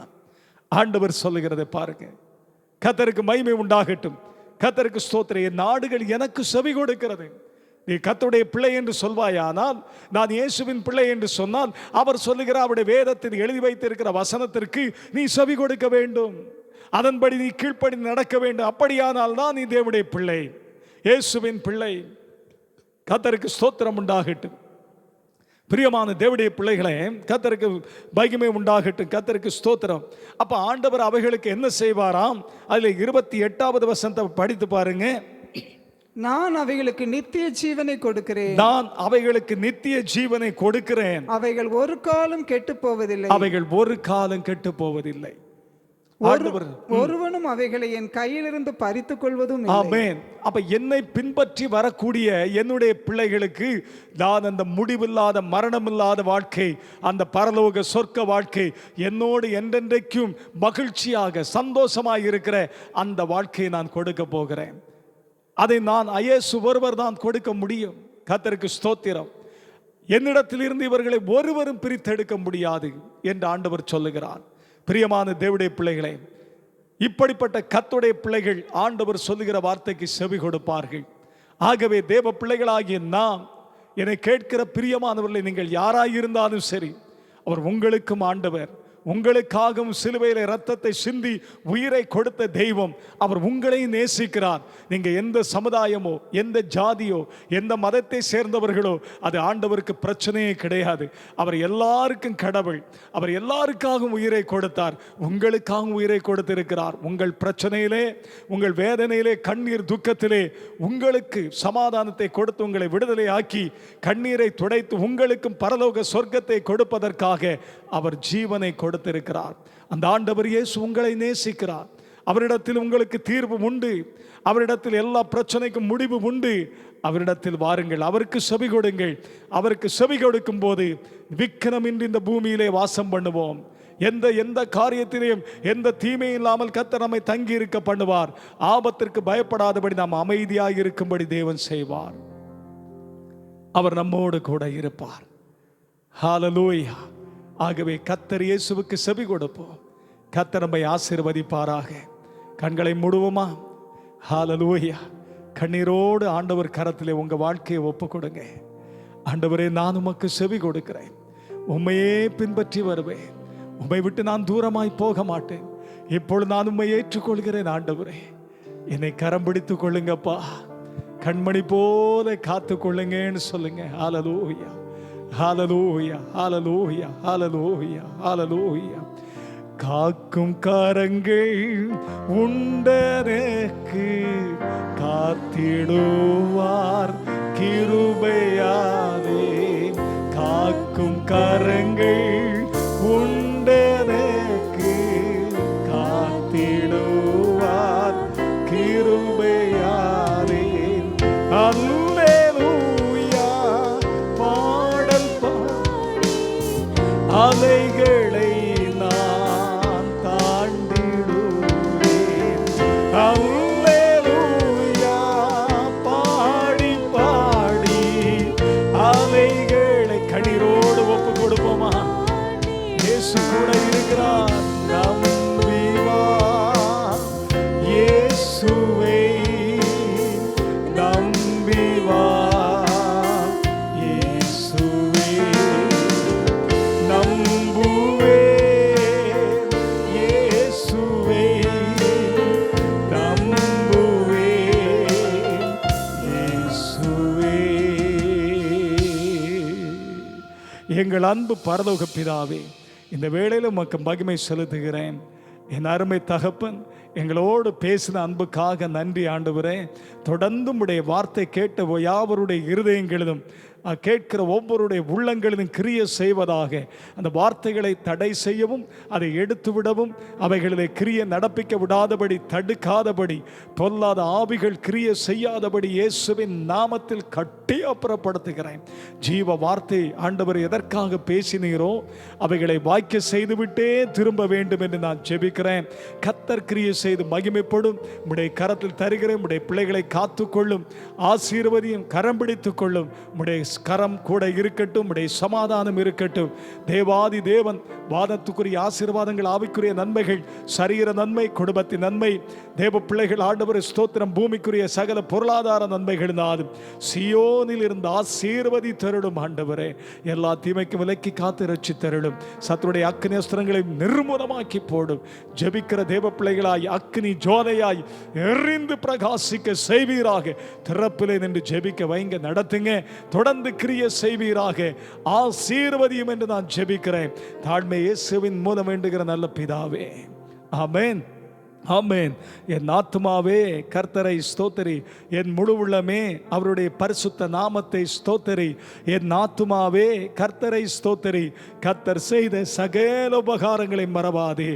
ஆண்டவர் சொல்லுகிறதை பாருங்க. கர்த்தருக்கு மகிமை உண்டாகட்டும். கர்த்தருக்கு ஸ்தோத்திரம். என் நாடுகள் எனக்கு செவி கொடுக்கிறது. நீ கர்த்தருடைய பிள்ளை என்று சொல்வாயானால், நான் இயேசுவின் பிள்ளை என்று சொன்னால், அவர் சொல்லுகிற அவருடைய வேதத்தில் எழுதி வைத்திருக்கிற வசனத்திற்கு நீ செவி கொடுக்க வேண்டும். அதன்படி நீ கீழ்ப்படி நடக்க வேண்டும். அப்படியானால் தான் நீ தேவனுடைய பிள்ளை, இயேசுவின் பிள்ளை. கர்த்தருக்கு ஸ்தோத்திரம் உண்டாகட்டும். பிரியமான தேவனுடைய பிள்ளைகளே, கர்த்தருக்கு மகிமை உண்டாகட்டும். கர்த்தருக்கு ஸ்தோத்திரம். அப்ப ஆண்டவர் அவைகளுக்கு என்ன செய்வாராம்? அதுல 28வது வசனத்தை படித்து பாருங்க. நான் அவைகளுக்கு நித்திய ஜீவனை கொடுக்கிறேன், நான் அவைகளுக்கு நித்திய ஜீவனை கொடுக்கிறேன், அவைகள் ஒரு காலம் கெட்டு போவதில்லை, அவைகள் ஒரு காலம் கெட்டு போவதில்லை. ஒருவனும் அவைகளை என் கையிலிருந்து பறித்துக் கொள்வதும் இல்லை. ஆமென். அப்ப என்னை பின்பற்றி வரக்கூடிய என்னுடைய பிள்ளைகளுக்கு நான் அந்த முடிவில்லாத மரணமில்லாத வாழ்க்கை, அந்த பரலோக சொர்க்க வாழ்க்கை, என்னோடு என்றென்றைக்கும் மகிழ்ச்சியாக சந்தோஷமாக இருக்கிற அந்த வாழ்க்கையை நான் கொடுக்க போகிறேன். அதை நான் இயேசு ஒருவர் தான் கொடுக்க முடியும். கர்த்தருக்கு ஸ்தோத்திரம். என்னிடத்திலிருந்து இவர்களை ஒருவரும் பிரித்தெடுக்க முடியாது என்று ஆண்டவர் சொல்லுகிறார். பிரியமான தேவனுடைய பிள்ளைகளே, இப்படிப்பட்ட கர்த்தருடைய பிள்ளைகள் ஆண்டவர் சொல்லுகிற வார்த்தைக்கு செவி கொடுப்பார்கள். ஆகவே தேவ பிள்ளைகளாகிய நாம், என்னை கேட்கிற பிரியமானவர்களை, நீங்கள் யாராயிருந்தாலும் சரி, அவர் உங்களுக்கும் ஆண்டவர், உங்களுக்காகவும் சிலுவையிலே இரத்தத்தை சிந்தி உயிரை கொடுத்த தெய்வம். அவர் உங்களை நேசிக்கிறார். நீங்க எந்த சமுதாயமோ, எந்த ஜாதியோ, எந்த மதத்தை சேர்ந்தவர்களோ, அது ஆண்டவருக்கு பிரச்சனையே கிடையாது. அவர் எல்லாருக்கும் கடவுள். அவர் எல்லாருக்காகவும் உயிரை கொடுத்தார். உங்களுக்காகவும் உயிரை கொடுத்திருக்கிறார். உங்கள் பிரச்சனையிலே, உங்கள் வேதனையிலே, கண்ணீர் துக்கத்திலே உங்களுக்கு சமாதானத்தை கொடுத்து உங்களை விடுதலை ஆக்கி கண்ணீரை துடைத்து உங்களுக்கும் பரலோக சொர்க்கத்தை கொடுப்பதற்காக அவர் ஜீவனை கொடுத்திருக்கிறார். அந்த ஆண்டவர் இயேசு உங்களை நேசிக்கிறார். அவரிடத்தில் உங்களுக்கு தீர்வு உண்டு. அவரிடத்தில் எல்லா பிரச்சனைக்கும் முடிவு உண்டு. அவரிடத்தில் வாருங்கள், அவருக்கு செவி கொடுங்கள். அவருக்கு செவி கொடுக்கும் போது விக்கிரமின்றி இந்த பூமியிலே வாசம் பண்ணுவோம். எந்த காரியத்திலையும் எந்த தீமை இல்லாமல் கர்த்தர் நம்மை தங்கி இருக்க பண்ணுவார். ஆபத்திற்கு பயப்படாதபடி நாம் அமைதியாக இருக்கும்படி தேவன் செய்வார். அவர் நம்மோடு கூட இருப்பார். ஹல்லேலூயா. ஆகவே கர்த்தர் இயேசுவுக்கு செவி கொடுப்போம். கர்த்தர் நம்மை ஆசீர்வதிப்பாராக. கண்களை மூடுவோமா? ஹல்லேலூயா. கண்ணீரோடு ஆண்டவர் கரத்திலே உங்க வாழ்க்கையை ஒப்பு கொடுங்க. ஆண்டவரே, நான் உமக்கு செவி கொடுக்கிறேன். உம்மையே பின்பற்றி வருவேன். உம்மை விட்டு நான் தூரமாய் போக மாட்டேன். இப்பொழுது நான் உம்மை ஏற்றுக்கொள்கிறேன். ஆண்டவரே, என்னை கரம் பிடித்து கொள்ளுங்கப்பா. கண்மணி போல காத்து கொள்ளுங்கன்னு சொல்லுங்க. ஹல்லேலூயா, ஹல்லேலூயா, ஹல்லேலூயா, ஹல்லேலூயா, ஹல்லேலூயா. காக்கும் கரங்கள் உண்டனக்கு காத்திடுவார் கிருபையாலே. காக்கும் கரங்கள் உண்டனக்கு காத்திடுவார் கிருபையாலே. அல்லேலூயா பாடல் பாடி அலைகளை நான் தாண்டிடுவேன். அல்லேலூயா பாடி பாடி அலைகளை கண்ணீரோடு ஒப்பு கொடுப்போமா? இயேசு கூட இருக்கிறார். நம்பி வா இயேசுவை, நம்பி வா இயேசுவை, நம்புவேன் இயேசுவை, நம்புவேன் இயேசுவை. எங்கள் அன்பு பரலோக பிதாவே, இந்த வேளையில் உமக்கு மகிமை செலுத்துகிறேன். என் அருமை தகப்பன், எங்களோடு பேசின அன்புக்காக நன்றி ஆண்டவரே. தொடர்ந்து உம்முடைய வார்த்தை கேட்ட யாவருடைய இருதயங்களிலும் கேட்கிற ஒவ்வொருடைய உள்ளங்களிலும் கிரிய செய்வதாக, அந்த வார்த்தைகளை தடை செய்யவும் அதை எடுத்து விடவும் அவைகளிலே கிரிய நடப்பிக்க விடாதபடி தடுக்காதபடி பொல்லாத ஆவிகள் கிரிய செய்யாதபடி இயேசுவின் நாமத்தில் கட்டி அப்புறப்படுத்துகிறேன். ஜீவ வார்த்தை ஆண்டவர் எதற்காக பேசினீரோ அவைகளை வாய்க்க செய்துவிட்டே திரும்ப வேண்டும் என்று நான் ஜெபிக்கிறேன். கர்த்தர் கிரிய செய்து மகிமைப்படும். உம்முடைய கரத்தில் தருகிறேன். உம்முடைய பிள்ளைகளை காத்துக்கொள்ளும், ஆசீர்வதியும், கரம் பிடித்துக் கொள்ளும். உம்முடைய கரம் கூட இருக்கட்டும். உடைய சமாதானம் இருக்கட்டும். தேவாதி தேவன் வாதத்துக்குரிய ஆசீர்வாதங்கள், ஆவிக்குரிய நன்மைகள், சரீர நன்மை, குடும்பத்தின் நன்மை, தேவ பிள்ளைகள் ஆண்டவரே ஸ்தோத்திரம், பூமிக்குரிய சகல பொருளாதார நன்மைகளினாலும் சியோனில் இருந்து ஆசீர்வதி தருடும் ஆண்டவரே. எல்லா தீமைக்கும் விலக்கி காத்து ரட்சி தருடும். சத்துருடைய அக்கினி அஸ்திரங்களை நிர்மூலமாக்கி போடும். ஜெபிக்கிற தேவ பிள்ளைகளாய் அக்கினி ஜோலையாய் எரிந்து பிரகாசிக்க செய்வீராக. திறப்பிலே நின்று ஜெபிக்க வைங்க, நடத்துங்க. தொடர்ந்து கிரிய செய்வீராக. ஆசீர்வதியும் என்று நான் ஜெபிக்கிறேன். தாழ்மை இயேசுவின் மூலம் வேண்டுகிற நல்ல பிதாவே, ஆமென், ஆமென். என் ஆத்துமாவே கர்த்தரை ஸ்தோத்திரி, என் முழு உள்ளமே அவருடைய பரிசுத்த நாமத்தை ஸ்தோத்திரி. என் ஆத்துமாவே கர்த்தரை ஸ்தோத்திரி, கர்த்தர் செய்த சகல உபகாரங்களை மறவாதே.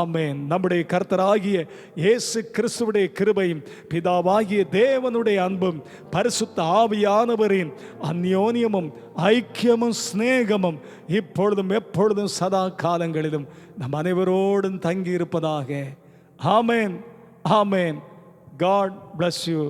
ஆமென். நம்முடைய கர்த்தராகிய இயேசு கிறிஸ்துவுடைய கிருபையும் பிதாவாகிய தேவனுடைய அன்பும் பரிசுத்த ஆவியானவரின் அந்யோன்யமும் ஐக்கியமும் சிநேகமும் இப்பொழுதும் எப்பொழுதும் சதா காலங்களிலும் நம் அனைவரோடும் தங்கி இருப்பதாக. ஆமென், ஆமென். God bless you.